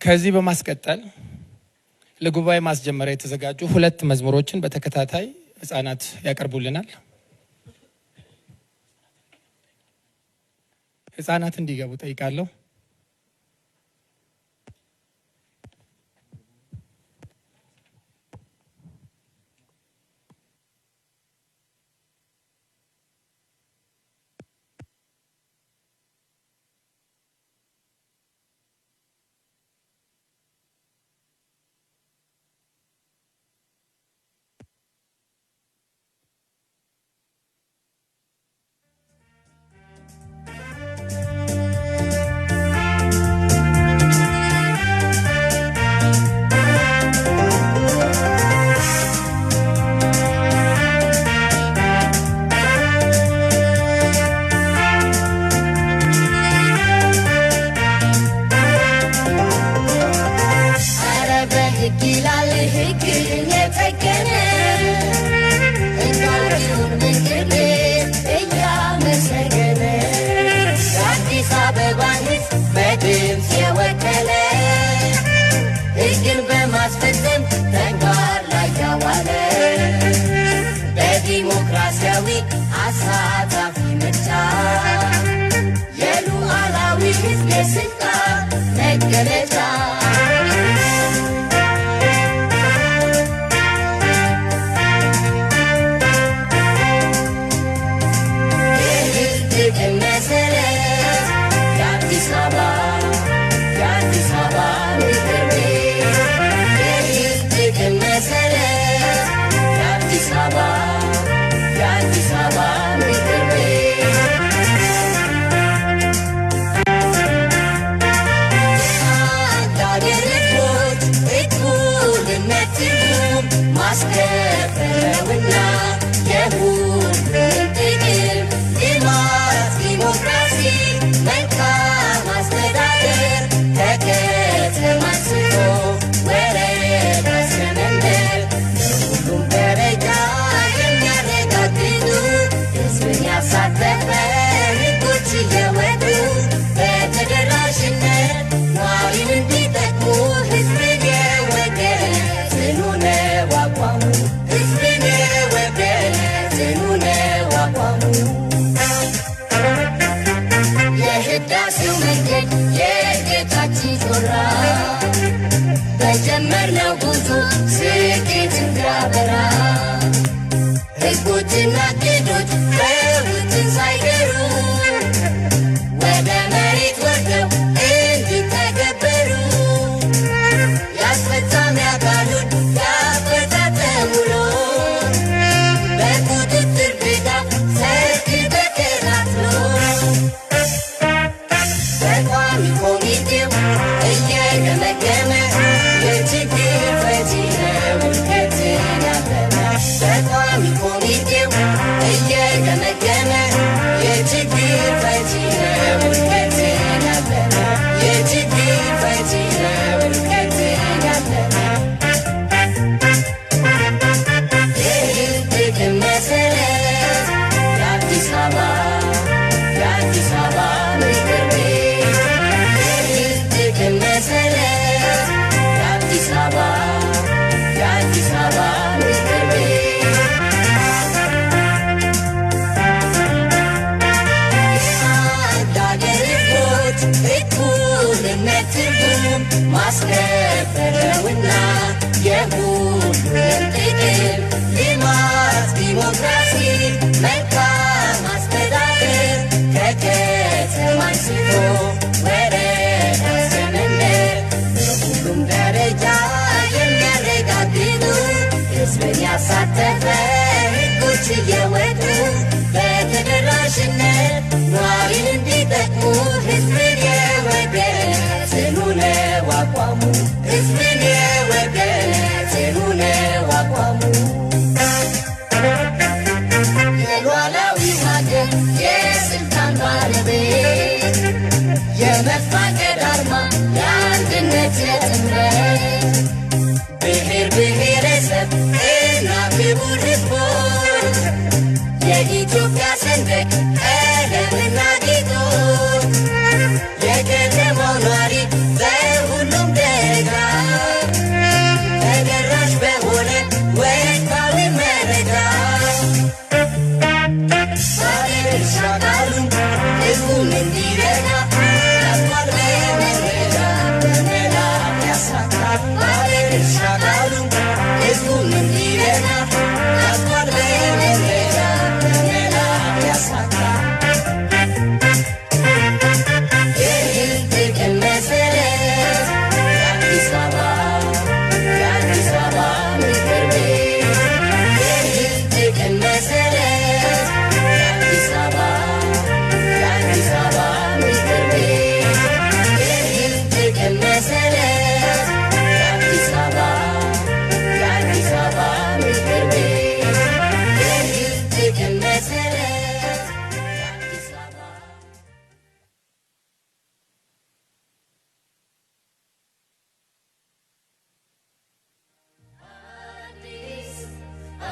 ከዚህ በማስቀጠል ለጉባኤ ማስጀመሪያ የተዘጋጁ ሁለት መዝሙሮችን በተከታታይ ህፃናት ያቀርቡልናል። ህፃናት እንዲገቡ ጠይቃለሁ።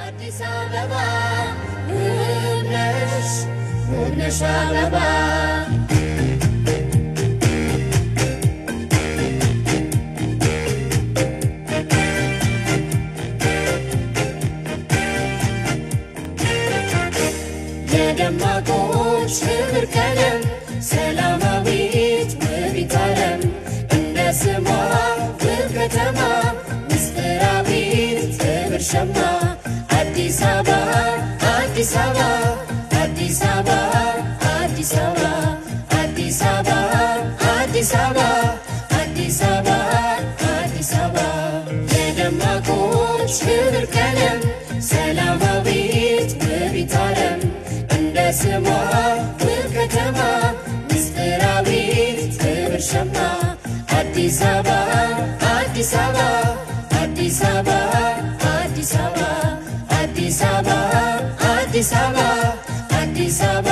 አዲስ አበባ ውብነሽ አበባ የደማቆች ህብር ቀለም ሰላማዊት ውቢት ዓለም እንደ ስሟ ውብ ከተማ ምስጢራዊት ህብር ሸማ አዲስ አበባ አዲስ አበባ አዲስ አበባ አዲስ አበባ አዲስ አበባ አዲስ አበባ አዲስ አበባ አዲስ አበባ የደማቆች ህብር ቀለም ሰላማዊት ውቢት ዓለም እንደ ስሟ ውብ ከተማ ምስጢራዊት ህብር ሸማ አዲስ አበባ አዲስ አበባ አዲስ አበባ አዲስ አበባ አዲስ አበባ አዲስ አበባ አዲስ አበባ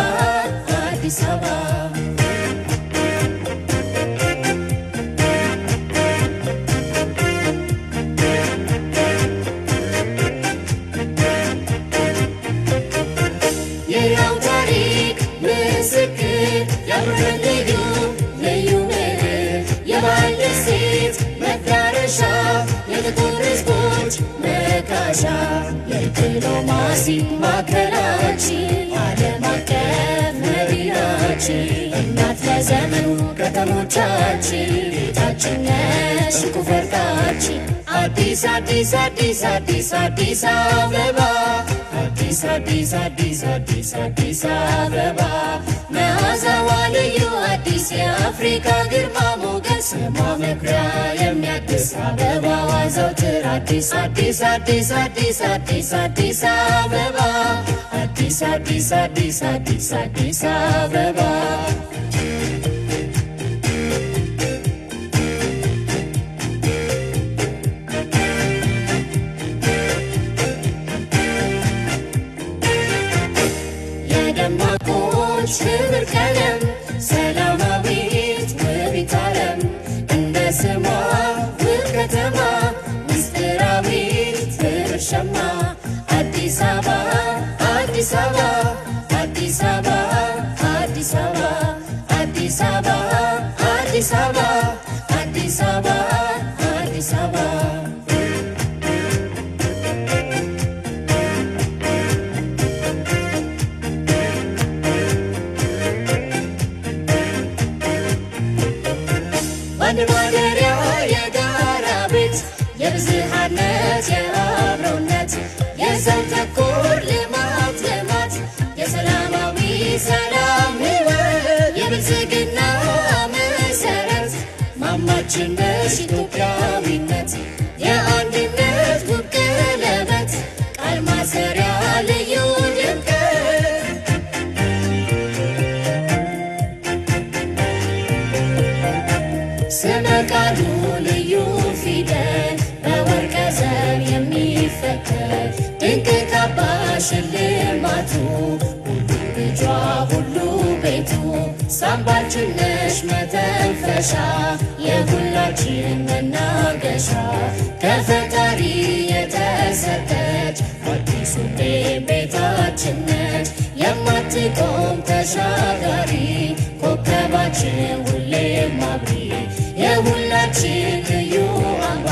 አዲስ አበባ የያው ታሪክ ምስክር ያብረልዩ ልዩ ምድር የባህል ደሴት መዳረሻ የጥቁር ሕዝቦች መካሻ የዲፕሎማሲ ማዕከላችን ዓለም አቀፍ መዲናችን እናት ለዘመኑ ከተሞቻችን ቤታችን ነሽ እንቁ ፈርጣችን አዲስ አዲስ አዲስ አዲስ አዲስ አበባ አዲስ አዲስ አዲስ አዲስ አዲስ አበባ መዓዛዋ ልዩ አዲስ የአፍሪካ ግርማ ሞገስ ስሟ መኩሪያ የሚያድስ አበባዋ ዘውትር አዲስ አዲስ አዲስ አዲስ አዲስ አዲስ አበባ አዲስ አዲስ አዲስ አዲስ አዲስ አበባ የደማቆች ህብር ቀለም ሰላማዊት ውቢት ዓለም እንደ ስሟ ውብ ከተማ ምስጢራዊት ህብር ሸማ አዲስ አበባ አዲስ አበባ አዲስ አበባ አዲስ አበባ አዲስ አበባ አዲስ አበባ አዲስ አበባ አዲስ አበባ አንድ ማደሪያ የጋራ ቤት የብዝሃነት የአብሮነት የሰው ተኮር ልማት ልማት የሰላማዊ ሰላም ሕይወት የብልጽግና መሰረት ማማችን ነሽ ኢትዮጵያዊነት የአንድነት ውብ ቀለበት ቃል ማሰሪያ ልዩ ድምቀት ስመ ቃሉ ልዩ ፊደል በወርቀ ዘብ የሚፈተል ድንቅ ካባ ሽልማቱ ሁሉ ልጇ ሁሉ ቤቱ ሳምባችን ነሽ መተንፈሻ የሁላችን መናገሻ ከፈጣሪ የተሰጠች አዲሱ ቤታችን ነች የማትቆም ተሻጋሪ ኮከባችን ሁሌም አብሪ የሁላችን ልዩ አምባ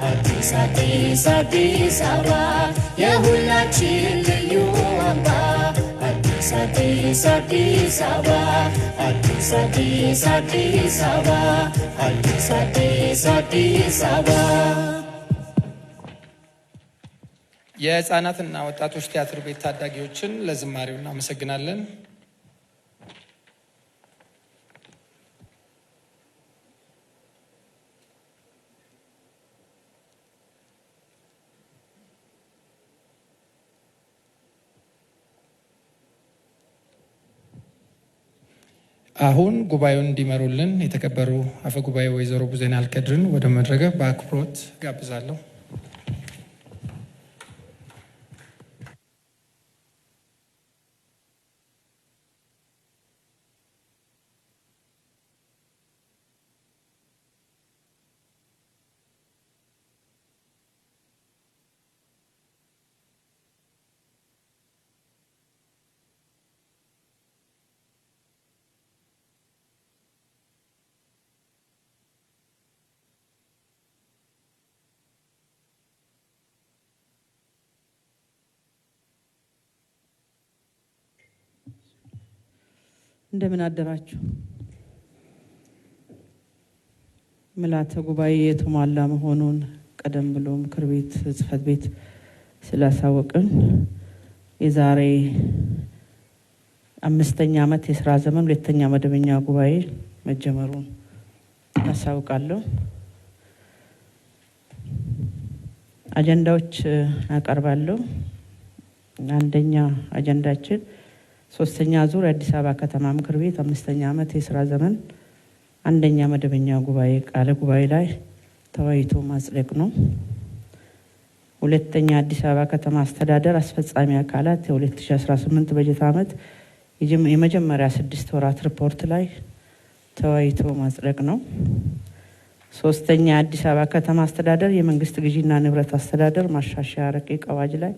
አዲስ አዲስ አዲስ አበባ የሁላችን ልዩ አምባ አዲስ አዲስ አዲስ አበባ አዲስ አዲስ አዲስ አበባ አዲስ አዲስ አዲስ አበባ የህፃናትና ወጣቶች ቲያትር ቤት ታዳጊዎችን ለዝማሬው እናመሰግናለን። አሁን ጉባኤውን እንዲመሩልን የተከበሩ አፈ ጉባኤ ወይዘሮ ቡዜና አልከድርን ወደ መድረክ በአክብሮት ጋብዛለሁ። እንደምን አደራችሁ። ምልዓተ ጉባኤ የተሟላ መሆኑን ቀደም ብሎ ምክር ቤት ጽሕፈት ቤት ስላሳወቅን የዛሬ 5ኛ ዓመት የሥራ ዘመን 2ኛ መደበኛ ጉባኤ መጀመሩን አሳውቃለሁ። አጀንዳዎች አቀርባለሁ። አንደኛ አጀንዳችን 3ኛ ዙር የአዲስ አበባ ከተማ ምክር ቤት 5ኛ ዓመት የሥራ ዘመን 1ኛ መደበኛ ጉባኤ ቃለ ጉባኤ ላይ ተወያይቶ ማጽደቅ ነው። ሁለተኛ አዲስ አበባ ከተማ አስተዳደር አስፈጻሚ አካላት የ2018 በጀት ዓመት የመጀመሪያ 6 ወራት ሪፖርት ላይ ተወያይቶ ማጽደቅ ነው። ሶስተኛ አዲስ አበባ ከተማ አስተዳደር የመንግስት ግዢና ንብረት አስተዳደር ማሻሻያ ረቂቅ አዋጅ ላይ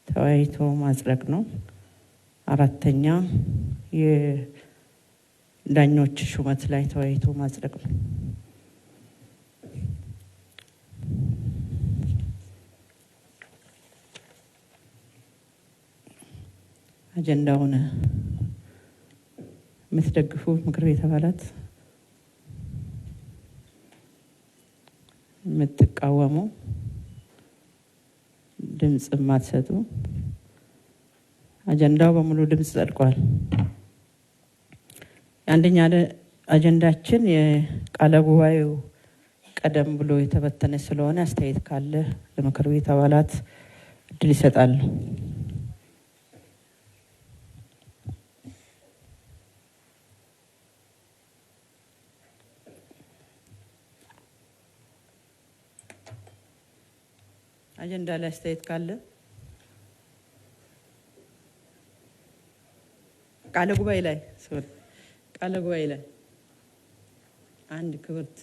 ተወያይቶ ማጽደቅ ነው። አራተኛ የዳኞች ሹመት ላይ ተወያይቶ ማጽደቅ ነው። አጀንዳውን የምትደግፉ ምክር ቤት አባላት፣ የምትቃወሙ፣ ድምጽ የማትሰጡ አጀንዳው በሙሉ ድምጽ ጸድቋል። አንደኛ አጀንዳችን የቃለ ጉባኤው ቀደም ብሎ የተበተነ ስለሆነ አስተያየት ካለ ለምክር ቤት አባላት እድል ይሰጣል። አጀንዳ ላይ አስተያየት ካለ ቃለ ጉባኤ ላይ አንድ ክብርት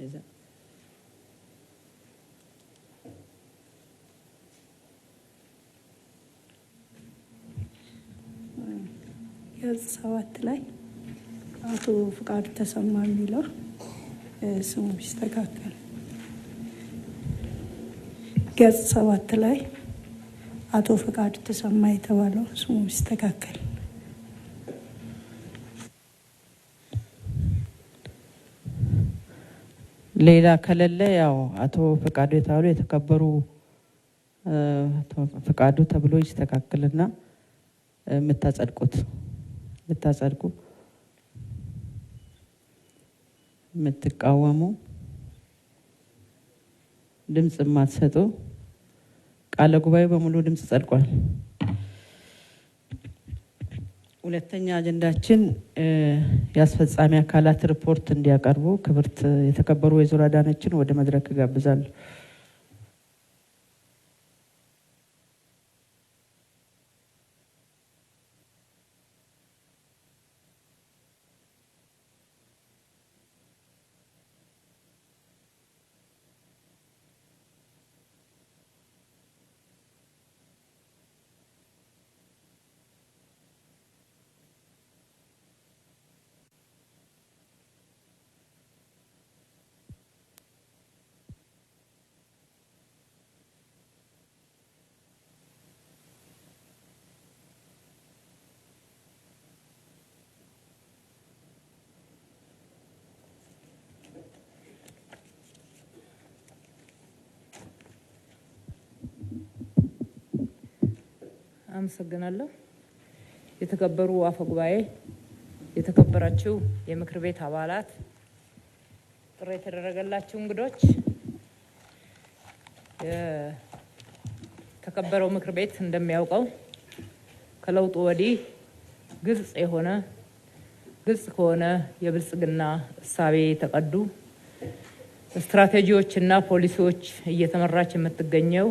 እዛ ገጽ 7 ላይ አቶ ፍቃዱ ተሰማ የሚለው ስሙ ይስተካከል። ገጽ 7 ላይ አቶ ፍቃዱ ተሰማ የተባለው ስሙ ይስተካከል። ሌላ ከሌለ ያው አቶ ፍቃዱ የተባሉ የተከበሩ ፍቃዱ ተብሎ ይስተካከልና የምታጸድቁ የምትቃወሙ ድምጽ የማትሰጡ ቃለ ጉባኤ በሙሉ ድምጽ ጸድቋል። ሁለተኛ አጀንዳችን የአስፈጻሚ አካላት ሪፖርት እንዲያቀርቡ ክብርት የተከበሩ ወይዘሮ አዳነችን ወደ መድረክ ጋብዛለሁ። አመሰግናለሁ። የተከበሩ አፈ ጉባኤ፣ የተከበራችሁ የምክር ቤት አባላት፣ ጥሪ የተደረገላችሁ እንግዶች፣ የተከበረው ምክር ቤት እንደሚያውቀው ከለውጡ ወዲህ ግልጽ ከሆነ የብልጽግና እሳቤ የተቀዱ ስትራቴጂዎችና ፖሊሲዎች እየተመራች የምትገኘው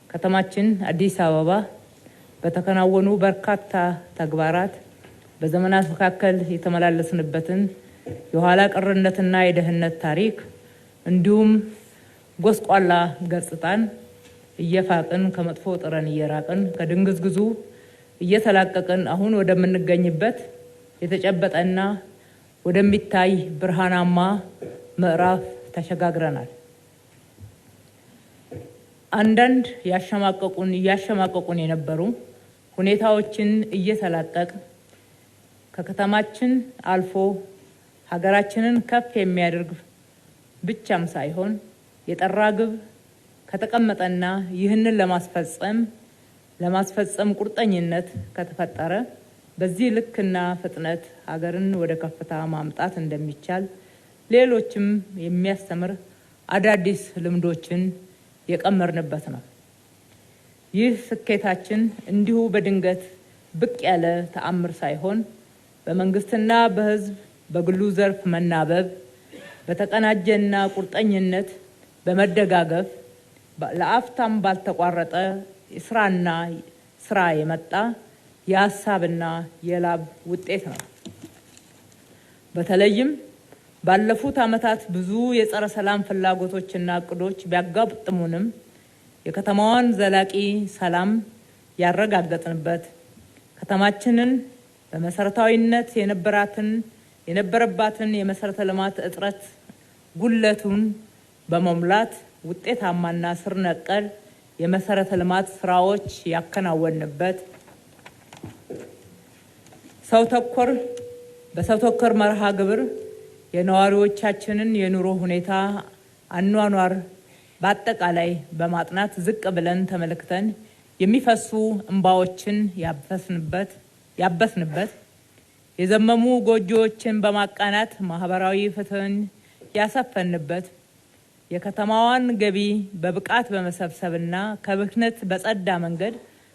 ከተማችን አዲስ አበባ በተከናወኑ በርካታ ተግባራት በዘመናት መካከል የተመላለስንበትን የኋላ ቀርነትና የደህንነት ታሪክ እንዲሁም ጎስቋላ ገጽታን እየፋቅን ከመጥፎ ጠረን እየራቅን ከድንግዝግዙ እየተላቀቅን አሁን ወደምንገኝበት የተጨበጠና ወደሚታይ ብርሃናማ ምዕራፍ ተሸጋግረናል። አንዳንድ እያሸማቀቁን የነበሩ ሁኔታዎችን እየተላቀቅ ከከተማችን አልፎ ሀገራችንን ከፍ የሚያደርግ ብቻም ሳይሆን የጠራ ግብ ከተቀመጠና ይህንን ለማስፈጸም ቁርጠኝነት ከተፈጠረ በዚህ ልክና ፍጥነት ሀገርን ወደ ከፍታ ማምጣት እንደሚቻል ሌሎችም የሚያስተምር አዳዲስ ልምዶችን የቀመርንበት ነው። ይህ ስኬታችን እንዲሁ በድንገት ብቅ ያለ ተአምር ሳይሆን በመንግስትና በህዝብ በግሉ ዘርፍ መናበብ፣ በተቀናጀና ቁርጠኝነት በመደጋገፍ ለአፍታም ባልተቋረጠ ስራ የመጣ የሀሳብና የላብ ውጤት ነው። በተለይም ባለፉት ዓመታት ብዙ የጸረ ሰላም ፍላጎቶችና እቅዶች ቢያጋጥሙንም የከተማዋን ዘላቂ ሰላም ያረጋገጥንበት፣ ከተማችንን በመሰረታዊነት የነበረባትን የመሰረተ ልማት እጥረት ጉለቱን በመሙላት ውጤታማና ስር ነቀል የመሰረተ ልማት ስራዎች ያከናወንበት፣ በሰው ተኮር መርሃ ግብር የነዋሪዎቻችንን የኑሮ ሁኔታ አኗኗር በአጠቃላይ በማጥናት ዝቅ ብለን ተመልክተን የሚፈሱ እንባዎችን ያበስንበት፣ የዘመሙ ጎጆዎችን በማቃናት ማህበራዊ ፍትህን ያሰፈንበት፣ የከተማዋን ገቢ በብቃት በመሰብሰብና ከብክነት በጸዳ መንገድ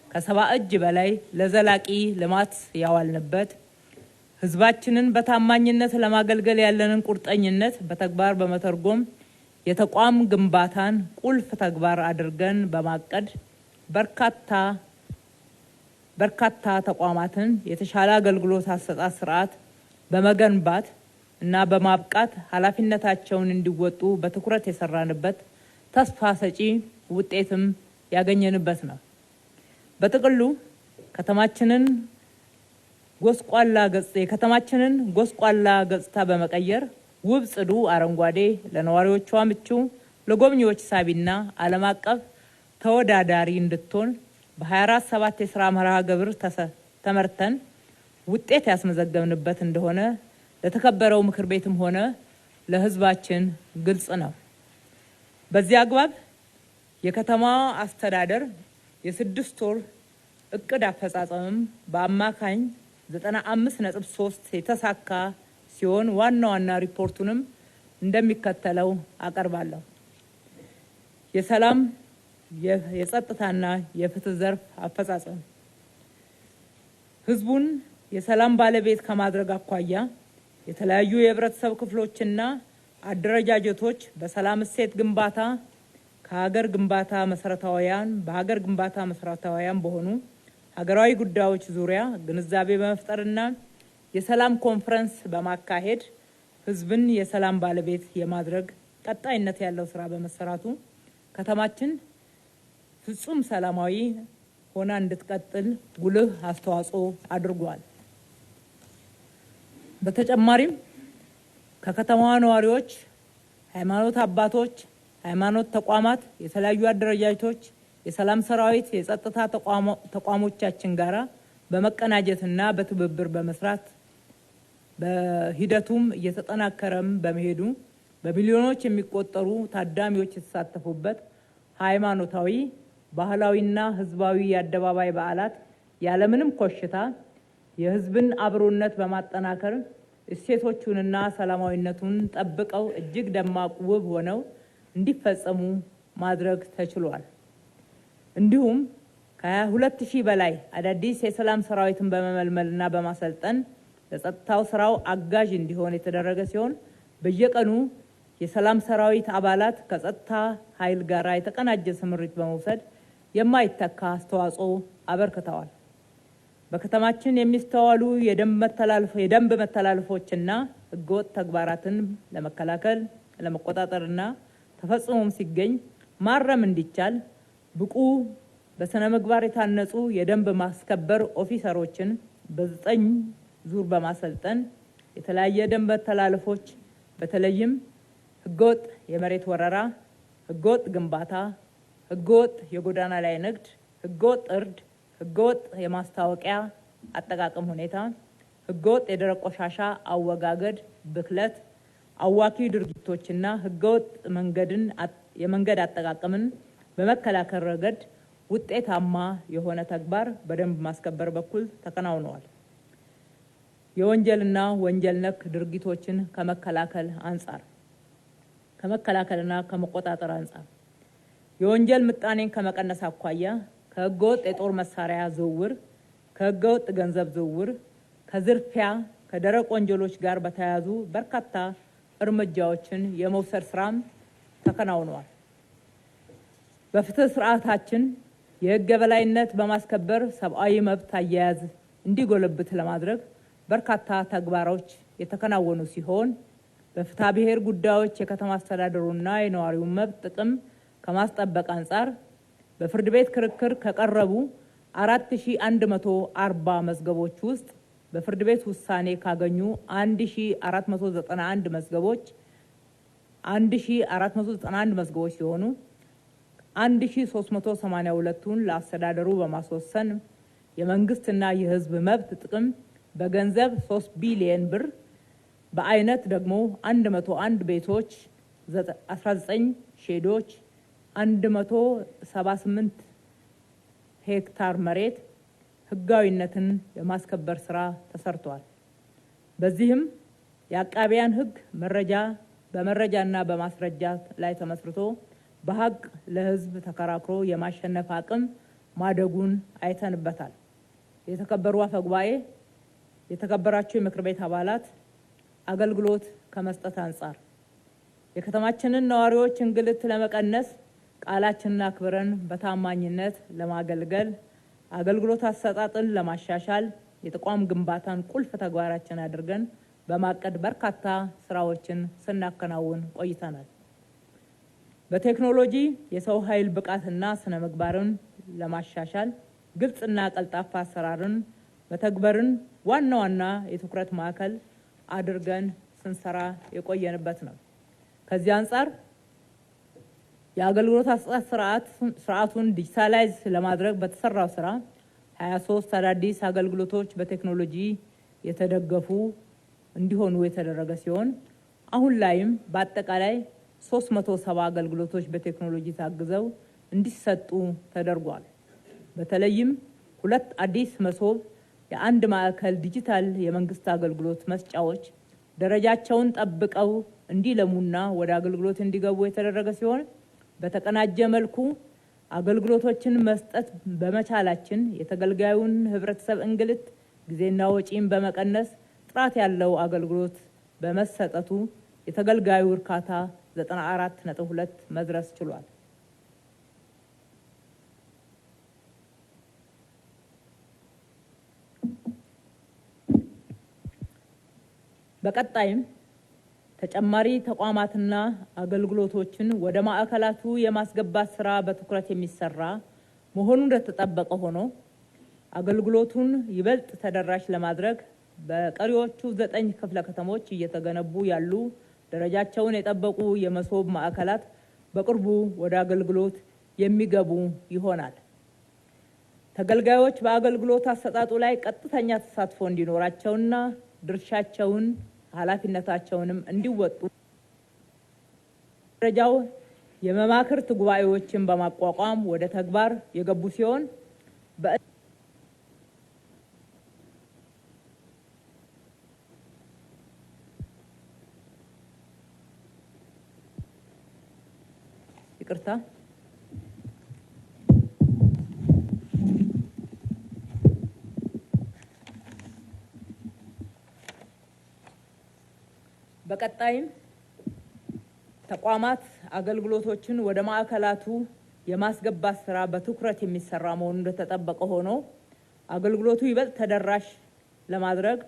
ከ70 እጅ በላይ ለዘላቂ ልማት ያዋልንበት፣ ህዝባችንን በታማኝነት ለማገልገል ያለንን ቁርጠኝነት በተግባር በመተርጎም የተቋም ግንባታን ቁልፍ ተግባር አድርገን በማቀድ በርካታ ተቋማትን የተሻለ አገልግሎት አሰጣጥ ስርዓት በመገንባት እና በማብቃት ኃላፊነታቸውን እንዲወጡ በትኩረት የሰራንበት ተስፋ ሰጪ ውጤትም ያገኘንበት ነው። በጥቅሉ የከተማችንን ጎስቋላ ገጽታ በመቀየር ውብ፣ ጽዱ፣ አረንጓዴ፣ ለነዋሪዎቿ ምቹ፣ ለጎብኚዎች ሳቢና ዓለም አቀፍ ተወዳዳሪ እንድትሆን በ24/7 የሥራ መርሃ ግብር ተመርተን ውጤት ያስመዘገብንበት እንደሆነ ለተከበረው ምክር ቤትም ሆነ ለህዝባችን ግልጽ ነው። በዚህ አግባብ የከተማ አስተዳደር የ6 ወር እቅድ አፈጻጸምም በአማካኝ 95.3 የተሳካ ሲሆን ዋና ሪፖርቱንም እንደሚከተለው አቀርባለሁ። የሰላም የጸጥታና የፍትህ ዘርፍ አፈጻጸም ህዝቡን የሰላም ባለቤት ከማድረግ አኳያ የተለያዩ የህብረተሰብ ክፍሎችና አደረጃጀቶች በሰላም እሴት ግንባታ በሀገር ግንባታ መሰረታዊያን በሆኑ ሀገራዊ ጉዳዮች ዙሪያ ግንዛቤ በመፍጠርና የሰላም ኮንፈረንስ በማካሄድ ህዝብን የሰላም ባለቤት የማድረግ ቀጣይነት ያለው ስራ በመሰራቱ ከተማችን ፍጹም ሰላማዊ ሆና እንድትቀጥል ጉልህ አስተዋጽኦ አድርጓል። በተጨማሪም ከከተማዋ ነዋሪዎች፣ ሃይማኖት አባቶች፣ ሃይማኖት ተቋማት፣ የተለያዩ አደረጃጀቶች፣ የሰላም ሰራዊት፣ የጸጥታ ተቋሞቻችን ጋራ በመቀናጀትና በትብብር በመስራት በሂደቱም እየተጠናከረም በመሄዱ በሚሊዮኖች የሚቆጠሩ ታዳሚዎች የተሳተፉበት ሃይማኖታዊ፣ ባህላዊና ህዝባዊ የአደባባይ በዓላት ያለምንም ኮሽታ የህዝብን አብሮነት በማጠናከር እሴቶቹንና ሰላማዊነቱን ጠብቀው እጅግ ደማቅ ውብ ሆነው እንዲፈጸሙ ማድረግ ተችሏል። እንዲሁም ከ22,000 በላይ አዳዲስ የሰላም ሰራዊትን በመመልመልና በማሰልጠን ለጸጥታው ስራው አጋዥ እንዲሆን የተደረገ ሲሆን በየቀኑ የሰላም ሰራዊት አባላት ከጸጥታ ኃይል ጋር የተቀናጀ ስምሪት በመውሰድ የማይተካ አስተዋጽኦ አበርክተዋል። በከተማችን የሚስተዋሉ የደንብ መተላለፎችና ህገወጥ ተግባራትን ለመከላከል ለመቆጣጠርና ተፈጽሞም ሲገኝ ማረም እንዲቻል ብቁ በስነ ምግባር የታነጹ የደንብ ማስከበር ኦፊሰሮችን በ9 ዙር በማሰልጠን የተለያየ ደንብ መተላለፎች በተለይም ህገወጥ የመሬት ወረራ፣ ህገወጥ ግንባታ፣ ህገወጥ የጎዳና ላይ ንግድ፣ ህገወጥ እርድ፣ ህገወጥ የማስታወቂያ አጠቃቀም ሁኔታ፣ ህገወጥ የደረቅ ቆሻሻ አወጋገድ፣ ብክለት፣ አዋኪ ድርጊቶችና ህገወጥ የመንገድ አጠቃቀምን በመከላከል ረገድ ውጤታማ የሆነ ተግባር በደንብ ማስከበር በኩል ተከናውነዋል። የወንጀልና ወንጀል ነክ ድርጊቶችን ከመከላከልና ከመቆጣጠር አንጻር የወንጀል ምጣኔን ከመቀነስ አኳያ ከህገወጥ የጦር መሳሪያ ዝውውር፣ ከህገወጥ ገንዘብ ዝውውር፣ ከዝርፊያ፣ ከደረቅ ወንጀሎች ጋር በተያያዙ በርካታ እርምጃዎችን የመውሰድ ስራም ተከናውነዋል። በፍትህ ስርዓታችን የህግ የበላይነት በማስከበር ሰብአዊ መብት አያያዝ እንዲጎለብት ለማድረግ በርካታ ተግባሮች የተከናወኑ ሲሆን በፍትሐ ብሔር ጉዳዮች የከተማ አስተዳደሩና የነዋሪውን መብት ጥቅም ከማስጠበቅ አንጻር በፍርድ ቤት ክርክር ከቀረቡ 4140 መዝገቦች ውስጥ በፍርድ ቤት ውሳኔ ካገኙ 1491 መዝገቦች ሲሆኑ 1382ቱን ለአስተዳደሩ በማስወሰን የመንግስትና የህዝብ መብት ጥቅም በገንዘብ 3 ቢሊዮን ብር፣ በአይነት ደግሞ 101 ቤቶች፣ 19 ሼዶች፣ 178 ሄክታር መሬት ህጋዊነትን የማስከበር ስራ ተሰርቷል። በዚህም የአቃቢያን ህግ በመረጃና በማስረጃ ላይ ተመስርቶ በሀቅ ለህዝብ ተከራክሮ የማሸነፍ አቅም ማደጉን አይተንበታል። የተከበሩ አፈ ጉባኤ፣ የተከበራችሁ የምክር ቤት አባላት፣ አገልግሎት ከመስጠት አንጻር የከተማችንን ነዋሪዎች እንግልት ለመቀነስ ቃላችንን አክብረን በታማኝነት ለማገልገል አገልግሎት አሰጣጥን ለማሻሻል የተቋም ግንባታን ቁልፍ ተግባራችን አድርገን በማቀድ በርካታ ስራዎችን ስናከናውን ቆይተናል። በቴክኖሎጂ የሰው ኃይል ብቃትና ስነ ምግባርን ለማሻሻል ግልጽና ቀልጣፋ አሰራርን መተግበርን ዋና ዋና የትኩረት ማዕከል አድርገን ስንሰራ የቆየንበት ነው። ከዚህ አንጻር የአገልግሎት አሰጣጥ ስርዓቱን ዲጂታላይዝ ለማድረግ በተሰራው ስራ 23 አዳዲስ አገልግሎቶች በቴክኖሎጂ የተደገፉ እንዲሆኑ የተደረገ ሲሆን አሁን ላይም በአጠቃላይ 370 አገልግሎቶች በቴክኖሎጂ ታግዘው እንዲሰጡ ተደርጓል። በተለይም 2 አዲስ መሶብ የአንድ ማዕከል ዲጂታል የመንግስት አገልግሎት መስጫዎች ደረጃቸውን ጠብቀው እንዲለሙና ወደ አገልግሎት እንዲገቡ የተደረገ ሲሆን በተቀናጀ መልኩ አገልግሎቶችን መስጠት በመቻላችን የተገልጋዩን ህብረተሰብ እንግልት፣ ጊዜና ወጪን በመቀነስ ጥራት ያለው አገልግሎት በመሰጠቱ የተገልጋዩ እርካታ 94.2 መድረስ ችሏል። በቀጣይም ተጨማሪ ተቋማትና አገልግሎቶችን ወደ ማዕከላቱ የማስገባት ስራ በትኩረት የሚሰራ መሆኑ እንደተጠበቀ ሆኖ አገልግሎቱን ይበልጥ ተደራሽ ለማድረግ በቀሪዎቹ 9 ክፍለ ከተሞች እየተገነቡ ያሉ ደረጃቸውን የጠበቁ የመሶብ ማዕከላት በቅርቡ ወደ አገልግሎት የሚገቡ ይሆናል። ተገልጋዮች በአገልግሎት አሰጣጡ ላይ ቀጥተኛ ተሳትፎ እንዲኖራቸውና ድርሻቸውን ኃላፊነታቸውንም እንዲወጡ ደረጃው የመማክርት ጉባኤዎችን በማቋቋም ወደ ተግባር የገቡ ሲሆን ይቅርታ በቀጣይም ተቋማት አገልግሎቶችን ወደ ማዕከላቱ የማስገባት ስራ በትኩረት የሚሰራ መሆኑ እንደተጠበቀ ሆኖ አገልግሎቱ ይበልጥ ተደራሽ ለማድረግ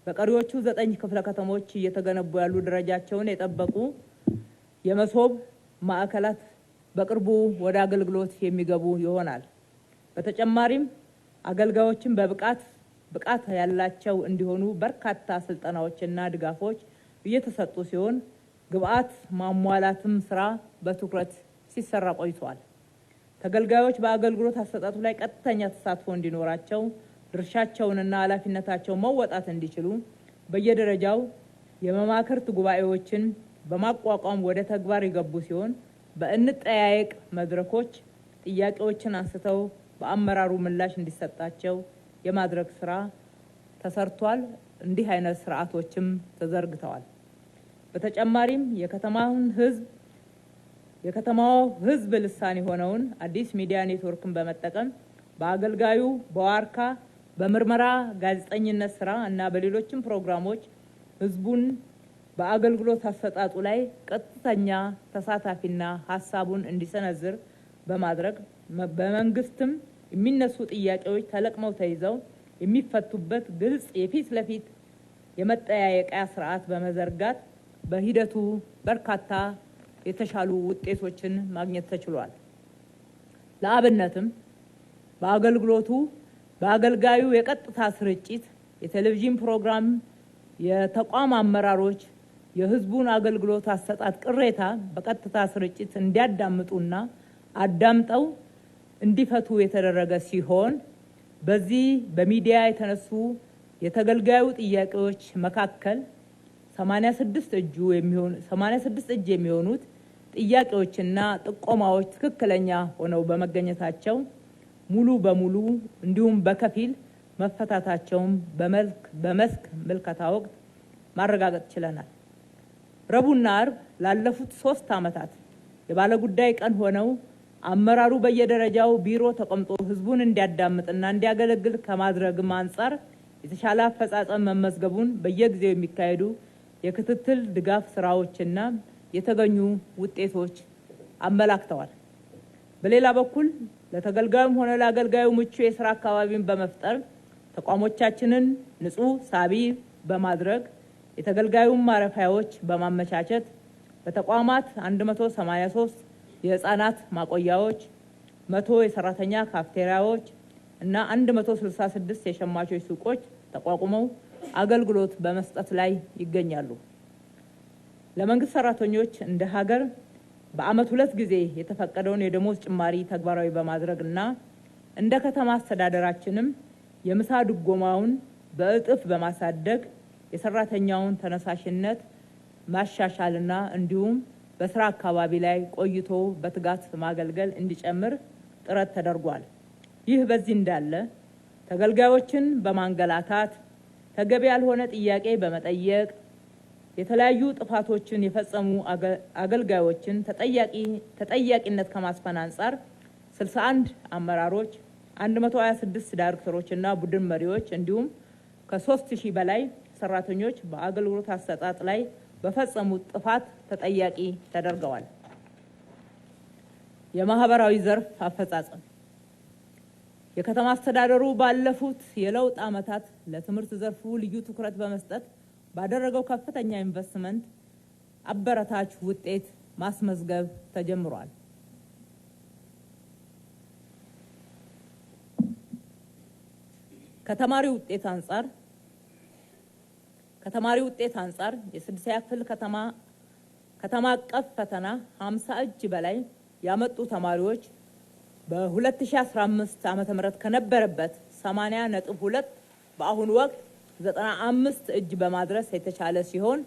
በቀሪዎቹ 9 ክፍለ ከተሞች እየተገነቡ ያሉ ደረጃቸውን የጠበቁ የመሶብ ማዕከላት በቅርቡ ወደ አገልግሎት የሚገቡ ይሆናል። በተጨማሪም አገልጋዮችን ብቃት ያላቸው እንዲሆኑ በርካታ ስልጠናዎችና ድጋፎች እየተሰጡ ሲሆን ግብአት ማሟላትም ስራ በትኩረት ሲሰራ ቆይቷል። ተገልጋዮች በአገልግሎት አሰጣጡ ላይ ቀጥተኛ ተሳትፎ እንዲኖራቸው ድርሻቸውንና ኃላፊነታቸውን መወጣት እንዲችሉ በየደረጃው የመማክርት ጉባኤዎችን በማቋቋም ወደ ተግባር የገቡ ሲሆን በእንጠያየቅ መድረኮች ጥያቄዎችን አንስተው በአመራሩ ምላሽ እንዲሰጣቸው የማድረግ ስራ ተሰርቷል። እንዲህ አይነት ስርዓቶችም ተዘርግተዋል። በተጨማሪም የከተማው ህዝብ ልሳን የሆነውን አዲስ ሚዲያ ኔትወርክን በመጠቀም በአገልጋዩ በዋርካ በምርመራ ጋዜጠኝነት ስራ እና በሌሎችም ፕሮግራሞች ህዝቡን በአገልግሎት አሰጣጡ ላይ ቀጥተኛ ተሳታፊና ሀሳቡን እንዲሰነዝር በማድረግ በመንግስትም የሚነሱ ጥያቄዎች ተለቅመው ተይዘው የሚፈቱበት ግልጽ የፊት ለፊት የመጠያየቂያ ስርዓት በመዘርጋት በሂደቱ በርካታ የተሻሉ ውጤቶችን ማግኘት ተችሏል። ለአብነትም በአገልጋዩ የቀጥታ ስርጭት የቴሌቪዥን ፕሮግራም የተቋም አመራሮች የህዝቡን አገልግሎት አሰጣጥ ቅሬታ በቀጥታ ስርጭት እንዲያዳምጡና አዳምጠው እንዲፈቱ የተደረገ ሲሆን በዚህ በሚዲያ የተነሱ የተገልጋዩ ጥያቄዎች መካከል 86 እጅ የሚሆኑት ጥያቄዎችና ጥቆማዎች ትክክለኛ ሆነው በመገኘታቸው ሙሉ በሙሉ እንዲሁም በከፊል መፈታታቸውን በመስክ ምልከታ ወቅት ማረጋገጥ ችለናል። ረቡዕና ዓርብ ላለፉት 3 ዓመታት የባለጉዳይ ቀን ሆነው አመራሩ በየደረጃው ቢሮ ተቀምጦ ህዝቡን እንዲያዳምጥና እንዲያገለግል ከማድረግም አንጻር የተሻለ አፈጻጸም መመዝገቡን በየጊዜው የሚካሄዱ የክትትል ድጋፍ ስራዎችና የተገኙ ውጤቶች አመላክተዋል። በሌላ በኩል ለተገልጋዩም ሆነ ለአገልጋዩ ምቹ የስራ አካባቢን በመፍጠር ተቋሞቻችንን ንጹህ፣ ሳቢ በማድረግ የተገልጋዩን ማረፊያዎች በማመቻቸት በተቋማት 183 የህፃናት ማቆያዎች፣ 100 የሰራተኛ ካፍቴሪያዎች እና 166 የሸማቾች ሱቆች ተቋቁመው አገልግሎት በመስጠት ላይ ይገኛሉ። ለመንግስት ሰራተኞች እንደ ሀገር በአመት 2 ጊዜ የተፈቀደውን የደሞዝ ጭማሪ ተግባራዊ በማድረግ እና እንደ ከተማ አስተዳደራችንም የምሳ ድጎማውን በእጥፍ በማሳደግ የሰራተኛውን ተነሳሽነት ማሻሻልና እንዲሁም በስራ አካባቢ ላይ ቆይቶ በትጋት ማገልገል እንዲጨምር ጥረት ተደርጓል። ይህ በዚህ እንዳለ ተገልጋዮችን በማንገላታት ተገቢ ያልሆነ ጥያቄ በመጠየቅ የተለያዩ ጥፋቶችን የፈጸሙ አገልጋዮችን ተጠያቂነት ከማስፈን አንጻር 61 አመራሮች፣ 126 ዳይሬክተሮች እና ቡድን መሪዎች እንዲሁም ከ3000 በላይ ሰራተኞች በአገልግሎት አሰጣጥ ላይ በፈጸሙት ጥፋት ተጠያቂ ተደርገዋል። የማህበራዊ ዘርፍ አፈጻጸም የከተማ አስተዳደሩ ባለፉት የለውጥ ዓመታት ለትምህርት ዘርፉ ልዩ ትኩረት በመስጠት ባደረገው ከፍተኛ ኢንቨስትመንት አበረታች ውጤት ማስመዝገብ ተጀምሯል። ከተማሪ ውጤት አንጻር የ6ኛ ክፍል ከተማ አቀፍ ፈተና 50 እጅ በላይ ያመጡ ተማሪዎች በ2015 ዓመተ ምህረት ከነበረበት 80.2 በአሁኑ ወቅት 95 እጅ በማድረስ የተቻለ ሲሆን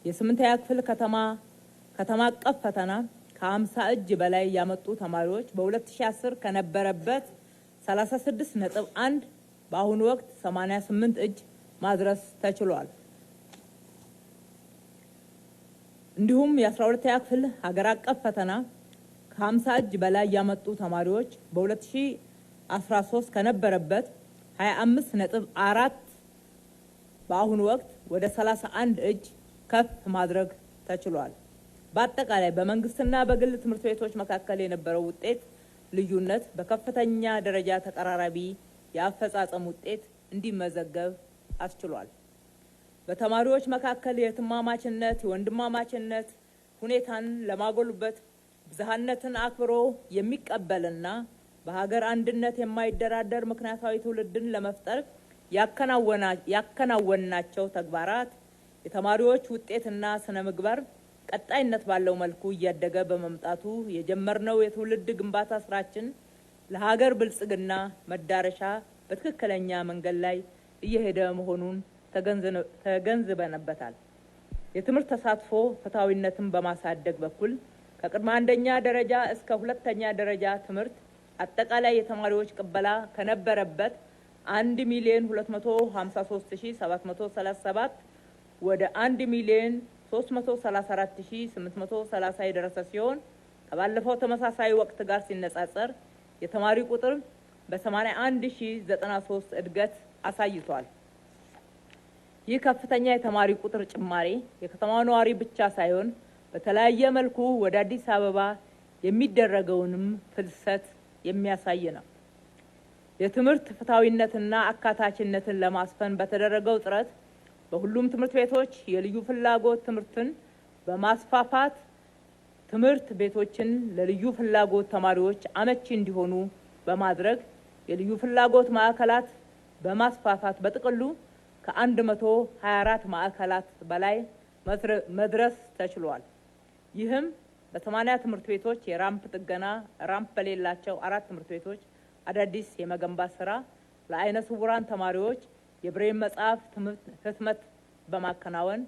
የ8ኛ ክፍል ከተማ አቀፍ ፈተና ከ50 እጅ በላይ ያመጡ ተማሪዎች በ2010 ከነበረበት 36.1 በአሁኑ ወቅት 88 እጅ ማድረስ ተችሏል። እንዲሁም የ12ኛ ክፍል ሀገር አቀፍ ፈተና ከ50 እጅ በላይ ያመጡ ተማሪዎች በ2013 ከነበረበት 25.4 በአሁኑ ወቅት ወደ 31 እጅ ከፍ ማድረግ ተችሏል። በአጠቃላይ በመንግስትና በግል ትምህርት ቤቶች መካከል የነበረው ውጤት ልዩነት በከፍተኛ ደረጃ ተቀራራቢ የአፈጻጸም ውጤት እንዲመዘገብ አስችሏል። በተማሪዎች መካከል የትማማችነት የወንድማማችነት ሁኔታን ለማጎልበት ብዝሃነትን አክብሮ የሚቀበልና በሀገር አንድነት የማይደራደር ምክንያታዊ ትውልድን ለመፍጠር ያከናወናቸው ተግባራት የተማሪዎች ውጤትና ስነ ምግባር ቀጣይነት ባለው መልኩ እያደገ በመምጣቱ የጀመርነው የትውልድ ግንባታ ስራችን ለሀገር ብልጽግና መዳረሻ በትክክለኛ መንገድ ላይ እየሄደ መሆኑን ተገንዝበንበታል። የትምህርት ተሳትፎ ፍትሐዊነትን በማሳደግ በኩል ከቅድመ አንደኛ ደረጃ እስከ ሁለተኛ ደረጃ ትምህርት አጠቃላይ የተማሪዎች ቅበላ ከነበረበት 1,253,737 ወደ 1,334,830 የደረሰ ሲሆን ከባለፈው ተመሳሳይ ወቅት ጋር ሲነጻጸር የተማሪ ቁጥር በ81,093 እድገት አሳይቷል። ይህ ከፍተኛ የተማሪ ቁጥር ጭማሪ የከተማው ነዋሪ ብቻ ሳይሆን በተለያየ መልኩ ወደ አዲስ አበባ የሚደረገውንም ፍልሰት የሚያሳይ ነው። የትምህርት ፍትሐዊነትና አካታችነትን ለማስፈን በተደረገው ጥረት በሁሉም ትምህርት ቤቶች የልዩ ፍላጎት ትምህርትን በማስፋፋት ትምህርት ቤቶችን ለልዩ ፍላጎት ተማሪዎች አመቺ እንዲሆኑ በማድረግ የልዩ ፍላጎት ማዕከላት በማስፋፋት በጥቅሉ ከ124 ማዕከላት በላይ መድረስ ተችሏል። ይህም በ80 ትምህርት ቤቶች የራምፕ ጥገና፣ ራምፕ በሌላቸው 4 ትምህርት ቤቶች አዳዲስ የመገንባት ስራ፣ ለአይነ ስውራን ተማሪዎች የብሬን መጽሐፍ ህትመት በማከናወን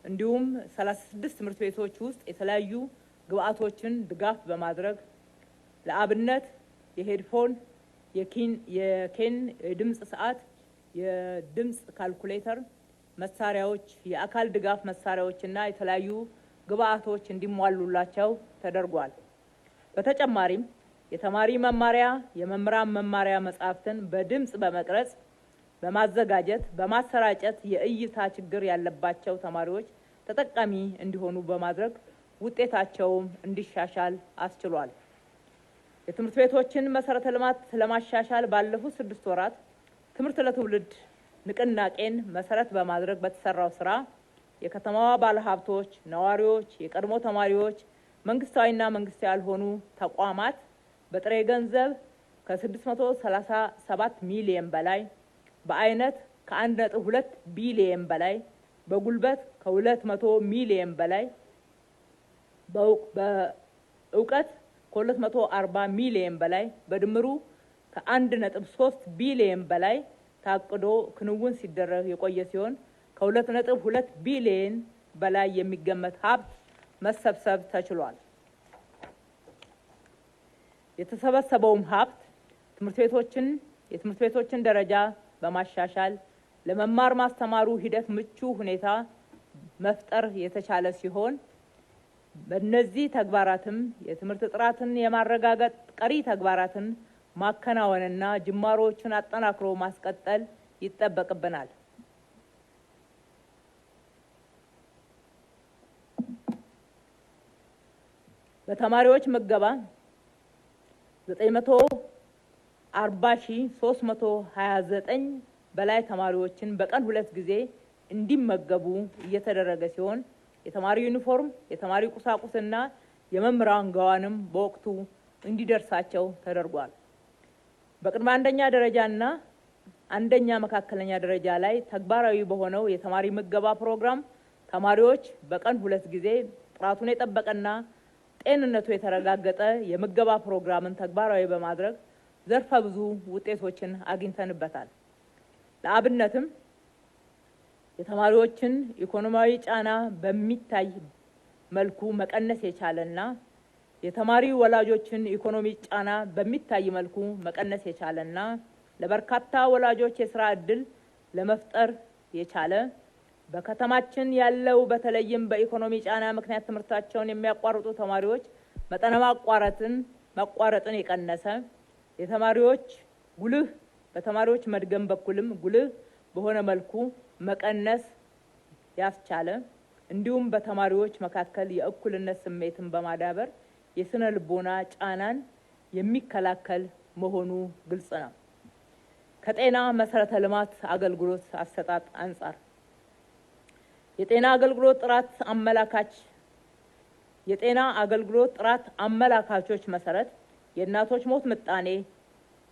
እንዲሁም 36 ትምህርት ቤቶች ውስጥ የተለያዩ ግብአቶችን ድጋፍ በማድረግ ለአብነት የሄድፎን፣ የኬን የድምጽ ሰዓት፣ የድምጽ ካልኩሌተር መሳሪያዎች፣ የአካል ድጋፍ መሳሪያዎችና የተለያዩ ግብአቶች እንዲሟሉላቸው ተደርጓል። በተጨማሪም የተማሪ መማሪያ፣ የመምህራን መማሪያ መጽሐፍትን በድምጽ በመቅረጽ በማዘጋጀት በማሰራጨት የእይታ ችግር ያለባቸው ተማሪዎች ተጠቃሚ እንዲሆኑ በማድረግ ውጤታቸውም እንዲሻሻል አስችሏል። የትምህርት ቤቶችን መሰረተ ልማት ለማሻሻል ባለፉት 6 ወራት ትምህርት ለትውልድ ንቅናቄን መሰረት በማድረግ በተሰራው ስራ የከተማዋ ባለሀብቶች፣ ነዋሪዎች፣ የቀድሞ ተማሪዎች፣ መንግስታዊና መንግስታዊ ያልሆኑ ተቋማት በጥሬ ገንዘብ ከ637 ሚሊዮን በላይ፣ በአይነት ከ1.2 ቢሊዮን በላይ፣ በጉልበት ከ200 ሚሊዮን በላይ፣ በእውቀት ከ240 ሚሊዮን በላይ በድምሩ ከ1.3 ቢሊዮን በላይ ታቅዶ ክንውን ሲደረግ የቆየ ሲሆን ከ2.2 ቢሊዮን በላይ የሚገመት ሀብት መሰብሰብ ተችሏል። የተሰበሰበውም ሀብት የትምህርት ቤቶችን ደረጃ በማሻሻል ለመማር ማስተማሩ ሂደት ምቹ ሁኔታ መፍጠር የተቻለ ሲሆን በእነዚህ ተግባራትም የትምህርት ጥራትን የማረጋገጥ ቀሪ ተግባራትን ማከናወንና ጅማሮዎችን አጠናክሮ ማስቀጠል ይጠበቅብናል። በተማሪዎች ምገባ 940,329 በላይ ተማሪዎችን በቀን 2 ጊዜ እንዲመገቡ እየተደረገ ሲሆን የተማሪ ዩኒፎርም፣ የተማሪ ቁሳቁስና የመምህራን ጋዋንም በወቅቱ እንዲደርሳቸው ተደርጓል። በቅድመ አንደኛ ደረጃና አንደኛ መካከለኛ ደረጃ ላይ ተግባራዊ በሆነው የተማሪ ምገባ ፕሮግራም ተማሪዎች በቀን 2 ጊዜ ጥራቱን የጠበቀና ጤንነቱ የተረጋገጠ የምገባ ፕሮግራምን ተግባራዊ በማድረግ ዘርፈ ብዙ ውጤቶችን አግኝተንበታል። ለአብነትም የተማሪዎችን ኢኮኖሚያዊ ጫና በሚታይ መልኩ መቀነስ የቻለና የተማሪ ወላጆችን ኢኮኖሚ ጫና በሚታይ መልኩ መቀነስ የቻለና ለበርካታ ወላጆች የስራ ዕድል ለመፍጠር የቻለ በከተማችን ያለው በተለይም በኢኮኖሚ ጫና ምክንያት ትምህርታቸውን የሚያቋርጡ ተማሪዎች መጠነ ማቋረጥን የቀነሰ በተማሪዎች መድገም በኩልም ጉልህ በሆነ መልኩ መቀነስ ያስቻለ እንዲሁም በተማሪዎች መካከል የእኩልነት ስሜትን በማዳበር የስነ ልቦና ጫናን የሚከላከል መሆኑ ግልጽ ነው። ከጤና መሰረተ ልማት አገልግሎት አሰጣጥ አንጻር የጤና አገልግሎት ጥራት አመላካቾች መሰረት የእናቶች ሞት ምጣኔ፣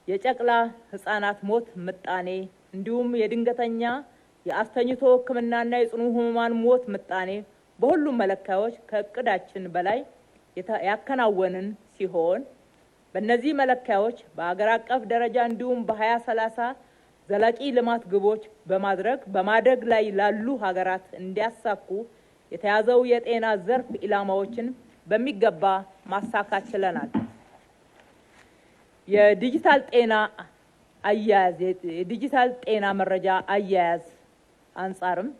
የጨቅላ ህፃናት ሞት ምጣኔ እንዲሁም የድንገተኛ የአስተኝቶ ሕክምናና የጽኑ ህሙማን ሞት ምጣኔ በሁሉም መለኪያዎች ከእቅዳችን በላይ ያከናወንን ሲሆን በእነዚህ መለኪያዎች በአገር አቀፍ ደረጃ እንዲሁም በ2030 ዘላቂ ልማት ግቦች በማድረግ በማደግ ላይ ላሉ ሀገራት እንዲያሳኩ የተያዘው የጤና ዘርፍ ኢላማዎችን በሚገባ ማሳካት ችለናል። የዲጂታል ጤና መረጃ አያያዝ አንጻርም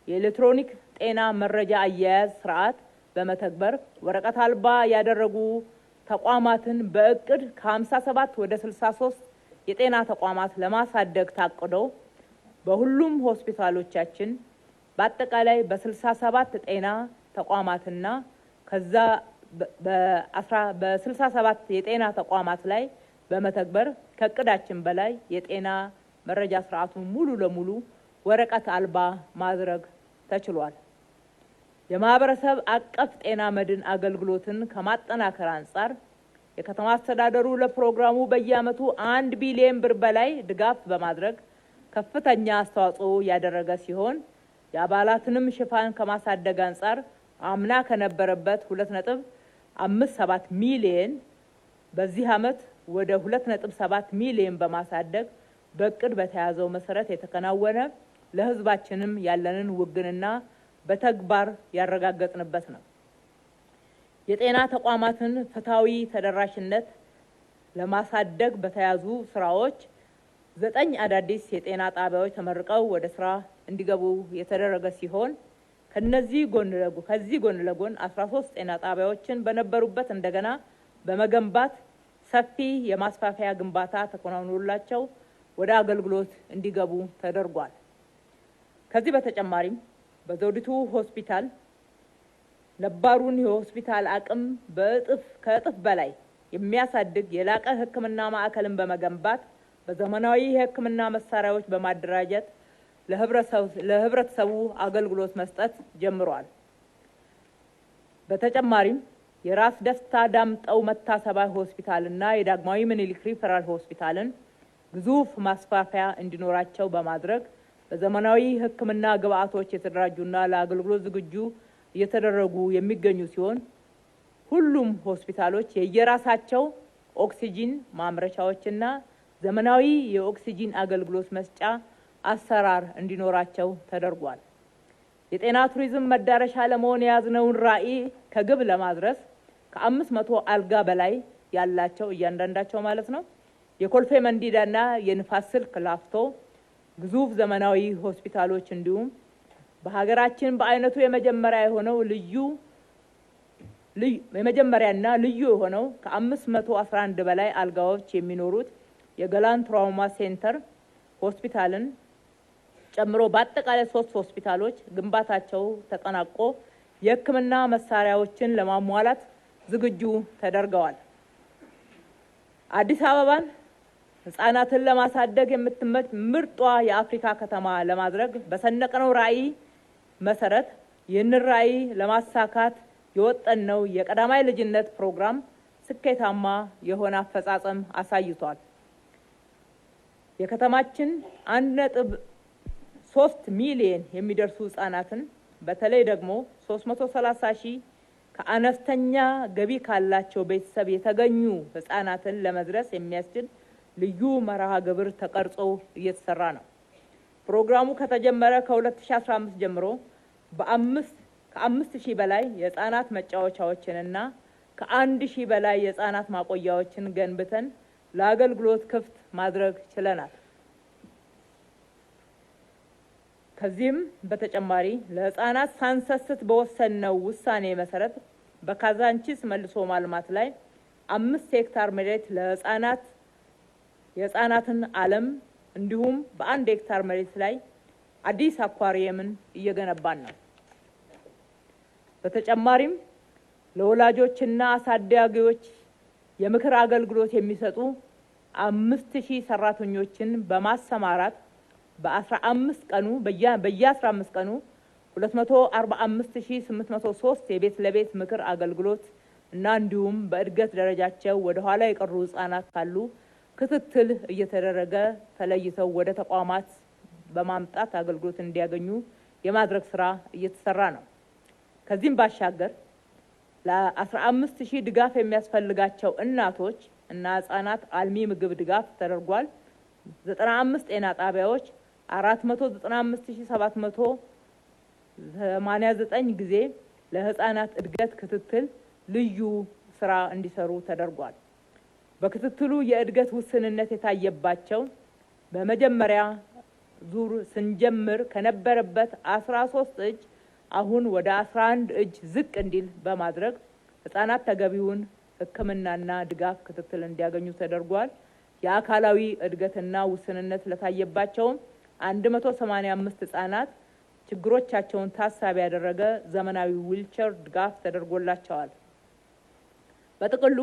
የኤሌክትሮኒክ ጤና መረጃ አያያዝ ስርዓት በመተግበር ወረቀት አልባ ያደረጉ ተቋማትን በእቅድ ከ57 ወደ 63 የጤና ተቋማት ለማሳደግ ታቅዶ በሁሉም ሆስፒታሎቻችን በአጠቃላይ በ67 ጤና ተቋማትና ከዛ በ67 የጤና ተቋማት ላይ በመተግበር ከእቅዳችን በላይ የጤና መረጃ ስርዓቱን ሙሉ ለሙሉ ወረቀት አልባ ማድረግ ተችሏል። የማህበረሰብ አቀፍ ጤና መድን አገልግሎትን ከማጠናከር አንጻር የከተማ አስተዳደሩ ለፕሮግራሙ በየዓመቱ 1 ቢሊዮን ብር በላይ ድጋፍ በማድረግ ከፍተኛ አስተዋጽኦ ያደረገ ሲሆን የአባላትንም ሽፋን ከማሳደግ አንጻር አምና ከነበረበት 2.57 ሚሊዮን በዚህ ዓመት ወደ 2.7 ሚሊዮን በማሳደግ በእቅድ በተያዘው መሰረት የተከናወነ ለህዝባችንም ያለንን ውግንና በተግባር ያረጋገጥንበት ነው። የጤና ተቋማትን ፍትሃዊ ተደራሽነት ለማሳደግ በተያዙ ስራዎች 9 አዳዲስ የጤና ጣቢያዎች ተመርቀው ወደ ስራ እንዲገቡ የተደረገ ሲሆን ከዚህ ጎን ለጎን 13 ጤና ጣቢያዎችን በነበሩበት እንደገና በመገንባት ሰፊ የማስፋፊያ ግንባታ ተከናውኖላቸው ወደ አገልግሎት እንዲገቡ ተደርጓል። ከዚህ በተጨማሪም በዘውዲቱ ሆስፒታል ነባሩን የሆስፒታል አቅም ከእጥፍ በላይ የሚያሳድግ የላቀ ሕክምና ማዕከልን በመገንባት በዘመናዊ የሕክምና መሳሪያዎች በማደራጀት ለህብረተሰቡ አገልግሎት መስጠት ጀምሯል። በተጨማሪም የራስ ደስታ ዳምጠው መታሰቢያ ሆስፒታልና የዳግማዊ ምኒልክ ሪፈራል ሆስፒታልን ግዙፍ ማስፋፊያ እንዲኖራቸው በማድረግ በዘመናዊ ሕክምና ግብአቶች የተደራጁና ለአገልግሎት ዝግጁ እየተደረጉ የሚገኙ ሲሆን ሁሉም ሆስፒታሎች የየራሳቸው ኦክሲጂን ማምረቻዎችና ዘመናዊ የኦክሲጂን አገልግሎት መስጫ አሰራር እንዲኖራቸው ተደርጓል። የጤና ቱሪዝም መዳረሻ ለመሆን የያዝነውን ራዕይ ከግብ ለማድረስ ከ500 አልጋ በላይ ያላቸው እያንዳንዳቸው ማለት ነው የኮልፌ መንዲዳና የንፋስ ስልክ ላፍቶ ግዙፍ ዘመናዊ ሆስፒታሎች እንዲሁም በሀገራችን በአይነቱ የመጀመሪያና ልዩ የሆነው ከ511 በላይ አልጋዎች የሚኖሩት የገላን ትራውማ ሴንተር ሆስፒታልን ጨምሮ በአጠቃላይ 3 ሆስፒታሎች ግንባታቸው ተጠናቆ የሕክምና መሳሪያዎችን ለማሟላት ዝግጁ ተደርገዋል። አዲስ አበባን ህፃናትን ለማሳደግ የምትመች ምርጧ የአፍሪካ ከተማ ለማድረግ በሰነቀነው ራዕይ መሰረት ይህንን ራዕይ ለማሳካት የወጠነው የቀዳማይ ልጅነት ፕሮግራም ስኬታማ የሆነ አፈጻጸም አሳይቷል። የከተማችን 1.3 ሚሊዮን የሚደርሱ ህፃናትን በተለይ ደግሞ 330 ሺህ ከአነስተኛ ገቢ ካላቸው ቤተሰብ የተገኙ ህፃናትን ለመድረስ የሚያስችል ልዩ መርሃ ግብር ተቀርጾ እየተሰራ ነው። ፕሮግራሙ ከተጀመረ ከ2015 ጀምሮ ከ5000 በላይ የህፃናት መጫወቻዎችንና ከ1000 በላይ የህፃናት ማቆያዎችን ገንብተን ለአገልግሎት ክፍት ማድረግ ችለናል። ከዚህም በተጨማሪ ለህፃናት ሳንሰስት በወሰነው ውሳኔ መሰረት በካዛንቺስ መልሶ ማልማት ላይ 5 ሄክታር መሬት የህፃናትን ዓለም እንዲሁም በ1 ሄክታር መሬት ላይ አዲስ አኳሪየምን እየገነባን ነው። በተጨማሪም ለወላጆችና አሳዳጊዎች የምክር አገልግሎት የሚሰጡ 5000 ሰራተኞችን በማሰማራት በ15 ቀኑ በየ15 ቀኑ 245803 የቤት ለቤት ምክር አገልግሎት እና እንዲሁም በእድገት ደረጃቸው ወደ ኋላ የቀሩ ህፃናት ካሉ ክትትል እየተደረገ ተለይተው ወደ ተቋማት በማምጣት አገልግሎት እንዲያገኙ የማድረግ ስራ እየተሰራ ነው። ከዚህም ባሻገር ለ15000 ድጋፍ የሚያስፈልጋቸው እናቶች እና ህጻናት አልሚ ምግብ ድጋፍ ተደርጓል። 95 ጤና ጣቢያዎች 495789 ጊዜ ለህፃናት እድገት ክትትል ልዩ ስራ እንዲሰሩ ተደርጓል። በክትትሉ የእድገት ውስንነት የታየባቸው በመጀመሪያ ዙር ስንጀምር ከነበረበት 13 እጅ አሁን ወደ 11 እጅ ዝቅ እንዲል በማድረግ ህፃናት ተገቢውን ሕክምናና ድጋፍ ክትትል እንዲያገኙ ተደርጓል። የአካላዊ እድገትና ውስንነት ለታየባቸውም 185 ህፃናት ችግሮቻቸውን ታሳቢ ያደረገ ዘመናዊ ዊልቸር ድጋፍ ተደርጎላቸዋል። በጥቅሉ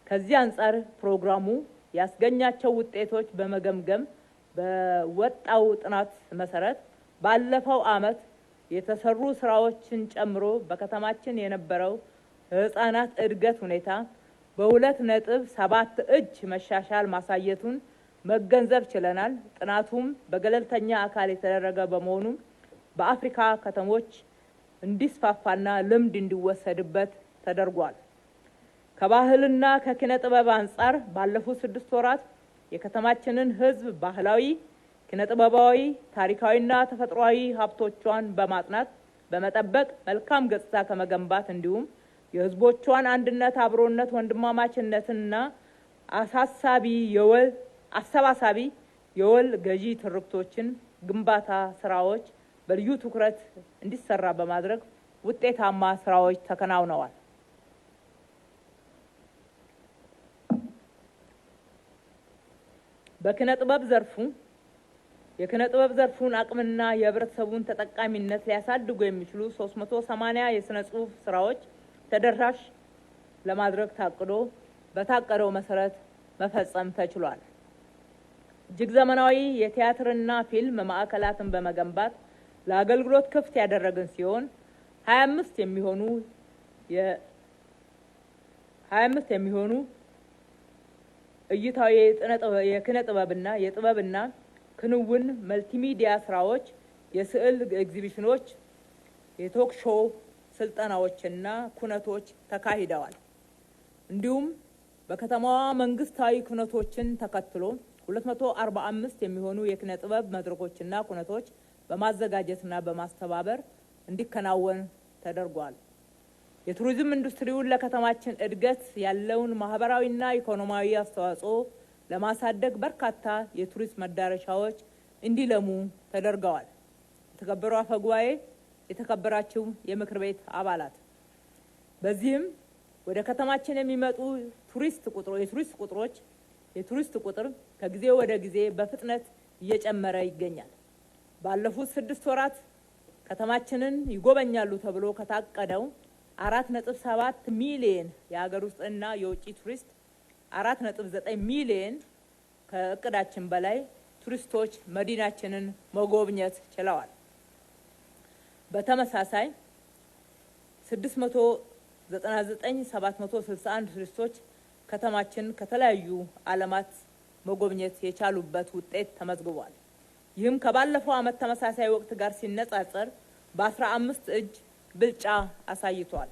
ከዚህ አንጻር ፕሮግራሙ ያስገኛቸው ውጤቶች በመገምገም በወጣው ጥናት መሰረት ባለፈው ዓመት የተሰሩ ስራዎችን ጨምሮ በከተማችን የነበረው ህፃናት እድገት ሁኔታ በ2.7 እጅ መሻሻል ማሳየቱን መገንዘብ ችለናል። ጥናቱም በገለልተኛ አካል የተደረገ በመሆኑ በአፍሪካ ከተሞች እንዲስፋፋና ልምድ እንዲወሰድበት ተደርጓል። ከባህልና ከኪነ ጥበብ አንጻር ባለፉት 6 ወራት የከተማችንን ህዝብ ባህላዊ፣ ኪነ ጥበባዊ፣ ታሪካዊና ተፈጥሯዊ ሀብቶቿን በማጥናት በመጠበቅ መልካም ገጽታ ከመገንባት እንዲሁም የህዝቦቿን አንድነት፣ አብሮነት፣ ወንድማማችነትና አሰባሳቢ የወል ገዢ ትርክቶችን ግንባታ ስራዎች በልዩ ትኩረት እንዲሰራ በማድረግ ውጤታማ ስራዎች ተከናውነዋል። በኪነ ጥበብ ዘርፉ የኪነ ጥበብ ዘርፉን አቅምና የህብረተሰቡን ተጠቃሚነት ሊያሳድጉ የሚችሉ 380 የስነ ጽሁፍ ስራዎች ተደራሽ ለማድረግ ታቅዶ በታቀደው መሰረት መፈጸም ተችሏል። እጅግ ዘመናዊ የቲያትርና ፊልም ማዕከላትን በመገንባት ለአገልግሎት ክፍት ያደረግን ሲሆን 25 የሚሆኑ እይታዊ የኪነ ጥበብና የጥበብና ክንውን መልቲሚዲያ ስራዎች፣ የስዕል ኤግዚቢሽኖች፣ የቶክ ሾው ስልጠናዎችና ኩነቶች ተካሂደዋል። እንዲሁም በከተማዋ መንግስታዊ ኩነቶችን ተከትሎ 245 የሚሆኑ የኪነ ጥበብ መድረኮችና ኩነቶች በማዘጋጀትና በማስተባበር እንዲከናወን ተደርጓል። የቱሪዝም ኢንዱስትሪውን ለከተማችን እድገት ያለውን ማህበራዊና ኢኮኖሚያዊ አስተዋጽኦ ለማሳደግ በርካታ የቱሪስት መዳረሻዎች እንዲለሙ ተደርገዋል። የተከበሩ አፈ ጉባኤ፣ የተከበራችሁ የምክር ቤት አባላት፣ በዚህም ወደ ከተማችን የሚመጡ የቱሪስት ቁጥር ከጊዜ ወደ ጊዜ በፍጥነት እየጨመረ ይገኛል። ባለፉት 6 ወራት ከተማችንን ይጎበኛሉ ተብሎ ከታቀደው 4.7 ሚሊዮን የሀገር ውስጥና የውጭ ቱሪስት 4.9 ሚሊዮን ከእቅዳችን በላይ ቱሪስቶች መዲናችንን መጎብኘት ችለዋል። በተመሳሳይ 699,761 ቱሪስቶች ከተማችን ከተለያዩ ዓለማት መጎብኘት የቻሉበት ውጤት ተመዝግቧል። ይህም ከባለፈው ዓመት ተመሳሳይ ወቅት ጋር ሲነጻጸር በ15 እጅ ብልጫ አሳይቷል።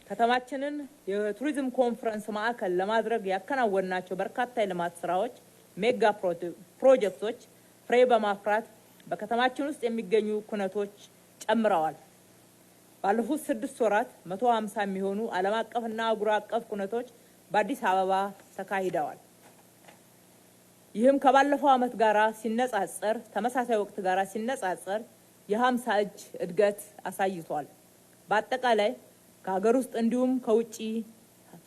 ከተማችንን የቱሪዝም ኮንፈረንስ ማዕከል ለማድረግ ያከናወናቸው በርካታ የልማት ስራዎች፣ ሜጋ ፕሮጀክቶች ፍሬ በማፍራት በከተማችን ውስጥ የሚገኙ ኩነቶች ጨምረዋል። ባለፉት 6 ወራት 150 የሚሆኑ ዓለም አቀፍና አህጉር አቀፍ ኩነቶች በአዲስ አበባ ተካሂደዋል። ይህም ከባለፈው ዓመት ጋራ ሲነጻጸር ተመሳሳይ ወቅት ጋራ ሲነጻጸር የ50 እጅ እድገት አሳይቷል። በአጠቃላይ ከሀገር ውስጥ እንዲሁም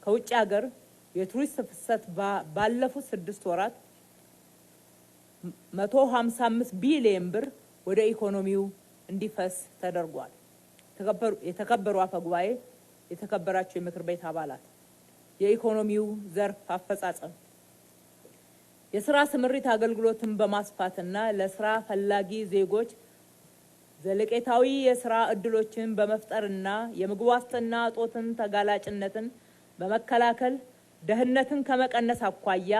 ከውጭ ሀገር የቱሪስት ፍሰት ባለፉት 6 ወራት 155 ቢሊዮን ብር ወደ ኢኮኖሚው እንዲፈስ ተደርጓል። የተከበሩ አፈ ጉባኤ፣ የተከበራቸው የምክር ቤት አባላት፣ የኢኮኖሚው ዘርፍ አፈጻጸም የስራ ስምሪት አገልግሎትን በማስፋትና ለስራ ፈላጊ ዜጎች ዘለቄታዊ የስራ እድሎችን በመፍጠርና የምግብ ዋስትና እጦትን ተጋላጭነትን በመከላከል ደህንነትን ከመቀነስ አኳያ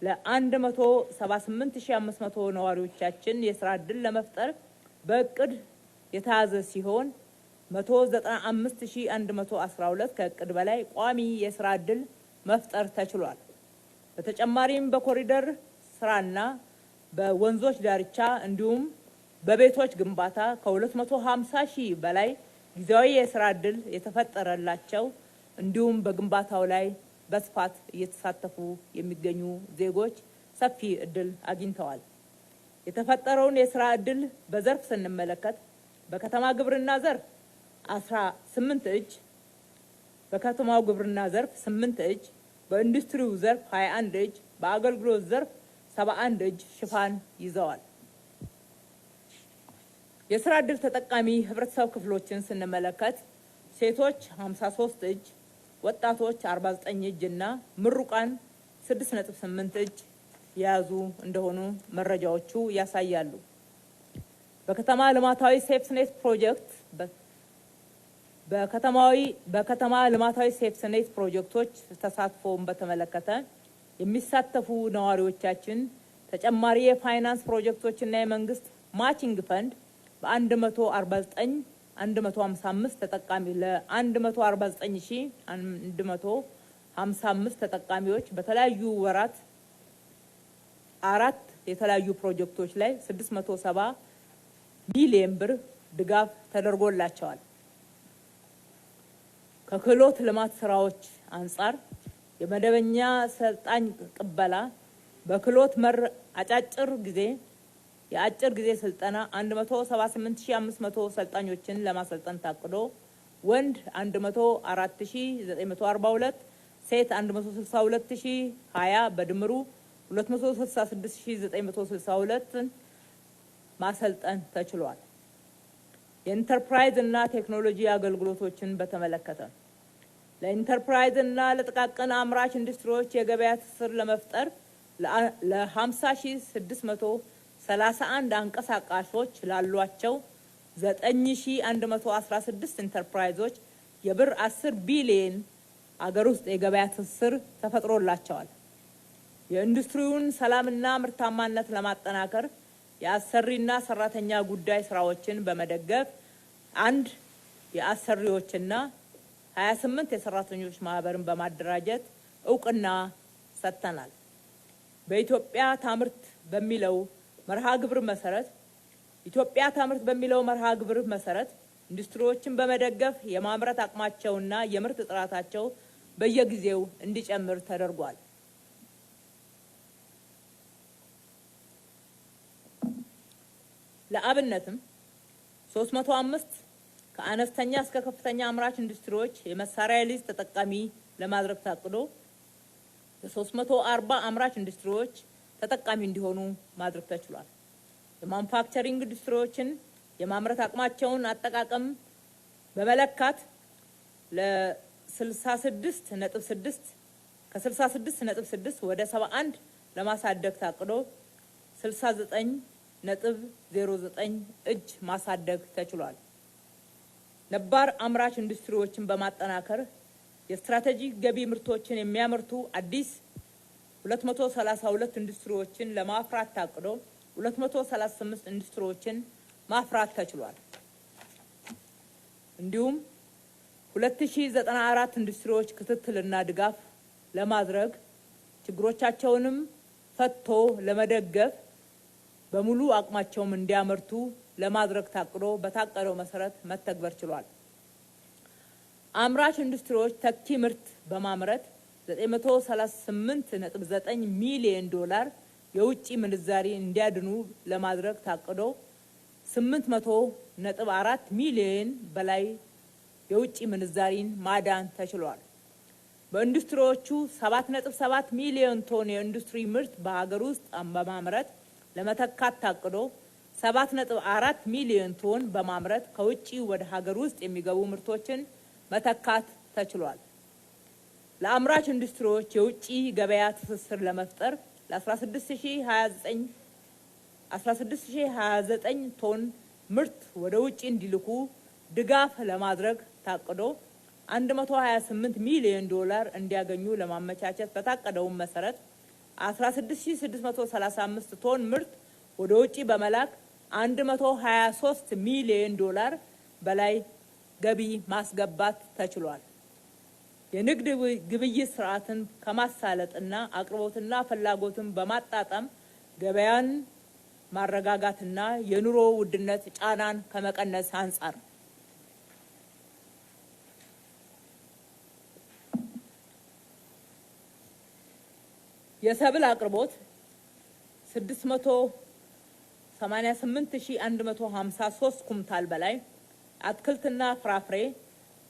ለ178,500 ነዋሪዎቻችን የስራ እድል ለመፍጠር በእቅድ የተያዘ ሲሆን 195,112 ከእቅድ በላይ ቋሚ የስራ እድል መፍጠር ተችሏል። በተጨማሪም በኮሪደር ስራና በወንዞች ዳርቻ እንዲሁም በቤቶች ግንባታ ከ250 ሺህ በላይ ጊዜያዊ የስራ ዕድል የተፈጠረላቸው እንዲሁም በግንባታው ላይ በስፋት እየተሳተፉ የሚገኙ ዜጎች ሰፊ ዕድል አግኝተዋል። የተፈጠረውን የስራ ዕድል በዘርፍ ስንመለከት በከተማ ግብርና ዘርፍ 18 እጅ፣ በከተማው ግብርና ዘርፍ 8 እጅ፣ በኢንዱስትሪው ዘርፍ 21 እጅ፣ በአገልግሎት ዘርፍ 71 እጅ ሽፋን ይዘዋል። የስራ ዕድል ተጠቃሚ ህብረተሰብ ክፍሎችን ስንመለከት ሴቶች 53 እጅ፣ ወጣቶች 49 እጅ እና ምሩቃን 6.8 እጅ የያዙ እንደሆኑ መረጃዎቹ ያሳያሉ። በከተማ ልማታዊ ሴፍትኔት ፕሮጀክት በከተማ ልማታዊ ሴፍትኔት ፕሮጀክቶች ተሳትፎን በተመለከተ የሚሳተፉ ነዋሪዎቻችን ተጨማሪ የፋይናንስ ፕሮጀክቶችና የመንግስት ማቺንግ ፈንድ በ149,155 ተጠቃሚ ለ149,155 ተጠቃሚዎች በተለያዩ ወራት 4 የተለያዩ ፕሮጀክቶች ላይ 670 ሚሊዮን ብር ድጋፍ ተደርጎላቸዋል። ከክህሎት ልማት ስራዎች አንጻር የመደበኛ ሰልጣኝ ቅበላ በክህሎት መር የአጭር ጊዜ ስልጠና 178,500 ሰልጣኞችን ለማሰልጠን ታቅዶ ወንድ 104,942 ሴት 162,020 በድምሩ 266,962 ማሰልጠን ተችሏል። የኢንተርፕራይዝ እና ቴክኖሎጂ አገልግሎቶችን በተመለከተ ለኢንተርፕራይዝ እና ለጥቃቅን አምራች ኢንዱስትሪዎች የገበያ ትስስር ለመፍጠር ለ50,631 አንቀሳቃሾች ላሏቸው 9,116 ኢንተርፕራይዞች የብር 10 ቢሊዮን አገር ውስጥ የገበያ ትስስር ተፈጥሮላቸዋል። የኢንዱስትሪውን ሰላምና ምርታማነት ለማጠናከር የአሰሪና ሰራተኛ ጉዳይ ስራዎችን በመደገፍ 1 የአሰሪዎችና 28 የሰራተኞች ማህበርን በማደራጀት እውቅና ሰጥተናል። በኢትዮጵያ ታምርት በሚለው መርሃ ግብር መሰረት ኢንዱስትሪዎችን በመደገፍ የማምረት አቅማቸውና የምርት ጥራታቸው በየጊዜው እንዲጨምር ተደርጓል። ለአብነትም 305 ከአነስተኛ እስከ ከፍተኛ አምራች ኢንዱስትሪዎች የመሳሪያ ሊዝ ተጠቃሚ ለማድረግ ታቅዶ ለ340 አምራች ኢንዱስትሪዎች ተጠቃሚ እንዲሆኑ ማድረግ ተችሏል። የማኑፋክቸሪንግ ኢንዱስትሪዎችን የማምረት አቅማቸውን አጠቃቀም በመለካት ከ66.6 ወደ 71 ለማሳደግ ታቅዶ 69.09 እጅ ማሳደግ ተችሏል። ነባር አምራች ኢንዱስትሪዎችን በማጠናከር የስትራቴጂክ ገቢ ምርቶችን የሚያመርቱ አዲስ 232 ኢንዱስትሪዎችን ለማፍራት ታቅዶ 238 ኢንዱስትሪዎችን ማፍራት ተችሏል። እንዲሁም 2094 ኢንዱስትሪዎች ክትትልና ድጋፍ ለማድረግ ችግሮቻቸውንም ፈቶ ለመደገፍ በሙሉ አቅማቸውም እንዲያመርቱ ለማድረግ ታቅዶ በታቀደው መሰረት መተግበር ችሏል። አምራች ኢንዱስትሪዎች ተኪ ምርት በማምረት 938.9 ሚሊዮን ዶላር የውጭ ምንዛሪ እንዲያድኑ ለማድረግ ታቅዶ 800.4 ሚሊዮን በላይ የውጭ ምንዛሪን ማዳን ተችሏል። በኢንዱስትሪዎቹ 7.7 ሚሊዮን ቶን የኢንዱስትሪ ምርት በሀገር ውስጥ በማምረት ለመተካት ታቅዶ 7.4 ሚሊዮን ቶን በማምረት ከውጪ ወደ ሀገር ውስጥ የሚገቡ ምርቶችን መተካት ተችሏል። ለአምራች ኢንዱስትሪዎች የውጪ ገበያ ትስስር ለመፍጠር ለ16,029 ቶን ምርት ወደ ውጪ እንዲልኩ ድጋፍ ለማድረግ ታቅዶ 128 ሚሊዮን ዶላር እንዲያገኙ ለማመቻቸት በታቀደው መሰረት 16,635 ቶን ምርት ወደ ውጪ በመላክ 123 ሚሊዮን ዶላር በላይ ገቢ ማስገባት ተችሏል። የንግድ ግብይት ስርዓትን ከማሳለጥና አቅርቦትና ፍላጎትን በማጣጣም ገበያን ማረጋጋትና የኑሮ ውድነት ጫናን ከመቀነስ አንጻር የሰብል አቅርቦት 688153 ኩንታል በላይ፣ አትክልትና ፍራፍሬ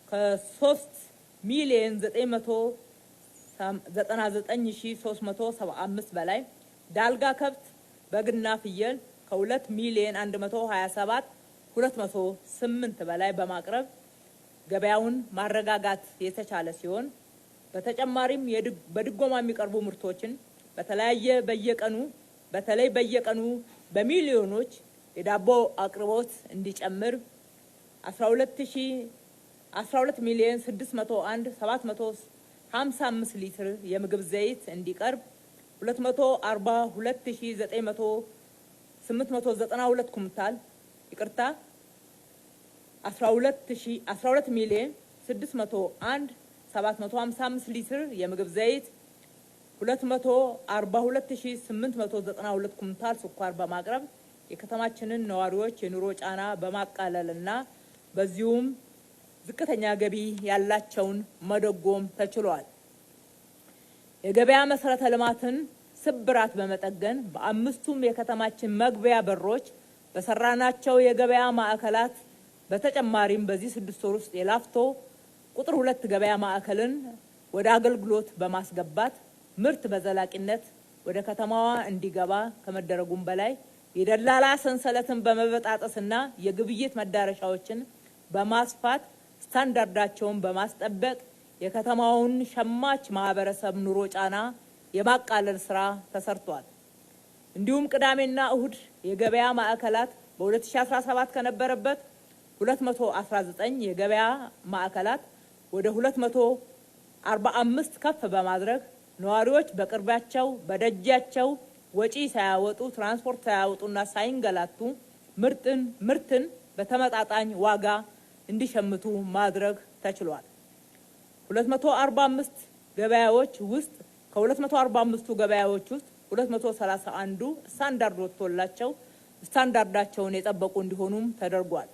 ከ3,999,375 በላይ፣ ዳልጋ ከብት በግና ፍየል ከ2,127,208 በላይ በማቅረብ ገበያውን ማረጋጋት የተቻለ ሲሆን በተጨማሪም በድጎማ የሚቀርቡ ምርቶችን በተለይ በየቀኑ በሚሊዮኖች የዳቦ አቅርቦት እንዲጨምር 12,601,755 ሊትር የምግብ ዘይት እንዲቀርብ 242,892 ኩንታል 12,601,755 ሊትር የምግብ ዘይት 242,892 ኩንታል ስኳር በማቅረብ የከተማችንን ነዋሪዎች የኑሮ ጫና በማቃለልና በዚሁም ዝቅተኛ ገቢ ያላቸውን መደጎም ተችሏል። የገበያ መሰረተ ልማትን ስብራት በመጠገን በአምስቱም የከተማችን መግቢያ በሮች በሰራናቸው የገበያ ማዕከላት በተጨማሪም በዚህ 6 ወር ውስጥ የላፍቶ ቁጥር 2 ገበያ ማዕከልን ወደ አገልግሎት በማስገባት ምርት በዘላቂነት ወደ ከተማዋ እንዲገባ ከመደረጉም በላይ የደላላ ሰንሰለትን በመበጣጠስና የግብይት መዳረሻዎችን በማስፋት ስታንዳርዳቸውን በማስጠበቅ የከተማውን ሸማች ማህበረሰብ ኑሮ ጫና የማቃለል ስራ ተሰርቷል። እንዲሁም ቅዳሜና እሁድ የገበያ ማዕከላት በ2017 ከነበረበት 219 የገበያ ማዕከላት ወደ 245 ከፍ በማድረግ ነዋሪዎች በቅርባቸው በደጃቸው ወጪ ሳያወጡ ትራንስፖርት ሳያወጡና ሳይንገላቱ ምርትን በተመጣጣኝ ዋጋ እንዲሸምቱ ማድረግ ተችሏል። 245 ገበያዎች ውስጥ ከ245ቱ ገበያዎች ውስጥ 231ዱ ስታንዳርድ ወጥቶላቸው ስታንዳርዳቸውን የጠበቁ እንዲሆኑም ተደርጓል።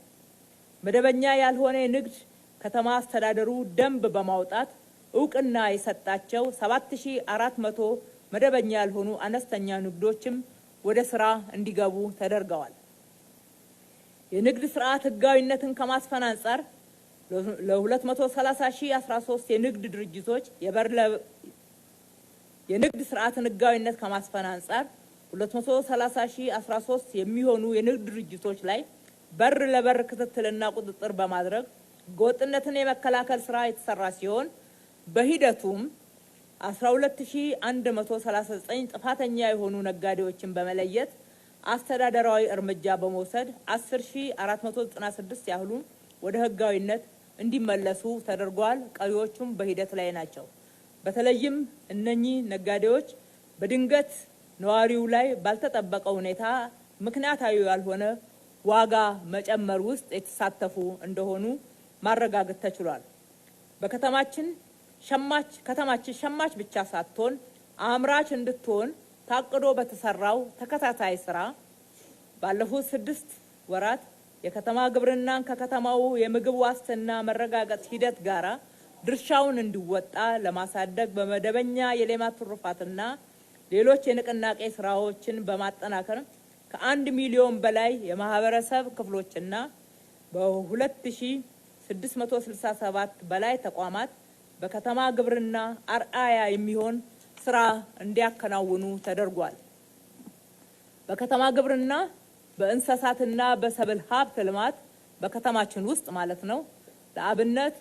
መደበኛ ያልሆነ ንግድ ከተማ አስተዳደሩ ደንብ በማውጣት እውቅና የሰጣቸው 7400 መደበኛ ያልሆኑ አነስተኛ ንግዶችም ወደ ስራ እንዲገቡ ተደርገዋል። የንግድ ስርዓት ህጋዊነትን ከማስፈን አንጻር ለ230,013 የንግድ ድርጅቶች የንግድ ስርዓትን ህጋዊነት ከማስፈን አንጻር 230,013 የሚሆኑ የንግድ ድርጅቶች ላይ በር ለበር ክትትልና ቁጥጥር በማድረግ ህገወጥነትን የመከላከል ስራ የተሰራ ሲሆን በሂደቱም 12,139 ጥፋተኛ የሆኑ ነጋዴዎችን በመለየት አስተዳደራዊ እርምጃ በመውሰድ 10,496 ያህሉ ወደ ህጋዊነት እንዲመለሱ ተደርጓል። ቀሪዎቹም በሂደት ላይ ናቸው። በተለይም እነኚህ ነጋዴዎች በድንገት ነዋሪው ላይ ባልተጠበቀ ሁኔታ ምክንያታዊ ያልሆነ ዋጋ መጨመር ውስጥ የተሳተፉ እንደሆኑ ማረጋገጥ ተችሏል። በከተማችን ሸማች ብቻ ሳትሆን አምራች እንድትሆን ታቅዶ በተሰራው ተከታታይ ስራ ባለፉት 6 ወራት የከተማ ግብርናን ከከተማው የምግብ ዋስትና መረጋገጥ ሂደት ጋራ ድርሻውን እንዲወጣ ለማሳደግ በመደበኛ የሌማት ትሩፋትና ሌሎች የንቅናቄ ስራዎችን በማጠናከር ከ1 ሚሊዮን በላይ የማህበረሰብ ክፍሎችና በ2667 በላይ ተቋማት በከተማ ግብርና አርአያ የሚሆን ስራ እንዲያከናውኑ ተደርጓል። በከተማ ግብርና በእንስሳትና በሰብል ሀብት ልማት በከተማችን ውስጥ ማለት ነው ለአብነት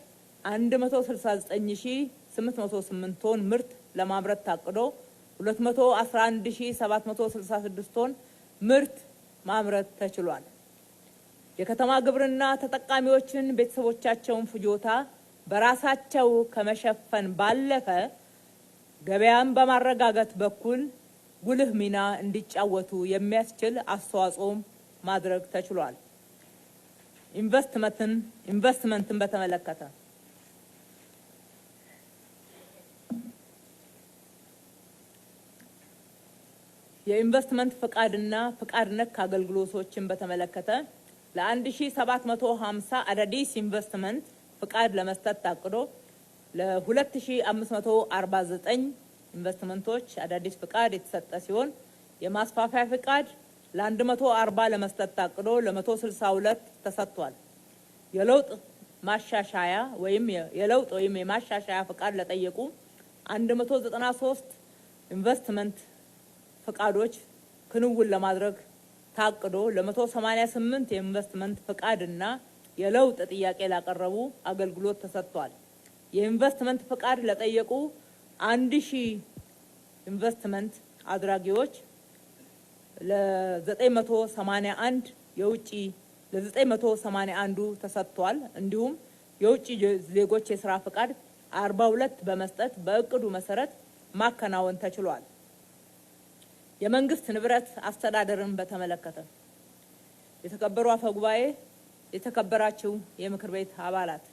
169,808 ቶን ምርት ለማምረት ታቅዶ 211,766 ቶን ምርት ማምረት ተችሏል። የከተማ ግብርና ተጠቃሚዎችን ቤተሰቦቻቸውን ፍጆታ በራሳቸው ከመሸፈን ባለፈ ገበያን በማረጋጋት በኩል ጉልህ ሚና እንዲጫወቱ የሚያስችል አስተዋጽኦ ማድረግ ተችሏል። ኢንቨስትመንትን በተመለከተ የኢንቨስትመንት ፍቃድና ፍቃድ ነክ አገልግሎቶችን በተመለከተ ለ1750 አዳዲስ ኢንቨስትመንት ፍቃድ ለመስጠት ታቅዶ ለ2549 ኢንቨስትመንቶች አዳዲስ ፍቃድ የተሰጠ ሲሆን የማስፋፊያ ፍቃድ ለ140 ለመስጠት ታቅዶ ለ162 ተሰጥቷል። የለውጥ ማሻሻያ ወይም የማሻሻያ ፍቃድ ለጠየቁ 193 ኢንቨስትመንት ፍቃዶች ክንውን ለማድረግ ታቅዶ ለ188 የኢንቨስትመንት ፍቃድና የለውጥ ጥያቄ ላቀረቡ አገልግሎት ተሰጥቷል። የኢንቨስትመንት ፍቃድ ለጠየቁ 1000 ኢንቨስትመንት አድራጊዎች ለ981 ለ981ዱ ተሰጥቷል። እንዲሁም የውጭ ዜጎች የስራ ፍቃድ 42 በመስጠት በእቅዱ መሰረት ማከናወን ተችሏል። የመንግስት ንብረት አስተዳደርን በተመለከተ የተከበሩ አፈ ጉባኤ፣ የተከበራችሁ የምክር ቤት አባላት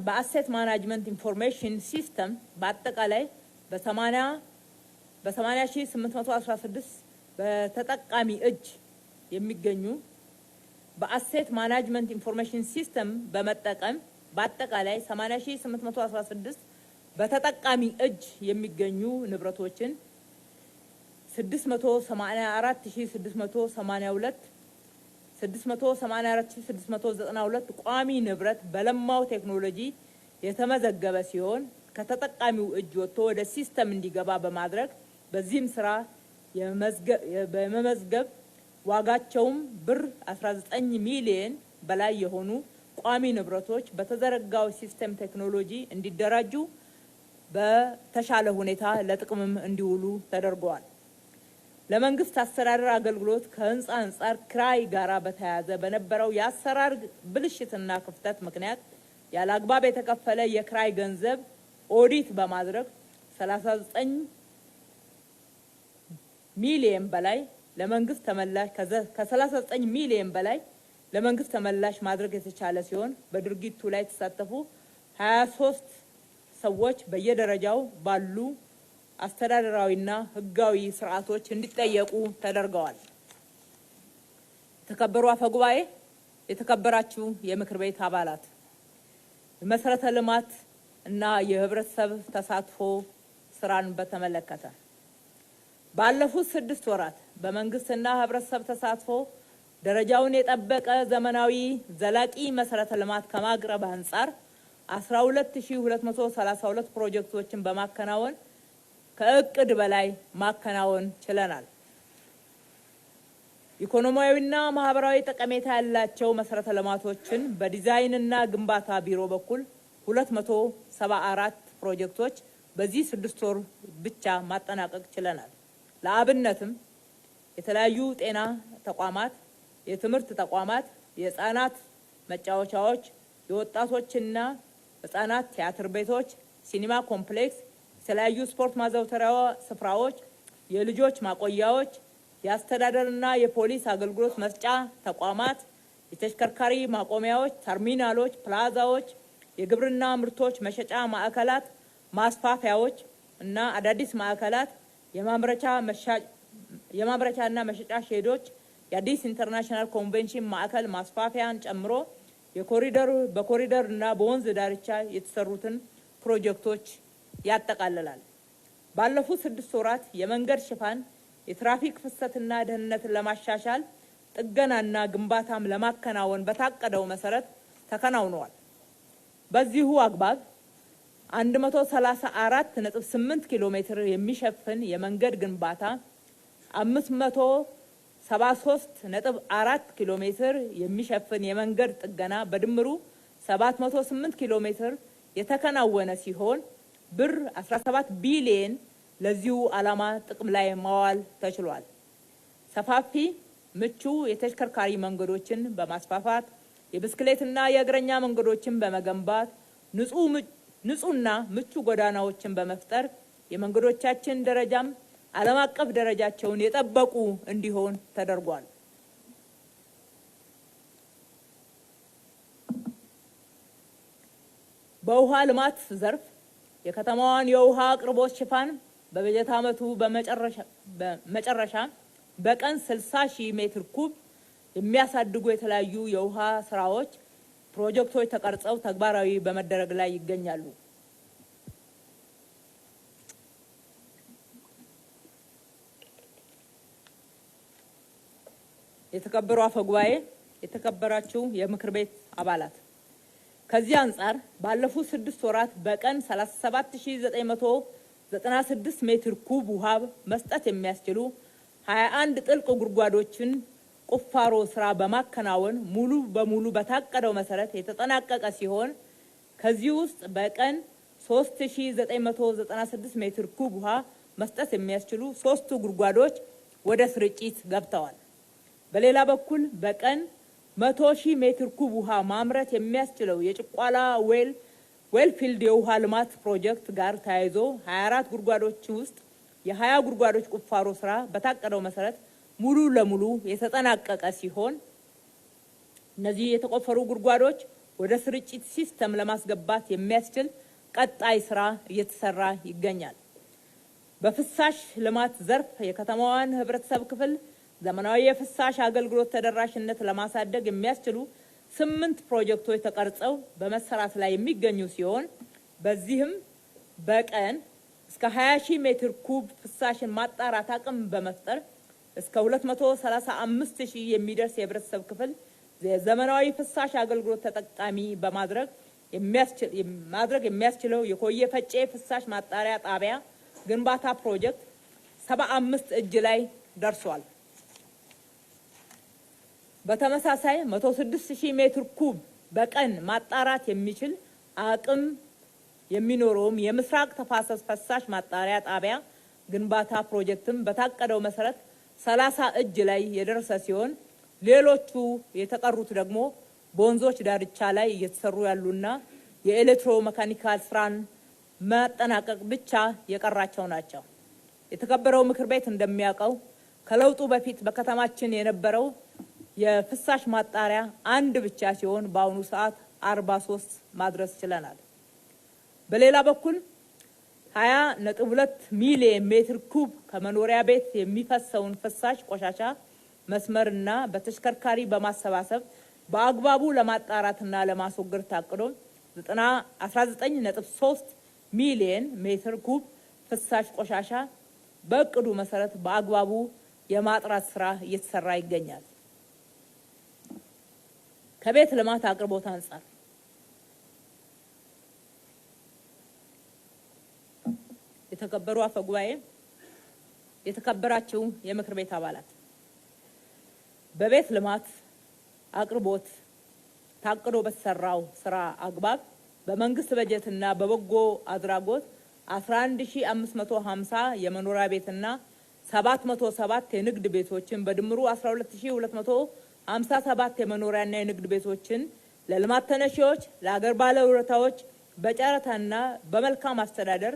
በአሴት ማናጅመንት ኢንፎርሜሽን ሲስተም በአጠቃላይ በ80816 በተጠቃሚ እጅ የሚገኙ በአሴት ማናጅመንት ኢንፎርሜሽን ሲስተም በመጠቀም በአጠቃላይ 80816 በተጠቃሚ እጅ የሚገኙ ንብረቶችን 684692 ቋሚ ንብረት በለማው ቴክኖሎጂ የተመዘገበ ሲሆን ከተጠቃሚው እጅ ወጥቶ ወደ ሲስተም እንዲገባ በማድረግ በዚህም ስራ በመመዝገብ ዋጋቸውም ብር 19 ሚሊዮን በላይ የሆኑ ቋሚ ንብረቶች በተዘረጋው ሲስተም ቴክኖሎጂ እንዲደራጁ በተሻለ ሁኔታ ለጥቅምም እንዲውሉ ተደርገዋል። ለመንግስት አስተዳደር አገልግሎት ከህንፃ አንጻር ክራይ ጋራ በተያያዘ በነበረው የአሰራር ብልሽትና ክፍተት ምክንያት ያለአግባብ የተከፈለ የክራይ ገንዘብ ኦዲት በማድረግ 39 ሚሊዮን በላይ ለመንግስት ተመላሽ ከ39 ሚሊዮን በላይ ለመንግስት ተመላሽ ማድረግ የተቻለ ሲሆን በድርጊቱ ላይ ተሳተፉ 23 ሰዎች በየደረጃው ባሉ አስተዳደራዊና ህጋዊ ስርዓቶች እንዲጠየቁ ተደርገዋል። የተከበሩ አፈ ጉባኤ፣ የተከበራችሁ የምክር ቤት አባላት የመሰረተ ልማት እና የህብረተሰብ ተሳትፎ ስራን በተመለከተ ባለፉት 6 ወራት በመንግስትና ህብረተሰብ ተሳትፎ ደረጃውን የጠበቀ ዘመናዊ ዘላቂ መሰረተ ልማት ከማቅረብ አንጻር 12232 ፕሮጀክቶችን በማከናወን ከእቅድ በላይ ማከናወን ችለናል። ኢኮኖሚያዊና ማህበራዊ ጠቀሜታ ያላቸው መሰረተ ልማቶችን በዲዛይንና ግንባታ ቢሮ በኩል 274 ፕሮጀክቶች በዚህ 6 ወር ብቻ ማጠናቀቅ ችለናል። ለአብነትም የተለያዩ ጤና ተቋማት፣ የትምህርት ተቋማት፣ የህፃናት መጫወቻዎች፣ የወጣቶችና ህፃናት ቲያትር ቤቶች፣ ሲኒማ ኮምፕሌክስ፣ የተለያዩ ስፖርት ማዘውተሪያ ስፍራዎች፣ የልጆች ማቆያዎች፣ የአስተዳደርና የፖሊስ አገልግሎት መስጫ ተቋማት፣ የተሽከርካሪ ማቆሚያዎች፣ ተርሚናሎች፣ ፕላዛዎች፣ የግብርና ምርቶች መሸጫ ማዕከላት፣ ማስፋፊያዎች እና አዳዲስ ማዕከላት፣ የማምረቻና መሸጫ ሼዶች፣ የአዲስ ኢንተርናሽናል ኮንቬንሽን ማዕከል ማስፋፊያን ጨምሮ በኮሪደር እና በወንዝ ዳርቻ የተሰሩትን ፕሮጀክቶች ያጠቃልላል። ባለፉት 6 ወራት የመንገድ ሽፋን፣ የትራፊክ ፍሰትና ደህንነትን ለማሻሻል ጥገናና ግንባታም ለማከናወን በታቀደው መሰረት ተከናውነዋል። በዚሁ አግባብ 134.8 ኪሎ ሜትር የሚሸፍን የመንገድ ግንባታ፣ 573.4 ኪሎ ሜትር የሚሸፍን የመንገድ ጥገና በድምሩ 708 ኪሎ ሜትር የተከናወነ ሲሆን ብር 17 ቢሊዮን ለዚሁ ዓላማ ጥቅም ላይ ማዋል ተችሏል። ሰፋፊ ምቹ የተሽከርካሪ መንገዶችን በማስፋፋት የብስክሌትና የእግረኛ መንገዶችን በመገንባት ንጹህና ምቹ ጎዳናዎችን በመፍጠር የመንገዶቻችን ደረጃም ዓለም አቀፍ ደረጃቸውን የጠበቁ እንዲሆን ተደርጓል። በውሃ ልማት ዘርፍ የከተማዋን የውሃ አቅርቦት ሽፋን በበጀት ዓመቱ በመጨረሻ በቀን 60,000 ሜትር ኩብ የሚያሳድጉ የተለያዩ የውሃ ስራዎች ፕሮጀክቶች ተቀርጸው ተግባራዊ በመደረግ ላይ ይገኛሉ። የተከበሩ አፈ ጉባኤ፣ የተከበራችሁ የምክር ቤት አባላት፣ ከዚህ አንጻር ባለፉት 6 ወራት በቀን 37,996 ሜትር ኩብ ውሃ መስጠት የሚያስችሉ 21 ጥልቅ ጉድጓዶችን ቁፋሮ ስራ በማከናወን ሙሉ በሙሉ በታቀደው መሰረት የተጠናቀቀ ሲሆን ከዚህ ውስጥ በቀን 3,996 ሜትር ኩብ ውሃ መስጠት የሚያስችሉ 3 ጉድጓዶች ወደ ስርጭት ገብተዋል። በሌላ በኩል በቀን 100,000 ሜትር ኩብ ውሃ ማምረት የሚያስችለው የጭቋላ ዌልፊልድ የውሃ ልማት ፕሮጀክት ጋር ተያይዞ 24 ጉድጓዶች ውስጥ የ20 ጉድጓዶች ቁፋሮ ስራ በታቀደው መሰረት ሙሉ ለሙሉ የተጠናቀቀ ሲሆን እነዚህ የተቆፈሩ ጉድጓዶች ወደ ስርጭት ሲስተም ለማስገባት የሚያስችል ቀጣይ ስራ እየተሰራ ይገኛል። በፍሳሽ ልማት ዘርፍ የከተማዋን ህብረተሰብ ክፍል ዘመናዊ የፍሳሽ አገልግሎት ተደራሽነት ለማሳደግ የሚያስችሉ 8 ፕሮጀክቶች ተቀርጸው በመሰራት ላይ የሚገኙ ሲሆን በዚህም በቀን እስከ 20,000 ሜትር ኩብ ፍሳሽን ማጣራት አቅም በመፍጠር እስከ 235,000 የሚደርስ የህብረተሰብ ክፍል የዘመናዊ ፍሳሽ አገልግሎት ተጠቃሚ በማድረግ የሚያስችለው የኮየ ፈጬ ፍሳሽ ማጣሪያ ጣቢያ ግንባታ ፕሮጀክት 75 እጅ ላይ ደርሷል። በተመሳሳይ 106,000 ሜትር ኩብ በቀን ማጣራት የሚችል አቅም የሚኖረውም የምስራቅ ተፋሰስ ፍሳሽ ማጣሪያ ጣቢያ ግንባታ ፕሮጀክትም በታቀደው መሰረት 30 እጅ ላይ የደረሰ ሲሆን ሌሎቹ የተቀሩት ደግሞ በወንዞች ዳርቻ ላይ እየተሰሩ ያሉና የኤሌክትሮ መካኒካል ስራን ማጠናቀቅ ብቻ የቀራቸው ናቸው። የተከበረው ምክር ቤት እንደሚያውቀው ከለውጡ በፊት በከተማችን የነበረው የፍሳሽ ማጣሪያ አንድ ብቻ ሲሆን በአሁኑ ሰዓት 43 ማድረስ ችለናል። በሌላ በኩል 20.2 ሚሊዮን ሜትር ኩብ ከመኖሪያ ቤት የሚፈሰውን ፍሳሽ ቆሻሻ መስመርና በተሽከርካሪ በማሰባሰብ በአግባቡ ለማጣራትና ለማስወገድ ታቅዶ 19.3 ሚሊዮን ሜትር ኩብ ፍሳሽ ቆሻሻ በእቅዱ መሰረት በአግባቡ የማጥራት ስራ እየተሰራ ይገኛል። ከቤት ልማት አቅርቦት አንጻር የተከበሩ አፈ ጉባኤ፣ የተከበራችሁ የምክር ቤት አባላት፣ በቤት ልማት አቅርቦት ታቅዶ በተሰራው ስራ አግባብ በመንግስት በጀትና በበጎ አድራጎት 11,550 የመኖሪያ ቤትና 707 የንግድ ቤቶችን በድምሩ 12,257 የመኖሪያና የንግድ ቤቶችን ለልማት ተነሺዎች፣ ለሀገር ባለውለታዎች በጨረታና በመልካም አስተዳደር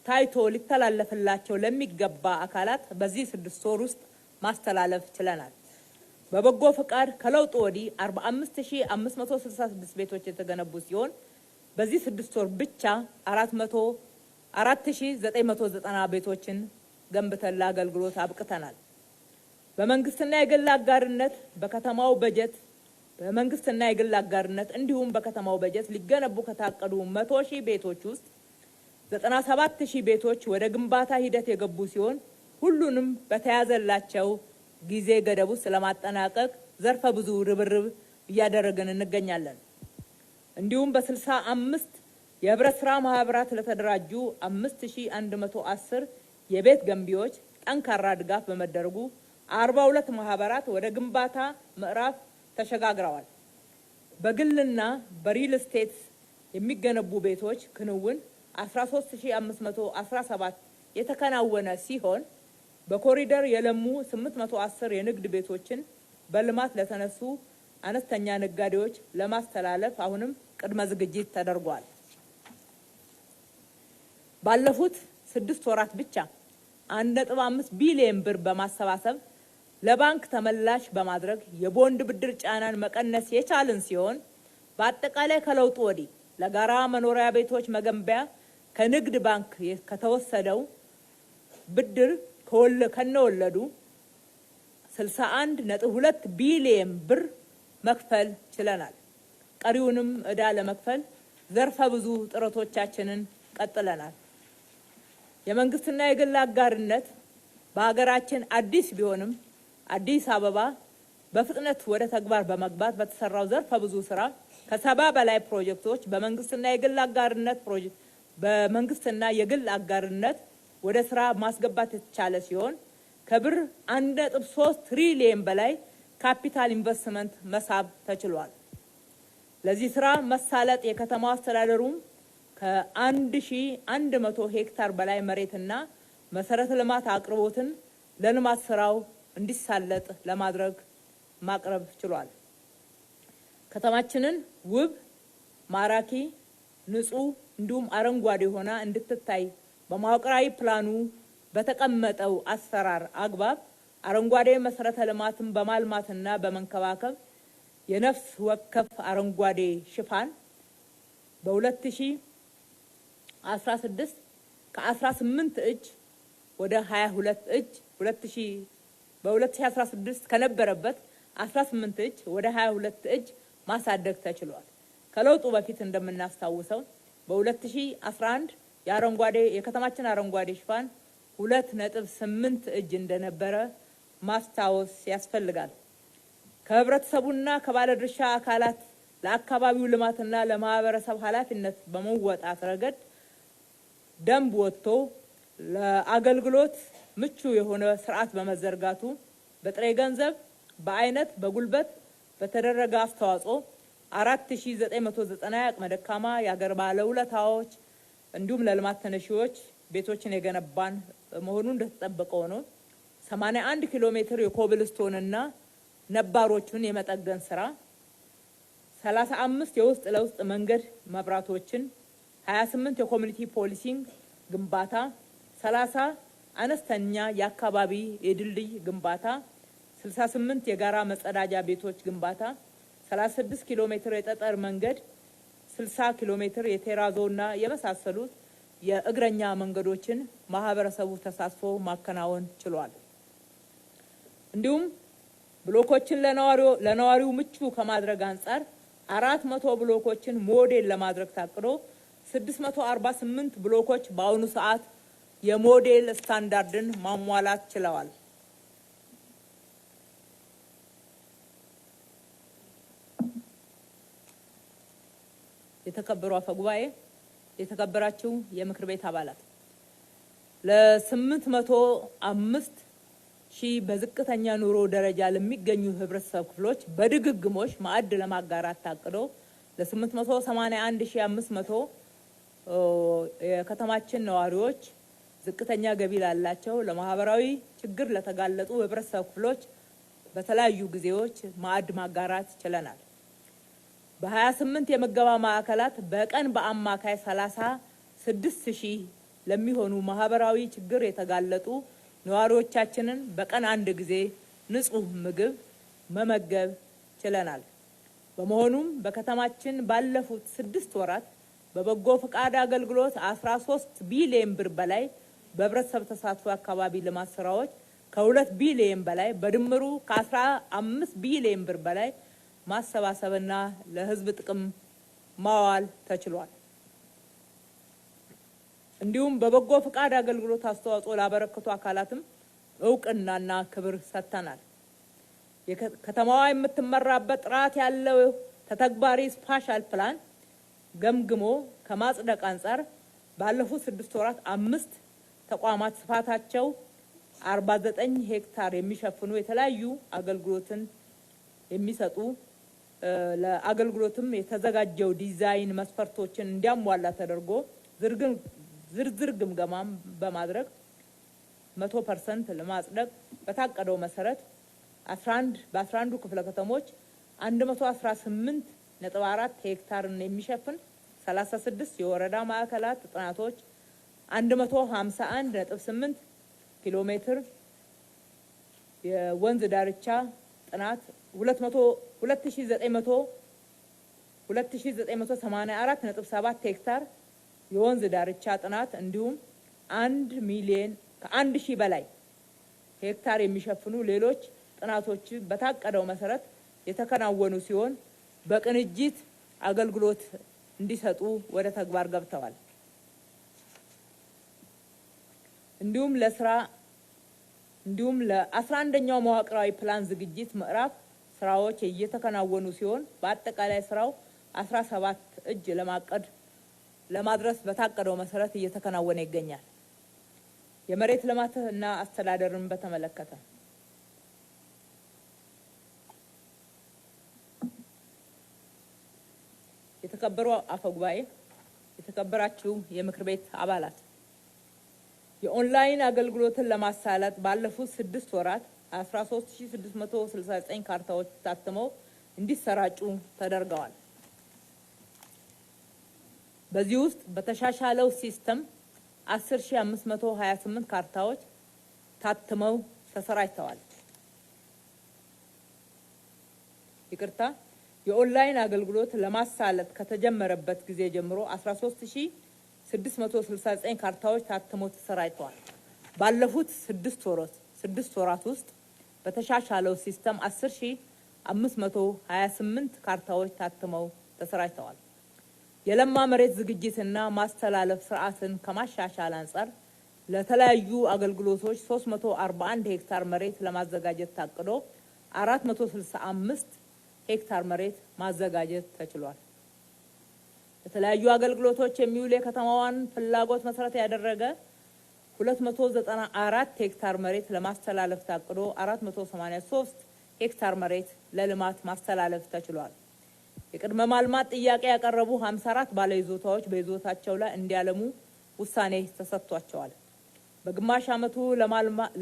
ታይቶ ሊተላለፍላቸው ለሚገባ አካላት በዚህ 6 ወር ውስጥ ማስተላለፍ ችለናል። በበጎ ፍቃድ ከለውጡ ወዲህ 45,566 ቤቶች የተገነቡ ሲሆን በዚህ 6 ወር ብቻ 4,990 ቤቶችን ገንብተን ለአገልግሎት አብቅተናል። በመንግስትና የግል አጋርነት በከተማው በጀት በመንግስትና የግል አጋርነት እንዲሁም በከተማው በጀት ሊገነቡ ከታቀዱ 100,000 ቤቶች ውስጥ 97,000 ቤቶች ወደ ግንባታ ሂደት የገቡ ሲሆን ሁሉንም በተያዘላቸው ጊዜ ገደብ ውስጥ ለማጠናቀቅ ዘርፈ ብዙ ርብርብ እያደረግን እንገኛለን። እንዲሁም በ65 የህብረት ስራ ማህበራት ለተደራጁ 5110 የቤት ገንቢዎች ጠንካራ ድጋፍ በመደረጉ 42 ማህበራት ወደ ግንባታ ምዕራፍ ተሸጋግረዋል። በግልና በሪል ስቴት የሚገነቡ ቤቶች ክንውን 13,517 የተከናወነ ሲሆን በኮሪደር የለሙ 810 የንግድ ቤቶችን በልማት ለተነሱ አነስተኛ ነጋዴዎች ለማስተላለፍ አሁንም ቅድመ ዝግጅት ተደርጓል። ባለፉት 6 ወራት ብቻ 1.5 ቢሊዮን ብር በማሰባሰብ ለባንክ ተመላሽ በማድረግ የቦንድ ብድር ጫናን መቀነስ የቻልን ሲሆን በአጠቃላይ ከለውጡ ወዲህ ለጋራ መኖሪያ ቤቶች መገንቢያ ከንግድ ባንክ ከተወሰደው ብድር ከነወለዱ 61.2 ቢሊዮን ብር መክፈል ችለናል። ቀሪውንም ዕዳ ለመክፈል ዘርፈ ብዙ ጥረቶቻችንን ቀጥለናል። የመንግስትና የግል አጋርነት በሀገራችን አዲስ ቢሆንም አዲስ አበባ በፍጥነት ወደ ተግባር በመግባት በተሰራው ዘርፈ ብዙ ስራ ከ70 በላይ ፕሮጀክቶች በመንግስትና የግል አጋርነት ወደ ስራ ማስገባት የተቻለ ሲሆን ከብር 1.3 ትሪሊየን በላይ ካፒታል ኢንቨስትመንት መሳብ ተችሏል። ለዚህ ስራ መሳለጥ የከተማው አስተዳደሩም ከ1100 ሄክታር በላይ መሬትና መሰረተ ልማት አቅርቦትን ለልማት ስራው እንዲሳለጥ ለማድረግ ማቅረብ ችሏል። ከተማችንን ውብ፣ ማራኪ፣ ንጹህ እንዲሁም አረንጓዴ ሆና እንድትታይ በመዋቅራዊ ፕላኑ በተቀመጠው አሰራር አግባብ አረንጓዴ መሰረተ ልማትን በማልማትና በመንከባከብ የነፍስ ወከፍ አረንጓዴ ሽፋን በ2016 ከ18 እጅ ወደ 22 እጅ በ2016 ከነበረበት 18 እጅ ወደ 22 እጅ ማሳደግ ተችሏል። ከለውጡ በፊት እንደምናስታውሰው በ2011 የከተማችን አረንጓዴ ሽፋን 2.8 እጅ እንደነበረ ማስታወስ ያስፈልጋል። ከህብረተሰቡና ከባለድርሻ አካላት ለአካባቢው ልማትና ለማህበረሰብ ኃላፊነት በመወጣት ረገድ ደንብ ወጥቶ ለአገልግሎት ምቹ የሆነ ስርዓት በመዘርጋቱ በጥሬ ገንዘብ፣ በአይነት፣ በጉልበት በተደረገ አስተዋጽኦ 4990 የአቅመ ደካማ የአገር ባለውለታዎች እንዲሁም ለልማት ተነሺዎች ቤቶችን የገነባን መሆኑ እንደተጠበቀው ነው። 81 ኪሎ ሜትር የኮብልስቶንና ነባሮቹን የመጠገን ስራ፣ 35 የውስጥ ለውስጥ መንገድ መብራቶችን፣ 28 የኮሚኒቲ ፖሊሲንግ ግንባታ፣ 30 አነስተኛ የአካባቢ የድልድይ ግንባታ፣ 68 የጋራ መጸዳጃ ቤቶች ግንባታ፣ 36 ኪሎ ሜትር የጠጠር መንገድ፣ 60 ኪሎ ሜትር የቴራዞና የመሳሰሉት የእግረኛ መንገዶችን ማህበረሰቡ ተሳትፎ ማከናወን ችሏል። እንዲሁም ብሎኮችን ለነዋሪው ምቹ ከማድረግ አንጻር 400 ብሎኮችን ሞዴል ለማድረግ ታቅዶ 648 ብሎኮች በአሁኑ ሰዓት የሞዴል ስታንዳርድን ማሟላት ችለዋል። የተከበሩ አፈ ጉባኤ፣ የተከበራችሁ የምክር ቤት አባላት፣ ለ805 ሺህ በዝቅተኛ ኑሮ ደረጃ ለሚገኙ ህብረተሰብ ክፍሎች በድግግሞሽ ማዕድ ለማጋራት ታቅዶ ለ881500 የከተማችን ነዋሪዎች፣ ዝቅተኛ ገቢ ላላቸው፣ ለማህበራዊ ችግር ለተጋለጡ ህብረተሰብ ክፍሎች በተለያዩ ጊዜዎች ማዕድ ማጋራት ችለናል። በ28 የምገባ ማዕከላት በቀን በአማካይ 36,000 ለሚሆኑ ማህበራዊ ችግር የተጋለጡ ነዋሪዎቻችንን በቀን አንድ ጊዜ ንጹህ ምግብ መመገብ ችለናል። በመሆኑም በከተማችን ባለፉት 6 ወራት በበጎ ፈቃድ አገልግሎት 13 ቢሊዮን ብር በላይ በህብረተሰብ ተሳትፎ አካባቢ ልማት ስራዎች ከ2 ቢሊዮን በላይ በድምሩ ከ15 ቢሊዮን ብር በላይ ማሰባሰብና ለህዝብ ጥቅም ማዋል ተችሏል። እንዲሁም በበጎ ፈቃድ አገልግሎት አስተዋጽኦ ላበረከቱ አካላትም እውቅናና ክብር ሰጥተናል። ከተማዋ የምትመራበት ጥራት ያለው ተተግባሪ ስፓሻል ፕላን ገምግሞ ከማጽደቅ አንጻር ባለፉት 6 ወራት 5 ተቋማት ስፋታቸው 49 ሄክታር የሚሸፍኑ የተለያዩ አገልግሎትን የሚሰጡ ለአገልግሎትም የተዘጋጀው ዲዛይን መስፈርቶችን እንዲያሟላ ተደርጎ ዝርዝር ግምገማም በማድረግ 100% ለማጽደቅ በታቀደው መሰረት 11 ክፍለ ከተሞች 118.4 ሄክታርን የሚሸፍን 36 የወረዳ ማዕከላት ጥናቶች 151.8 ኪሎ ሜትር የወንዝ ዳርቻ ጥናት 2984.7 ሄክታር የወንዝ ዳርቻ ጥናት እንዲሁም 1 ከ1000 በላይ ሄክታር የሚሸፍኑ ሌሎች ጥናቶች በታቀደው መሰረት የተከናወኑ ሲሆን በቅንጅት አገልግሎት እንዲሰጡ ወደ ተግባር ገብተዋል። እንዲሁም ለ11ኛው መዋቅራዊ ፕላን ዝግጅት ምዕራፍ ስራዎች እየተከናወኑ ሲሆን በአጠቃላይ ስራው 17 እጅ ለማድረስ በታቀደው መሰረት እየተከናወነ ይገኛል። የመሬት ልማትና አስተዳደርን በተመለከተ የተከበሩ አፈጉባኤ፣ የተከበራችሁ የምክር ቤት አባላት፣ የኦንላይን አገልግሎትን ለማሳለጥ ባለፉት 6 ወራት 13669 ካርታዎች ታትመው እንዲሰራጩ ተደርገዋል። በዚህ ውስጥ በተሻሻለው ሲስተም 10528 ካርታዎች ታትመው ተሰራጭተዋል። ይቅርታ፣ የኦንላይን አገልግሎት ለማሳለጥ ከተጀመረበት ጊዜ ጀምሮ 13669 ካርታዎች ታትመው ተሰራጭተዋል። ባለፉት 6 ወራት ውስጥ በተሻሻለው ሲስተም 10528 ካርታዎች ታትመው ተሰራጭተዋል። የለማ መሬት ዝግጅትና ማስተላለፍ ስርዓትን ከማሻሻል አንጻር ለተለያዩ አገልግሎቶች 341 ሄክታር መሬት ለማዘጋጀት ታቅዶ 465 ሄክታር መሬት ማዘጋጀት ተችሏል። ለተለያዩ አገልግሎቶች የሚውል የከተማዋን ፍላጎት መሰረት ያደረገ 294 ሄክታር መሬት ለማስተላለፍ ታቅዶ 483 ሄክታር መሬት ለልማት ማስተላለፍ ተችሏል። የቅድመ ማልማት ጥያቄ ያቀረቡ 54 ባለይዞታዎች በይዞታቸው ላይ እንዲያለሙ ውሳኔ ተሰጥቷቸዋል። በግማሽ ዓመቱ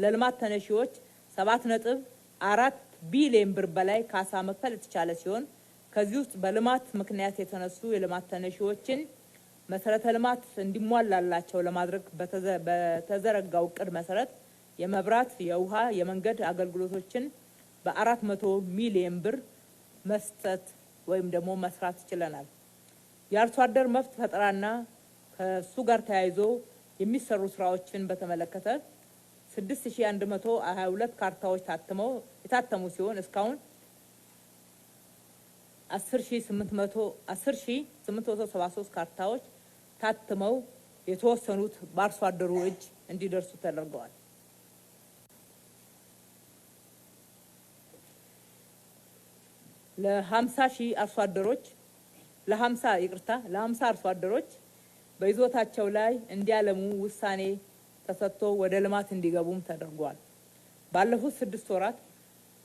ለልማት ተነሺዎች 7.4 ቢሊዮን ብር በላይ ካሳ መክፈል የተቻለ ሲሆን ከዚህ ውስጥ በልማት ምክንያት የተነሱ የልማት ተነሺዎችን መሰረተ ልማት እንዲሟላላቸው ለማድረግ በተዘረጋው እቅድ መሰረት የመብራት፣ የውሃ፣ የመንገድ አገልግሎቶችን በ400 ሚሊዮን ብር መስጠት ወይም ደግሞ መስራት ችለናል። የአርሶ አደር መብት ፈጠራና ከሱ ጋር ተያይዞ የሚሰሩ ስራዎችን በተመለከተ 6122 ካርታዎች የታተሙ ሲሆን እስካሁን 10873 ካርታዎች ታትመው የተወሰኑት በአርሶ አደሩ እጅ እንዲደርሱ ተደርገዋል። ለ50 አርሶ አደሮች በይዞታቸው ላይ እንዲያለሙ ውሳኔ ተሰጥቶ ወደ ልማት እንዲገቡም ተደርጓል። ባለፉት 6 ወራት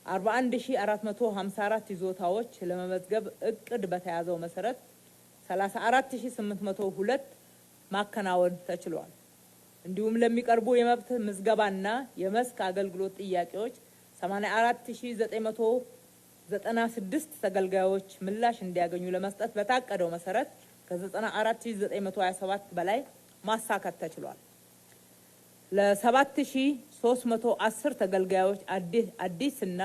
41454 ይዞታዎች ለመመዝገብ እቅድ በተያዘው መሰረት 34802 ማከናወን ተችሏል። እንዲሁም ለሚቀርቡ የመብት ምዝገባና የመስክ አገልግሎት ጥያቄዎች 84996 ተገልጋዮች ምላሽ እንዲያገኙ ለመስጠት በታቀደው መሰረት ከ94927 በላይ ማሳካት ተችሏል። ለ7310 ተገልጋዮች አዲስና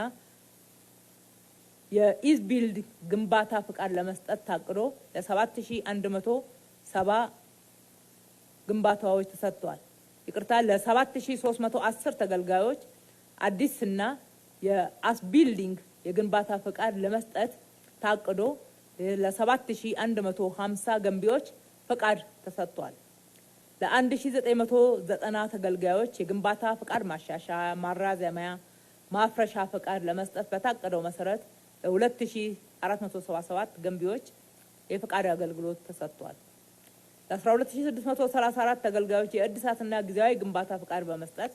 የኢዝ ቢልድ ግንባታ ፍቃድ ለመስጠት ታቅዶ ለ7170 ግንባታዎች ተሰጥቷል። ይቅርታ፣ ለ7310 ተገልጋዮች አዲስና የአስ ቢልዲንግ የግንባታ ፍቃድ ለመስጠት ታቅዶ ለ7150 ገንቢዎች ፍቃድ ተሰጥቷል። ለ1990 ተገልጋዮች የግንባታ ፍቃድ ማሻሻያ፣ ማራዘሚያ፣ ማፍረሻ ፍቃድ ለመስጠት በታቀደው መሰረት ለ2477 ገንቢዎች የፍቃድ አገልግሎት ተሰጥቷል። ለ12634 ተገልጋዮች የእድሳትና ጊዜያዊ ግንባታ ፍቃድ በመስጠት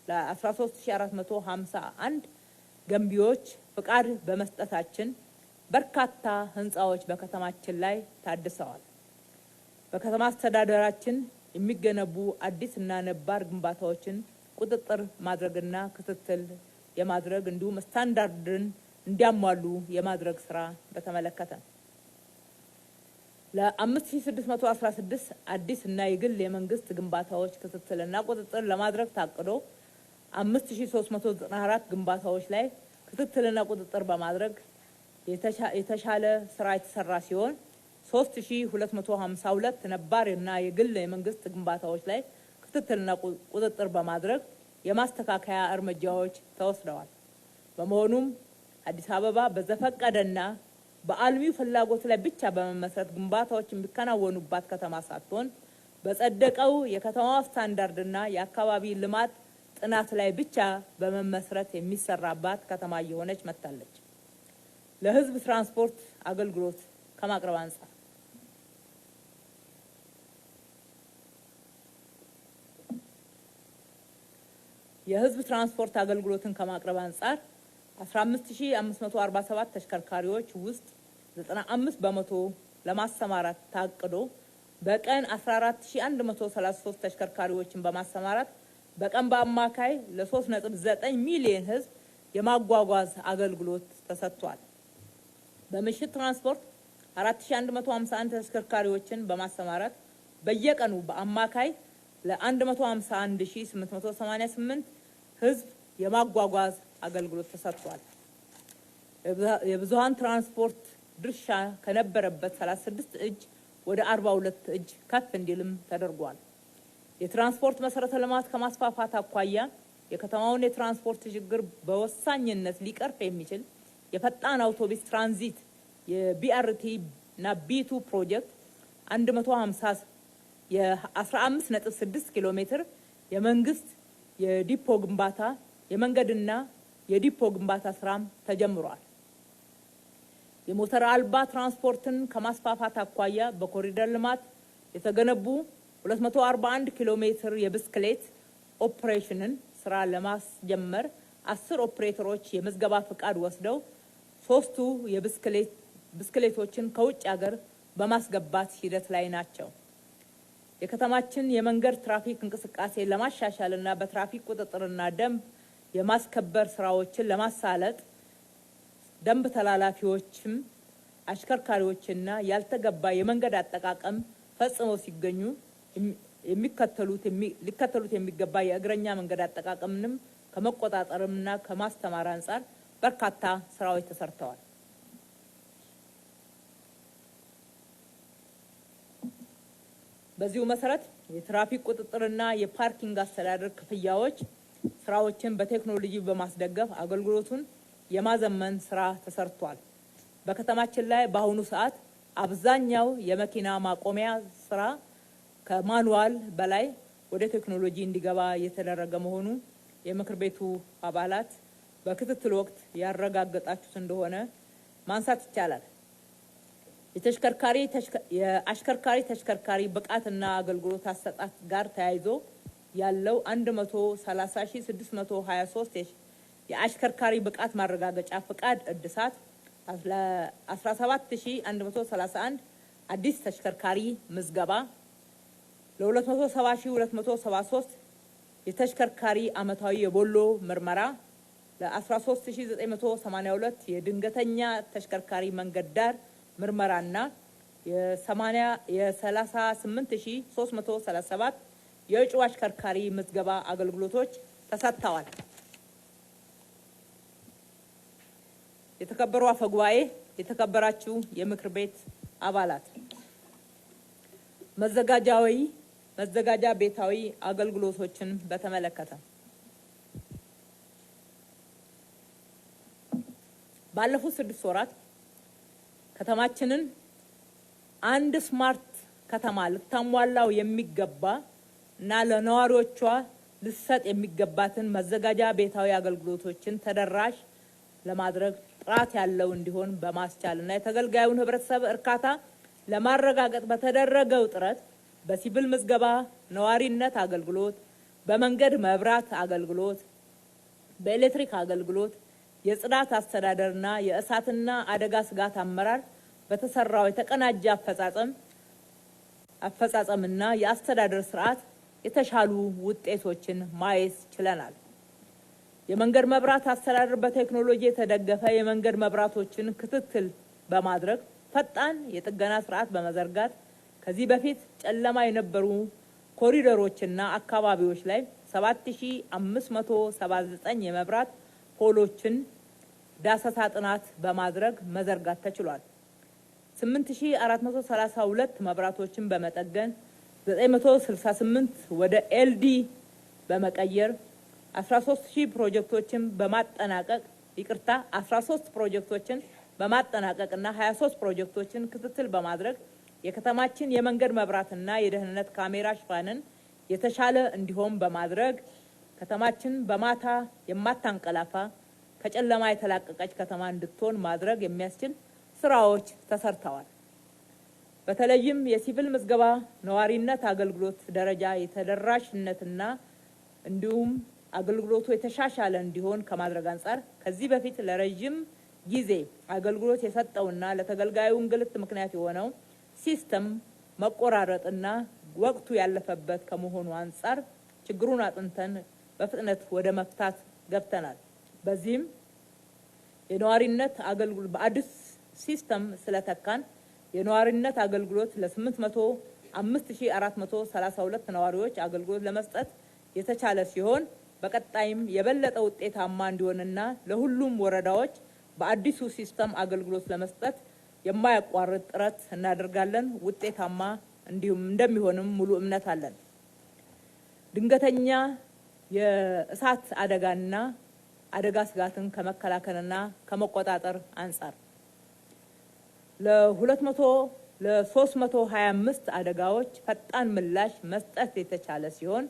ለ13451 ገንቢዎች ፍቃድ በመስጠታችን በርካታ ህንፃዎች በከተማችን ላይ ታድሰዋል። በከተማ አስተዳደራችን የሚገነቡ አዲስና ነባር ግንባታዎችን ቁጥጥር ማድረግና ክትትል የማድረግ እንዲሁም ስታንዳርድን እንዲያሟሉ የማድረግ ስራ በተመለከተ ለ5616 አዲስና የግል የመንግስት ግንባታዎች ክትትልና ቁጥጥር ለማድረግ ታቅዶ 5394 ግንባታዎች ላይ ክትትልና ቁጥጥር በማድረግ የተሻለ ስራ የተሰራ ሲሆን 3252 ነባርና የግል የመንግስት ግንባታዎች ላይ ክትትልና ቁጥጥር በማድረግ የማስተካከያ እርምጃዎች ተወስደዋል። በመሆኑም አዲስ አበባ በዘፈቀደና በአልሚው ፍላጎት ላይ ብቻ በመመስረት ግንባታዎች የሚከናወኑባት ከተማ ሳትሆን በጸደቀው የከተማዋ ስታንዳርድና የአካባቢ ልማት ጥናት ላይ ብቻ በመመስረት የሚሰራባት ከተማ እየሆነች መጥታለች። ለሕዝብ ትራንስፖርት አገልግሎት ከማቅረብ አንጻር የሕዝብ ትራንስፖርት አገልግሎትን ከማቅረብ አንጻር 15547 ተሽከርካሪዎች ውስጥ 95% ለማሰማራት ታቅዶ በቀን 14133 ተሽከርካሪዎችን በማሰማራት በቀን በአማካይ ለ3.9 ሚሊዮን ሕዝብ የማጓጓዝ አገልግሎት ተሰጥቷል። በምሽት ትራንስፖርት 4151 ተሽከርካሪዎችን በማሰማራት በየቀኑ በአማካይ ለ151888 ሕዝብ የማጓጓዝ አገልግሎት ተሰጥቷል። የብዙሃን ትራንስፖርት ድርሻ ከነበረበት 36 እጅ ወደ 42 እጅ ከፍ እንዲልም ተደርጓል። የትራንስፖርት መሰረተ ልማት ከማስፋፋት አኳያ የከተማውን የትራንስፖርት ችግር በወሳኝነት ሊቀርፍ የሚችል የፈጣን አውቶቡስ ትራንዚት የቢአርቲ እና ቢቱ ፕሮጀክት 150 የ15.6 ኪሎ ሜትር የመንግስት የዲፖ ግንባታ የመንገድና የዲፖ ግንባታ ስራም ተጀምሯል። የሞተር አልባ ትራንስፖርትን ከማስፋፋት አኳያ በኮሪደር ልማት የተገነቡ 241 ኪሎ ሜትር የብስክሌት ኦፕሬሽንን ስራ ለማስጀመር 10 ኦፕሬተሮች የምዝገባ ፍቃድ ወስደው 3ቱ የብስክሌቶችን ከውጭ ሀገር በማስገባት ሂደት ላይ ናቸው። የከተማችን የመንገድ ትራፊክ እንቅስቃሴ ለማሻሻልና በትራፊክ ቁጥጥርና ደንብ የማስከበር ስራዎችን ለማሳለጥ ደንብ ተላላፊዎችም አሽከርካሪዎችና ያልተገባ የመንገድ አጠቃቀም ፈጽመው ሲገኙ ሊከተሉት የሚገባ የእግረኛ መንገድ አጠቃቀምንም ከመቆጣጠርና ከማስተማር አንጻር በርካታ ስራዎች ተሰርተዋል። በዚሁ መሰረት የትራፊክ ቁጥጥርና የፓርኪንግ አስተዳደር ክፍያዎች ስራዎችን በቴክኖሎጂ በማስደገፍ አገልግሎቱን የማዘመን ስራ ተሰርቷል። በከተማችን ላይ በአሁኑ ሰዓት አብዛኛው የመኪና ማቆሚያ ስራ ከማኑዋል በላይ ወደ ቴክኖሎጂ እንዲገባ የተደረገ መሆኑ የምክር ቤቱ አባላት በክትትል ወቅት ያረጋገጣችሁት እንደሆነ ማንሳት ይቻላል። የአሽከርካሪ ተሽከርካሪ ብቃትና አገልግሎት አሰጣጥ ጋር ተያይዞ ያለው 130623 የአሽከርካሪ ብቃት ማረጋገጫ ፍቃድ እድሳት 17131 አዲስ ተሽከርካሪ ምዝገባ ለ270273 የተሽከርካሪ አመታዊ የቦሎ ምርመራ ለ13982 የድንገተኛ ተሽከርካሪ መንገድ ዳር ምርመራና የ38337 የእጩ አሽከርካሪ ምዝገባ አገልግሎቶች ተሰጥተዋል። የተከበሩ አፈ ጉባኤ፣ የተከበራችሁ የምክር ቤት አባላት፣ መዘጋጃ ቤታዊ አገልግሎቶችን በተመለከተ ባለፉት 6 ወራት ከተማችንን አንድ ስማርት ከተማ ልታሟላው የሚገባ እና ለነዋሪዎቿ ልሰጥ የሚገባትን መዘጋጃ ቤታዊ አገልግሎቶችን ተደራሽ ለማድረግ ጥራት ያለው እንዲሆን በማስቻልና የተገልጋዩን ህብረተሰብ እርካታ ለማረጋገጥ በተደረገው ጥረት በሲቪል ምዝገባ ነዋሪነት አገልግሎት፣ በመንገድ መብራት አገልግሎት፣ በኤሌክትሪክ አገልግሎት፣ የጽዳት አስተዳደርና የእሳትና አደጋ ስጋት አመራር በተሰራው የተቀናጀ አፈጻጸምና የአስተዳደር ስርዓት የተሻሉ ውጤቶችን ማየት ችለናል። የመንገድ መብራት አስተዳደር በቴክኖሎጂ የተደገፈ የመንገድ መብራቶችን ክትትል በማድረግ ፈጣን የጥገና ስርዓት በመዘርጋት ከዚህ በፊት ጨለማ የነበሩ ኮሪደሮችና አካባቢዎች ላይ 7579 የመብራት ፖሎችን ዳሰሳ ጥናት በማድረግ መዘርጋት ተችሏል። 8432 መብራቶችን በመጠገን 968 ወደ ኤልዲ በመቀየር 13000 ፕሮጀክቶችን በማጠናቀቅ 13 ፕሮጀክቶችን በማጠናቀቅና 23 ፕሮጀክቶችን ክትትል በማድረግ የከተማችን የመንገድ መብራትና የደህንነት ካሜራ ሽፋንን የተሻለ እንዲሆን በማድረግ ከተማችን በማታ የማታንቀላፋ ከጨለማ የተላቀቀች ከተማ እንድትሆን ማድረግ የሚያስችል ስራዎች ተሰርተዋል። በተለይም የሲቪል ምዝገባ ነዋሪነት አገልግሎት ደረጃ የተደራሽነትና እንዲሁም አገልግሎቱ የተሻሻለ እንዲሆን ከማድረግ አንጻር ከዚህ በፊት ለረጅም ጊዜ አገልግሎት የሰጠውና ለተገልጋዩ እንግልት ምክንያት የሆነው ሲስተም መቆራረጥና ወቅቱ ያለፈበት ከመሆኑ አንጻር ችግሩን አጥንተን በፍጥነት ወደ መፍታት ገብተናል። በዚህም የነዋሪነት አገልግሎት በአዲስ ሲስተም ስለተካን የነዋሪነት አገልግሎት ለ805,432 ነዋሪዎች አገልግሎት ለመስጠት የተቻለ ሲሆን በቀጣይም የበለጠ ውጤታማ እንዲሆንና ለሁሉም ወረዳዎች በአዲሱ ሲስተም አገልግሎት ለመስጠት የማያቋርጥ ጥረት እናደርጋለን። ውጤታማ እንዲሁም እንደሚሆንም ሙሉ እምነት አለን። ድንገተኛ የእሳት አደጋና አደጋ ስጋትን ከመከላከልና ከመቆጣጠር አንጻር ለ325 አደጋዎች ፈጣን ምላሽ መስጠት የተቻለ ሲሆን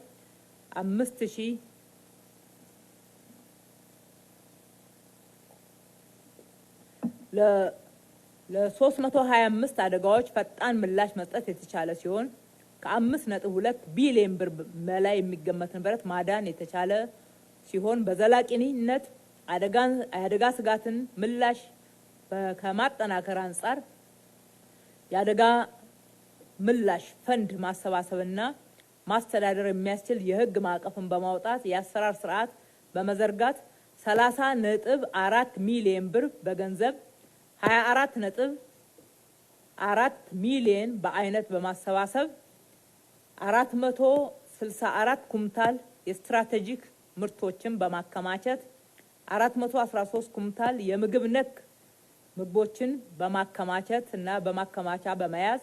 325 አደጋዎች ፈጣን ምላሽ መስጠት የተቻለ ሲሆን ከ5.2 ቢሊዮን ብር በላይ የሚገመት ንብረት ማዳን የተቻለ ሲሆን በዘላቂነት አደጋ ስጋትን ምላሽ ከማጠናከር አንጻር የአደጋ ምላሽ ፈንድ ማሰባሰብና ማስተዳደር የሚያስችል የህግ ማዕቀፍን በማውጣት የአሰራር ስርዓት በመዘርጋት 30.4 ሚሊዮን ብር በገንዘብ 24.4 ሚሊዮን በአይነት በማሰባሰብ 464 ኩንታል የስትራቴጂክ ምርቶችን በማከማቸት 413 ኩንታል የምግብ ነክ ምግቦችን በማከማቸት እና በማከማቻ በመያዝ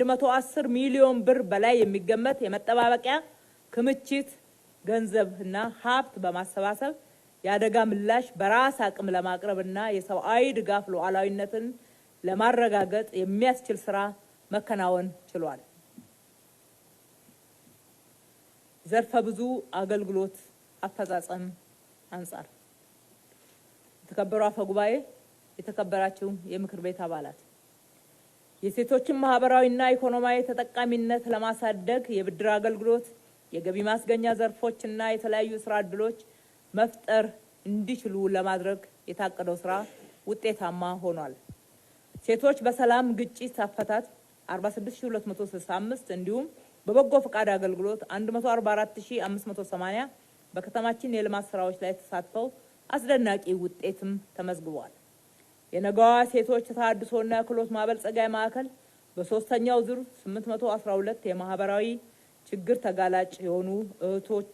110 ሚሊዮን ብር በላይ የሚገመት የመጠባበቂያ ክምችት ገንዘብ እና ሀብት በማሰባሰብ የአደጋ ምላሽ በራስ አቅም ለማቅረብና የሰብአዊ ድጋፍ ሉዓላዊነትን ለማረጋገጥ የሚያስችል ስራ መከናወን ችሏል። ዘርፈ ብዙ አገልግሎት አፈጻጸም አንጻር የተከበሩ አፈ ጉባኤ፣ የተከበራችሁ የምክር ቤት አባላት፣ የሴቶችን ማህበራዊና ኢኮኖሚያዊ ተጠቃሚነት ለማሳደግ የብድር አገልግሎት፣ የገቢ ማስገኛ ዘርፎችና የተለያዩ ስራ ዕድሎች መፍጠር እንዲችሉ ለማድረግ የታቀደው ስራ ውጤታማ ሆኗል። ሴቶች በሰላም ግጭት አፈታት 46265 እንዲሁም በበጎ ፈቃድ አገልግሎት 144580 በከተማችን የልማት ስራዎች ላይ ተሳትፈው አስደናቂ ውጤትም ተመዝግቧል። የነገዋ ሴቶች ተሃድሶና ክህሎት ማበልጸጊያ ማዕከል በሶስተኛው ዙር 812 የማህበራዊ ችግር ተጋላጭ የሆኑ እህቶች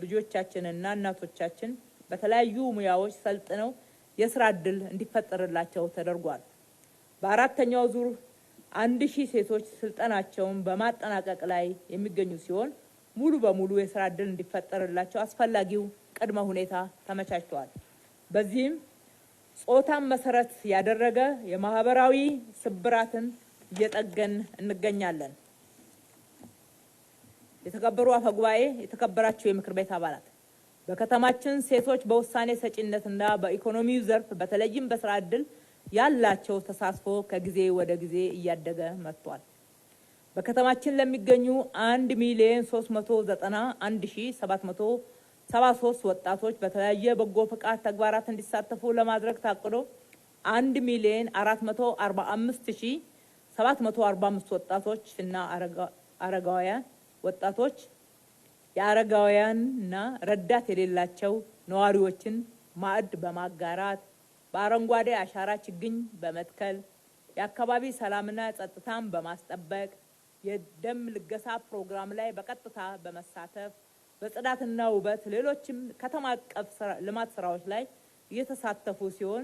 ልጆቻችንና እናቶቻችን በተለያዩ ሙያዎች ሰልጥነው የስራ ዕድል እንዲፈጠርላቸው ተደርጓል። በአራተኛው ዙር 1000 ሴቶች ስልጠናቸውን በማጠናቀቅ ላይ የሚገኙ ሲሆን ሙሉ በሙሉ የስራ ዕድል እንዲፈጠርላቸው አስፈላጊው ቅድመ ሁኔታ ተመቻችቷል። በዚህም ጾታን መሰረት ያደረገ የማህበራዊ ስብራትን እየጠገን እንገኛለን። የተከበሩ አፈ ጉባኤ፣ የተከበራችሁ የምክር ቤት አባላት፣ በከተማችን ሴቶች በውሳኔ ሰጪነትና በኢኮኖሚው ዘርፍ በተለይም በስራ ዕድል ያላቸው ተሳትፎ ከጊዜ ወደ ጊዜ እያደገ መጥቷል። በከተማችን ለሚገኙ 1,391,773 ወጣቶች በተለያየ በጎ ፈቃድ ተግባራት እንዲሳተፉ ለማድረግ ታቅዶ 1,445,745 ወጣቶች እና አረጋውያን ወጣቶች የአረጋውያንና ረዳት የሌላቸው ነዋሪዎችን ማዕድ በማጋራት በአረንጓዴ አሻራ ችግኝ በመትከል የአካባቢ ሰላምና ጸጥታን በማስጠበቅ የደም ልገሳ ፕሮግራም ላይ በቀጥታ በመሳተፍ በጽዳትና ውበት ሌሎችም ከተማ አቀፍ ልማት ስራዎች ላይ እየተሳተፉ ሲሆን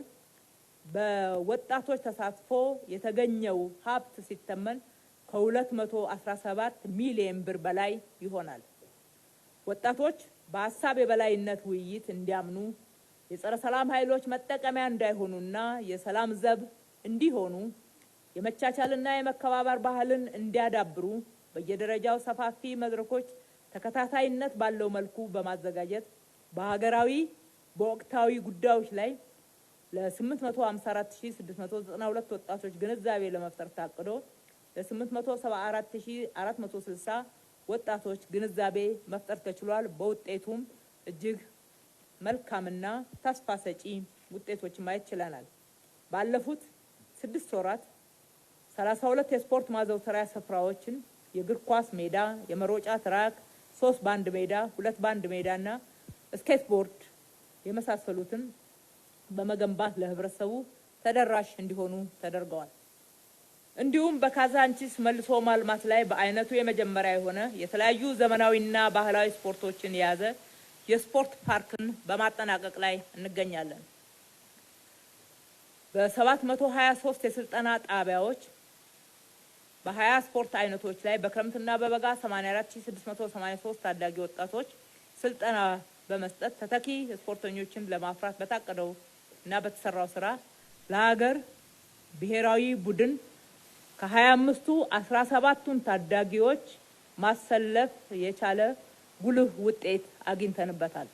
በወጣቶች ተሳትፎ የተገኘው ሀብት ሲተመን ከ217 ሚሊዮን ብር በላይ ይሆናል። ወጣቶች በሀሳብ የበላይነት ውይይት እንዲያምኑ የጸረ ሰላም ኃይሎች መጠቀሚያ እንዳይሆኑና የሰላም ዘብ እንዲሆኑ የመቻቻልና የመከባበር ባህልን እንዲያዳብሩ በየደረጃው ሰፋፊ መድረኮች ተከታታይነት ባለው መልኩ በማዘጋጀት በሀገራዊ በወቅታዊ ጉዳዮች ላይ ለ854692 ወጣቶች ግንዛቤ ለመፍጠር ታቅዶ ለ874460 ወጣቶች ግንዛቤ መፍጠር ተችሏል። በውጤቱም እጅግ መልካምና ተስፋ ሰጪ ውጤቶችን ማየት ችለናል። ባለፉት 6 ወራት 32 የስፖርት ማዘውተሪያ ስፍራዎችን የእግር ኳስ ሜዳ፣ የመሮጫ ትራክ፣ 3 ባንድ ሜዳ፣ 2 ባንድ ሜዳና ስኬትቦርድ የመሳሰሉትን በመገንባት ለህብረተሰቡ ተደራሽ እንዲሆኑ ተደርገዋል። እንዲሁም በካዛንቺስ መልሶ ማልማት ላይ በአይነቱ የመጀመሪያ የሆነ የተለያዩ ዘመናዊና ባህላዊ ስፖርቶችን የያዘ የስፖርት ፓርክን በማጠናቀቅ ላይ እንገኛለን። በ723 የስልጠና ጣቢያዎች በ20 ስፖርት አይነቶች ላይ በክረምትና በበጋ 84683 ታዳጊ ወጣቶች ስልጠና በመስጠት ተተኪ ስፖርተኞችን ለማፍራት በታቀደው እና በተሰራው ስራ ለሀገር ብሔራዊ ቡድን ከ25ቱ 17ቱን ታዳጊዎች ማሰለፍ የቻለ ጉልህ ውጤት አግኝተንበታል።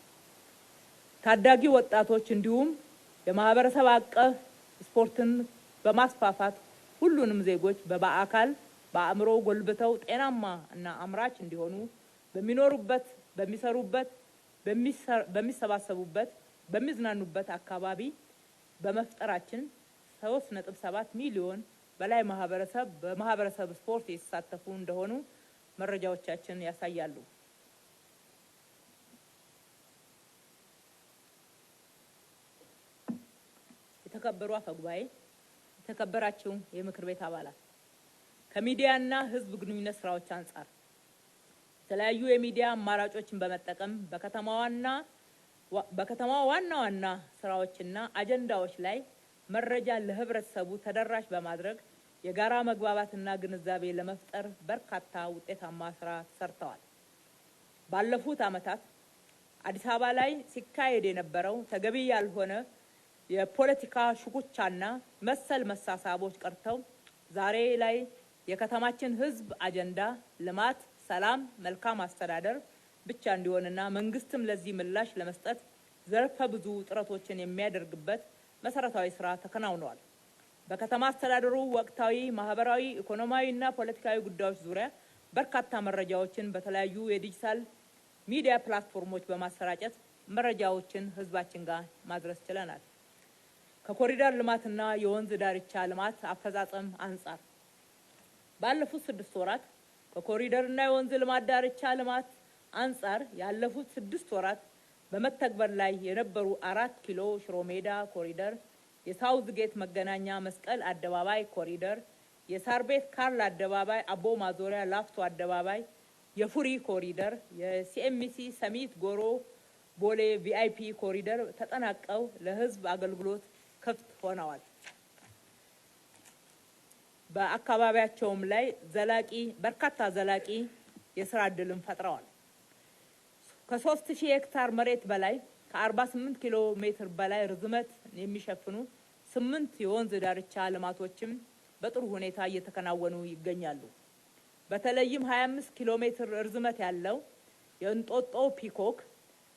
ታዳጊ ወጣቶች እንዲሁም የማህበረሰብ አቀፍ ስፖርትን በማስፋፋት ሁሉንም ዜጎች በአካል በአእምሮ ጎልብተው ጤናማ እና አምራች እንዲሆኑ በሚኖሩበት፣ በሚሰሩበት፣ በሚሰባሰቡበት፣ በሚዝናኑበት አካባቢ በመፍጠራችን 3.7 ሚሊዮን በላይ በማህበረሰብ ስፖርት የተሳተፉ እንደሆኑ መረጃዎቻችን ያሳያሉ። የተከበሩ አፈጉባኤ፣ የተከበራችሁ የምክር ቤት አባላት፣ ከሚዲያና ህዝብ ግንኙነት ስራዎች አንጻር የተለያዩ የሚዲያ አማራጮችን በመጠቀም በከተማዋ ዋና ዋና ስራዎችና አጀንዳዎች ላይ መረጃን ለህብረተሰቡ ተደራሽ በማድረግ የጋራ መግባባትና ግንዛቤ ለመፍጠር በርካታ ውጤታማ ስራ ሰርተዋል። ባለፉት ዓመታት አዲስ አበባ ላይ ሲካሄድ የነበረው ተገቢ ያልሆነ የፖለቲካ ሽኩቻና መሰል መሳሳቦች ቀርተው ዛሬ ላይ የከተማችን ህዝብ አጀንዳ ልማት፣ ሰላም፣ መልካም አስተዳደር ብቻ እንዲሆንና መንግስትም ለዚህ ምላሽ ለመስጠት ዘርፈ ብዙ ጥረቶችን የሚያደርግበት መሰረታዊ ስራ ተከናውኗል። በከተማ አስተዳደሩ ወቅታዊ ማህበራዊ፣ ኢኮኖሚያዊና ፖለቲካዊ ጉዳዮች ዙሪያ በርካታ መረጃዎችን በተለያዩ የዲጂታል ሚዲያ ፕላትፎርሞች በማሰራጨት መረጃዎችን ህዝባችን ጋር ማድረስ ችለናል። ከኮሪደር ልማትና የወንዝ ዳርቻ ልማት አፈጻጸም አንጻር ባለፉት 6 ወራት ከኮሪደርና የወንዝ ልማት ዳርቻ ልማት አንጻር ያለፉት 6 ወራት በመተግበር ላይ የነበሩ 4 ኪሎ ሽሮ ሜዳ ኮሪደር፣ የሳውዝ ጌት መገናኛ መስቀል አደባባይ ኮሪደር፣ የሳር ቤት ካርል አደባባይ አቦ ማዞሪያ ላፍቶ አደባባይ የፉሪ ኮሪደር፣ የሲኤምሲ ሰሚት ጎሮ ቦሌ ቪአይፒ ኮሪደር ተጠናቀው ለህዝብ አገልግሎት ክፍት ሆነዋል። በአካባቢያቸውም ላይ በርካታ ዘላቂ የስራ ዕድልን ፈጥረዋል። ከ3000 ሄክታር መሬት በላይ ከ48 ኪሎ ሜትር በላይ ርዝመት የሚሸፍኑ 8 የወንዝ ዳርቻ ልማቶችም በጥሩ ሁኔታ እየተከናወኑ ይገኛሉ። በተለይም 25 ኪሎ ሜትር ርዝመት ያለው የእንጦጦ ፒኮክ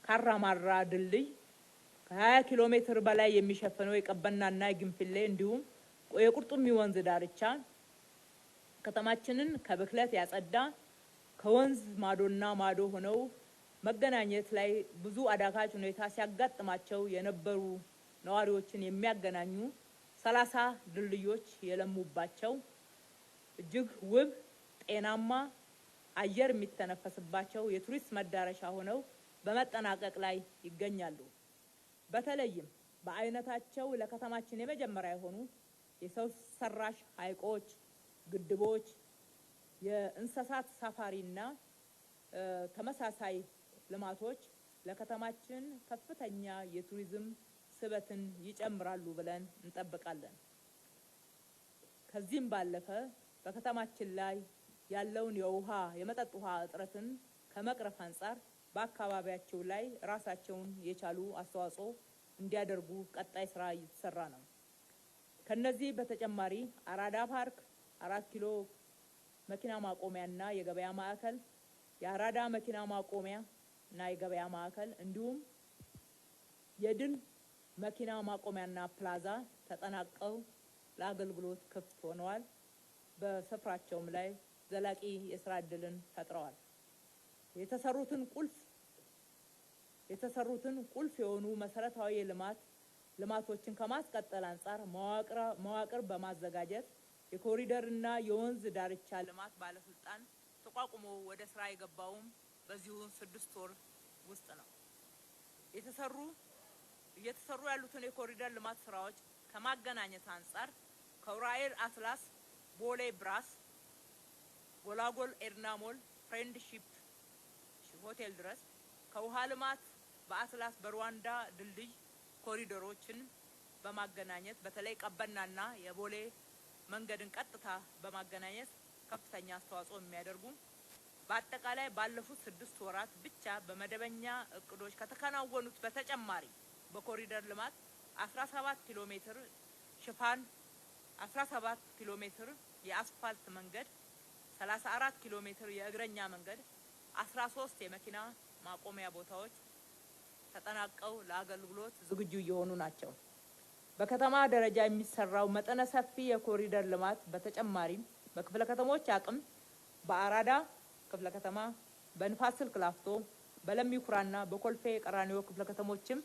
ካራማራ ድልድይ፣ ከ20 ኪሎ ሜትር በላይ የሚሸፍነው የቀበናና የግንፍሌ እንዲሁም የቁርጡሚ ወንዝ ዳርቻ ከተማችንን ከብክለት ያጸዳ፣ ከወንዝ ማዶና ማዶ ሆነው መገናኘት ላይ ብዙ አዳጋች ሁኔታ ሲያጋጥማቸው የነበሩ ነዋሪዎችን የሚያገናኙ 30 ድልድዮች የለሙባቸው እጅግ ውብ፣ ጤናማ አየር የሚተነፈስባቸው የቱሪስት መዳረሻ ሆነው በመጠናቀቅ ላይ ይገኛሉ። በተለይም በአይነታቸው ለከተማችን የመጀመሪያ የሆኑ የሰው ሰራሽ ሐይቆች፣ ግድቦች፣ የእንስሳት ሳፋሪና ተመሳሳይ ልማቶች ለከተማችን ከፍተኛ የቱሪዝም ስበትን ይጨምራሉ ብለን እንጠብቃለን። ከዚህም ባለፈ በከተማችን ላይ ያለውን የውሃ የመጠጥ ውሃ እጥረትን ከመቅረፍ አንጻር በአካባቢያቸው ላይ ራሳቸውን የቻሉ አስተዋጽኦ እንዲያደርጉ ቀጣይ ስራ እየተሰራ ነው። ከነዚህ በተጨማሪ አራዳ ፓርክ፣ 4 ኪሎ መኪና ማቆሚያና የገበያ ማዕከል፣ የአራዳ መኪና ማቆሚያ እና የገበያ ማዕከል እንዲሁም የድል መኪና ማቆሚያና ፕላዛ ተጠናቀው ለአገልግሎት ክፍት ሆነዋል። በስፍራቸውም ላይ ዘላቂ የስራ ዕድልን ፈጥረዋል። የተሰሩትን ቁልፍ የሆኑ መሰረታዊ ልማቶችን ከማስቀጠል አንጻር መዋቅር በማዘጋጀት የኮሪደርና የወንዝ ዳርቻ ልማት ባለስልጣን ተቋቁሞ ወደ ስራ የገባውም በዚሁ 6 ወር ውስጥ ነው። እየተሰሩ ያሉትን የኮሪደር ልማት ስራዎች ከማገናኘት አንጻር ከኡራኤል አትላስ ቦሌ ብራስ ጎላጎል ኤድና ሞል ፍሬንድሺፕ ሆቴል ድረስ ከውሃ ልማት በአትላስ በሩዋንዳ ድልድይ ኮሪደሮችን በማገናኘት በተለይ ቀበናና የቦሌ መንገድን ቀጥታ በማገናኘት ከፍተኛ አስተዋጽኦ የሚያደርጉ በአጠቃላይ ባለፉት 6 ወራት ብቻ በመደበኛ እቅዶች ከተከናወኑት በተጨማሪ በኮሪደር ልማት 17 ኪሎ ሜትር ሽፋን 17 ኪሎ ሜትር የአስፋልት መንገድ 34 ኪሎ ሜትር የእግረኛ መንገድ 13 የመኪና ማቆሚያ ቦታዎች ተጠናቀው ለአገልግሎት ዝግጁ እየሆኑ ናቸው። በከተማ ደረጃ የሚሰራው መጠነ ሰፊ የኮሪደር ልማት በተጨማሪም በክፍለ ከተሞች አቅም በአራዳ ክፍለ ከተማ፣ በንፋስ ስልክ ላፍቶ፣ በለሚ ኩራና በኮልፌ ቀራኒዮ ክፍለ ከተሞችም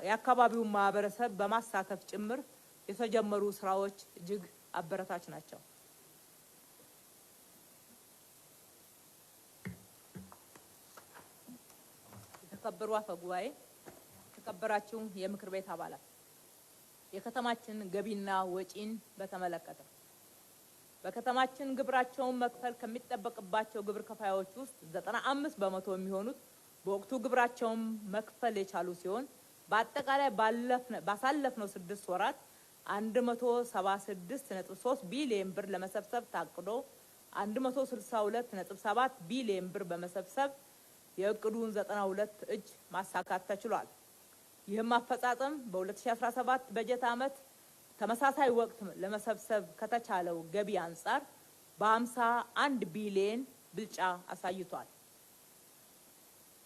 የአካባቢውን ማህበረሰብ በማሳተፍ ጭምር የተጀመሩ ስራዎች እጅግ አበረታች ናቸው። የተከበሩ አፈ ጉባኤ፣ የተከበራችሁ የምክር ቤት አባላት፣ የከተማችን ገቢና ወጪን በተመለከተ በከተማችን ግብራቸውን መክፈል ከሚጠበቅባቸው ግብር ከፋዮች ውስጥ 95 በመቶ የሚሆኑት በወቅቱ ግብራቸውን መክፈል የቻሉ ሲሆን በአጠቃላይ ባሳለፍነው 6 ወራት 176.3 ቢሊዮን ብር ለመሰብሰብ ታቅዶ 162.7 ቢሊዮን ብር በመሰብሰብ የእቅዱን 92 እጅ ማሳካት ተችሏል። ይህም አፈጻጸም በ2017 በጀት ዓመት ተመሳሳይ ወቅት ለመሰብሰብ ከተቻለው ገቢ አንጻር በ51 ቢሊዮን ብልጫ አሳይቷል።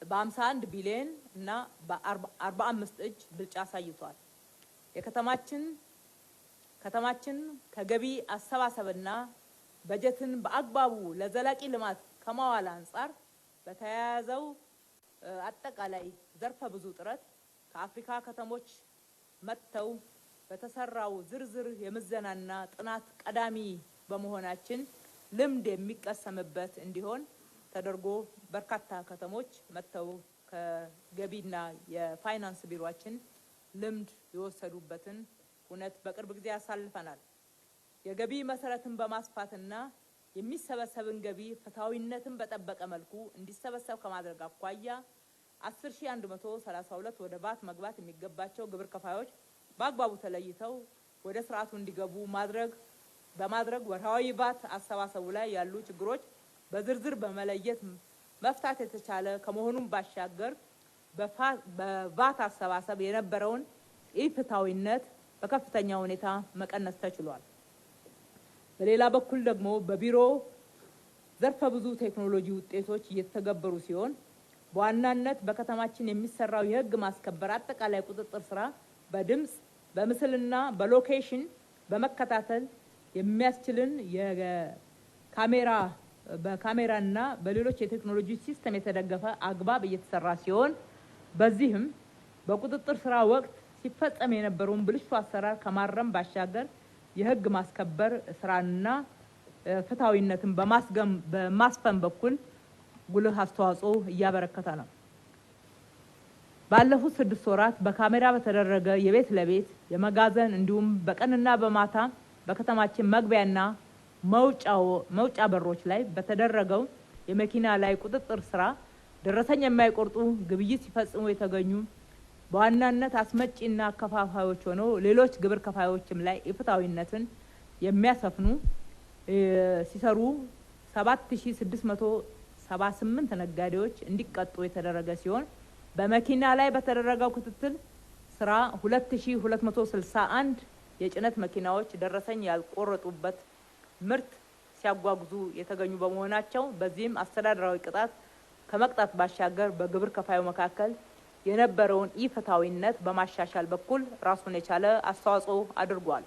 በ51 ቢሊዮን እና በ45 እጅ ብልጫ አሳይቷል። ከተማችን ከገቢ አሰባሰብና በጀትን በአግባቡ ለዘላቂ ልማት ከማዋል አንጻር በተያያዘው አጠቃላይ ዘርፈ ብዙ ጥረት ከአፍሪካ ከተሞች መጥተው በተሰራው ዝርዝር የምዘናና ጥናት ቀዳሚ በመሆናችን ልምድ የሚቀሰምበት እንዲሆን ተደርጎ በርካታ ከተሞች መጥተው ከገቢና የፋይናንስ ቢሮአችን ልምድ የወሰዱበትን እውነት በቅርብ ጊዜ ያሳልፈናል። የገቢ መሰረትን በማስፋትና የሚሰበሰብን ገቢ ፍትሃዊነትን በጠበቀ መልኩ እንዲሰበሰብ ከማድረግ አኳያ 10132 ወደ ባት መግባት የሚገባቸው ግብር ከፋዮች በአግባቡ ተለይተው ወደ ስርዓቱ እንዲገቡ በማድረግ ወርሃዊ ባት አሰባሰቡ ላይ ያሉ ችግሮች በዝርዝር በመለየት መፍታት የተቻለ ከመሆኑም ባሻገር በባት አሰባሰብ የነበረውን ኢፍትሃዊነት በከፍተኛ ሁኔታ መቀነስ ተችሏል። በሌላ በኩል ደግሞ በቢሮ ዘርፈ ብዙ ቴክኖሎጂ ውጤቶች እየተገበሩ ሲሆን በዋናነት በከተማችን የሚሰራው የህግ ማስከበር አጠቃላይ ቁጥጥር ስራ በድምጽ በምስልና በሎኬሽን በመከታተል የሚያስችልን በካሜራና በሌሎች የቴክኖሎጂ ሲስተም የተደገፈ አግባብ እየተሰራ ሲሆን በዚህም በቁጥጥር ስራ ወቅት ሲፈጸም የነበረውን ብልሹ አሰራር ከማረም ባሻገር የህግ ማስከበር ስራና ፍትሃዊነትን በማስፈን በኩል ጉልህ አስተዋጽኦ እያበረከተ ነው። ባለፉት 6 ወራት በካሜራ በተደረገ የቤት ለቤት የመጋዘን እንዲሁም በቀንና በማታ በከተማችን መግቢያና መውጫ በሮች ላይ በተደረገው የመኪና ላይ ቁጥጥር ስራ ደረሰኝ የማይቆርጡ ግብይት ሲፈጽሙ የተገኙ በዋናነት አስመጪና አከፋፋዮች ሆነው ሌሎች ግብር ከፋዮችም ላይ ኢፍትሃዊነትን የሚያሰፍኑ ሲሰሩ 7678 ነጋዴዎች እንዲቀጡ የተደረገ ሲሆን በመኪና ላይ በተደረገው ክትትል ስራ 2261 የጭነት መኪናዎች ደረሰኝ ያልቆረጡበት ምርት ሲያጓጉዙ የተገኙ በመሆናቸው በዚህም አስተዳደራዊ ቅጣት ከመቅጣት ባሻገር በግብር ከፋዩ መካከል የነበረውን ኢፍትሐዊነት በማሻሻል በኩል ራሱን የቻለ አስተዋጽኦ አድርጓል።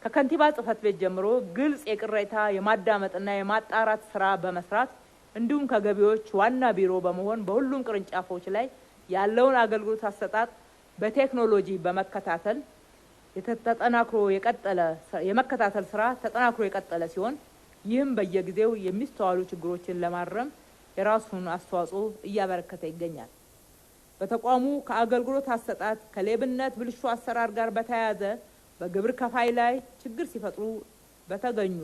ከከንቲባ ጽሕፈት ቤት ጀምሮ ግልጽ የቅሬታ የማዳመጥና የማጣራት ስራ በመስራት እንዲሁም ከገቢዎች ዋና ቢሮ በመሆን በሁሉም ቅርንጫፎች ላይ ያለውን አገልግሎት አሰጣጥ በቴክኖሎጂ በመከታተል የመከታተል ስራ ተጠናክሮ የቀጠለ ሲሆን ይህም በየጊዜው የሚስተዋሉ ችግሮችን ለማረም የራሱን አስተዋጽኦ እያበረከተ ይገኛል። በተቋሙ ከአገልግሎት አሰጣጥ ከሌብነት ብልሹ አሰራር ጋር በተያያዘ በግብር ከፋይ ላይ ችግር ሲፈጥሩ በተገኙ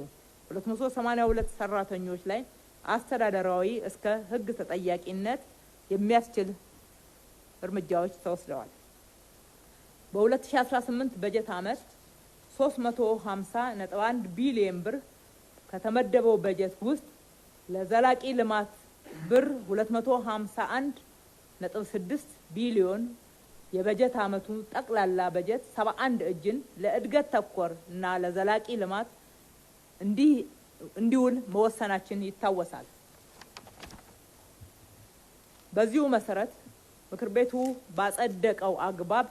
282 ሰራተኞች ላይ አስተዳደራዊ እስከ ሕግ ተጠያቂነት የሚያስችል እርምጃዎች ተወስደዋል። በ2018 በጀት ዓመት 350.1 ቢሊዮን ብር ከተመደበው በጀት ውስጥ ለዘላቂ ልማት ብር 251.6 ቢሊዮን የበጀት ዓመቱ ጠቅላላ በጀት 71 እጅን ለእድገት ተኮር እና ለዘላቂ ልማት እንዲውል መወሰናችን ይታወሳል። በዚሁ መሰረት ምክር ቤቱ ባጸደቀው አግባብ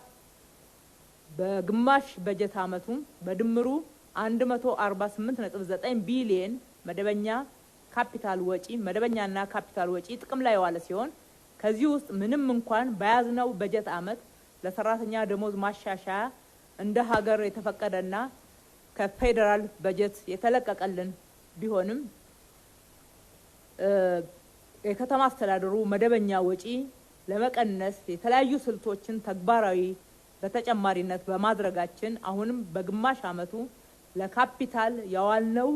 በግማሽ በጀት ዓመቱ በድምሩ 148.9 ቢሊዮን መደበኛና ካፒታል ወጪ ጥቅም ላይ የዋለ ሲሆን ከዚህ ውስጥ ምንም እንኳን በያዝነው በጀት ዓመት ለሰራተኛ ደሞዝ ማሻሻያ እንደ ሀገር የተፈቀደና ከፌደራል በጀት የተለቀቀልን ቢሆንም የከተማ አስተዳደሩ መደበኛ ወጪ ለመቀነስ የተለያዩ ስልቶችን ተግባራዊ በተጨማሪነት በማድረጋችን አሁንም በግማሽ ዓመቱ ለካፒታል ያዋልነው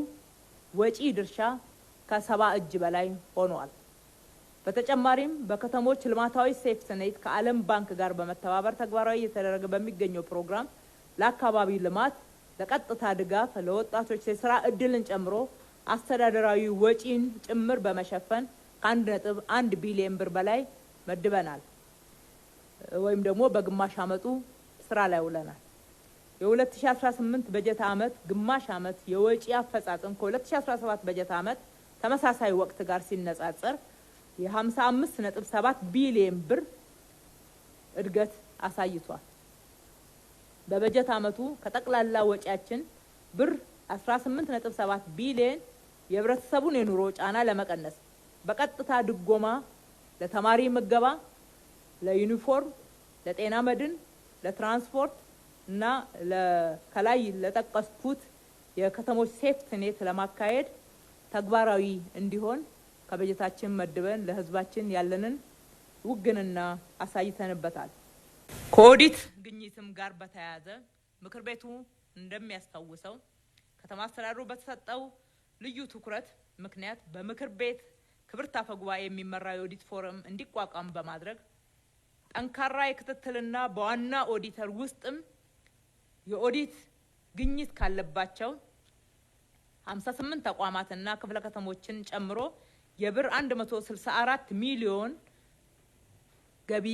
ወጪ ድርሻ ከ70 እጅ በላይ ሆኗል። በተጨማሪም በከተሞች ልማታዊ ሴፍትኔት ከዓለም ባንክ ጋር በመተባበር ተግባራዊ እየተደረገ በሚገኘው ፕሮግራም ለአካባቢ ልማት፣ ለቀጥታ ድጋፍ፣ ለወጣቶች የስራ እድልን ጨምሮ አስተዳደራዊ ወጪን ጭምር በመሸፈን ከ1.1 ቢሊዮን ብር በላይ መድበናል ወይም ደግሞ በግማሽ ዓመቱ ስራ ላይ ውለናል። የ2018 በጀት ዓመት ግማሽ ዓመት የወጪ አፈጻጸም ከ2017 በጀት ዓመት ተመሳሳይ ወቅት ጋር ሲነጻጸር የ55.7 ቢሊዮን ብር እድገት አሳይቷል። በበጀት ዓመቱ ከጠቅላላ ወጪያችን ብር 18.7 ቢሊዮን የህብረተሰቡን የኑሮ ጫና ለመቀነስ በቀጥታ ድጎማ ለተማሪ ምገባ፣ ለዩኒፎርም፣ ለጤና መድን፣ ለትራንስፖርት እና ከላይ ለጠቀስኩት የከተሞች ሴፍትኔት ለማካሄድ ተግባራዊ እንዲሆን ከበጀታችን መድበን ለህዝባችን ያለንን ውግንና አሳይተንበታል። ከኦዲት ግኝትም ጋር በተያያዘ ምክር ቤቱ እንደሚያስታውሰው ከተማ አስተዳደሩ በተሰጠው ልዩ ትኩረት ምክንያት በምክር ቤት ክብርት አፈ ጉባኤ የሚመራ የኦዲት ፎረም እንዲቋቋም በማድረግ ጠንካራ የክትትልና በዋና ኦዲተር ውስጥም የኦዲት ግኝት ካለባቸው 58 ተቋማትና ክፍለ ከተሞችን ጨምሮ የብር 164 ሚሊዮን ገቢ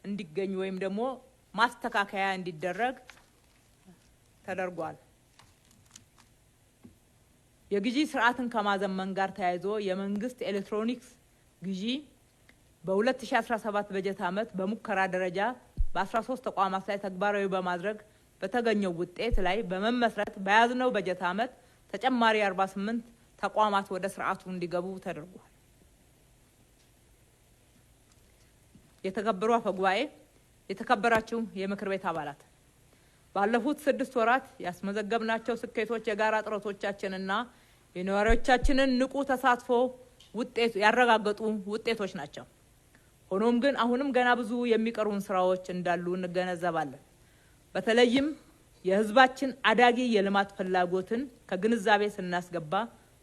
እንዲገኝ ወይም ደግሞ ማስተካከያ እንዲደረግ ተደርጓል። የግዢ ስርዓትን ከማዘመን ጋር ተያይዞ የመንግስት ኤሌክትሮኒክስ ግዢ በ2017 በጀት ዓመት በሙከራ ደረጃ በ13 ተቋማት ላይ ተግባራዊ በማድረግ በተገኘው ውጤት ላይ በመመስረት በያዝነው በጀት ዓመት ተጨማሪ 48 ተቋማት ወደ ስርዓቱ እንዲገቡ ተደርጓል። የተከበሩ አፈ ጉባኤ፣ የተከበራችሁ የምክር ቤት አባላት፣ ባለፉት 6 ወራት ያስመዘገብናቸው ስኬቶች የጋራ ጥረቶቻችንና የነዋሪዎቻችንን ንቁ ተሳትፎ ያረጋገጡ ውጤቶች ናቸው። ሆኖም ግን አሁንም ገና ብዙ የሚቀሩን ስራዎች እንዳሉ እንገነዘባለን። በተለይም የህዝባችን አዳጊ የልማት ፍላጎትን ከግንዛቤ ስናስገባ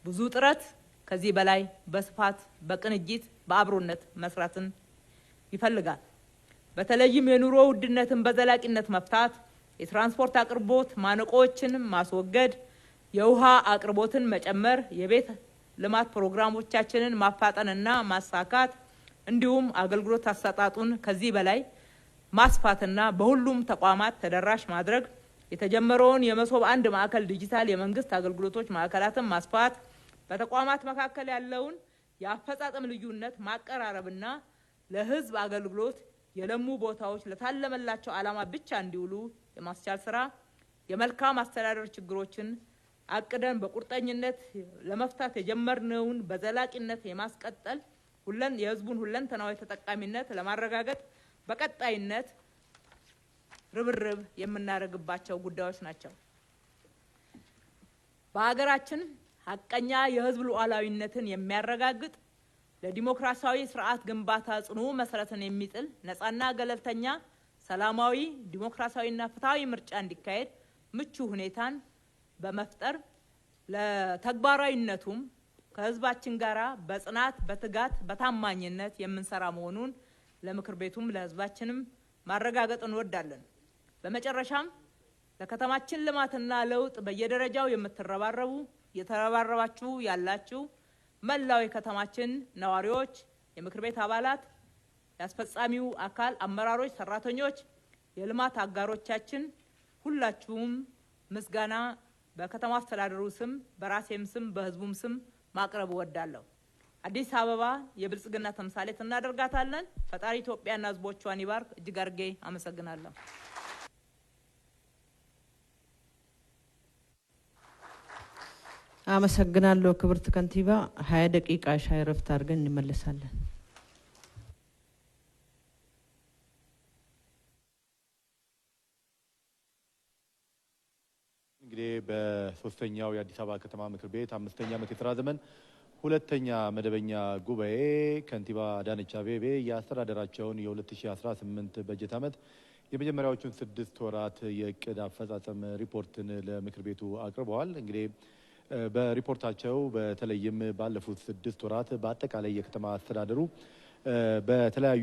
ብዙ ጥረት ከዚህ በላይ በስፋት በቅንጅት በአብሮነት መስራትን ይፈልጋል። በተለይም የኑሮ ውድነትን በዘላቂነት መፍታት፣ የትራንስፖርት አቅርቦት ማነቆዎችን ማስወገድ፣ የውሃ አቅርቦትን መጨመር፣ የቤት ልማት ፕሮግራሞቻችንን ማፋጠንና ማሳካት እንዲሁም አገልግሎት አሰጣጡን ከዚህ በላይ ማስፋትና በሁሉም ተቋማት ተደራሽ ማድረግ፣ የተጀመረውን የመሶብ አንድ ማዕከል ዲጂታል የመንግስት አገልግሎቶች ማዕከላትን ማስፋት፣ በተቋማት መካከል ያለውን የአፈጻጸም ልዩነት ማቀራረብና ለህዝብ አገልግሎት የለሙ ቦታዎች ለታለመላቸው ዓላማ ብቻ እንዲውሉ የማስቻል ስራ፣ የመልካም አስተዳደር ችግሮችን አቅደን በቁርጠኝነት ለመፍታት የጀመርነውን በዘላቂነት የማስቀጠል የህዝቡን ሁለንተናዊ ተጠቃሚነት ለማረጋገጥ በቀጣይነት ርብርብ የምናደርግባቸው ጉዳዮች ናቸው። በሀገራችን ሀቀኛ የህዝብ ሉዓላዊነትን የሚያረጋግጥ ለዲሞክራሲያዊ ስርዓት ግንባታ ጽኑ መሰረትን የሚጥል ነፃና ገለልተኛ ሰላማዊ ዲሞክራሲያዊና ፍትሃዊ ምርጫ እንዲካሄድ ምቹ ሁኔታን በመፍጠር ለተግባራዊነቱም ከህዝባችን ጋራ በጽናት በትጋት በታማኝነት የምንሰራ መሆኑን ለምክር ቤቱም ለህዝባችንም ማረጋገጥ እንወዳለን። በመጨረሻም ለከተማችን ልማትና ለውጥ በየደረጃው የምትረባረቡ የተረባረባችሁ ያላችሁ መላው የከተማችን ነዋሪዎች፣ የምክር ቤት አባላት፣ የአስፈጻሚው አካል አመራሮች፣ ሰራተኞች፣ የልማት አጋሮቻችን ሁላችሁም ምስጋና በከተማ አስተዳደሩ ስም በራሴም ስም በህዝቡም ስም ማቅረብ እወዳለሁ። አዲስ አበባ የብልጽግና ተምሳሌት እናደርጋታለን። ፈጣሪ ኢትዮጵያና ህዝቦቿን ይባርክ። እጅግ አድርጌ አመሰግናለሁ። አመሰግናለሁ ክብርት ከንቲባ። 20 ደቂቃ ሻይ ረፍት አድርገን እንመለሳለን። እንግዲህ በሶስተኛው የአዲስ አበባ ከተማ ምክር ቤት 5ኛ ዓመት የሥራ ዘመን ሁለተኛ መደበኛ ጉባኤ ከንቲባ አዳነች አቤቤ የአስተዳደራቸውን የ2018 በጀት ዓመት የመጀመሪያዎቹን 6 ወራት የእቅድ አፈጻጸም ሪፖርትን ለምክር ቤቱ አቅርበዋል። እንግዲህ በሪፖርታቸው በተለይም ባለፉት 6 ወራት በአጠቃላይ የከተማ አስተዳደሩ በተለያዩ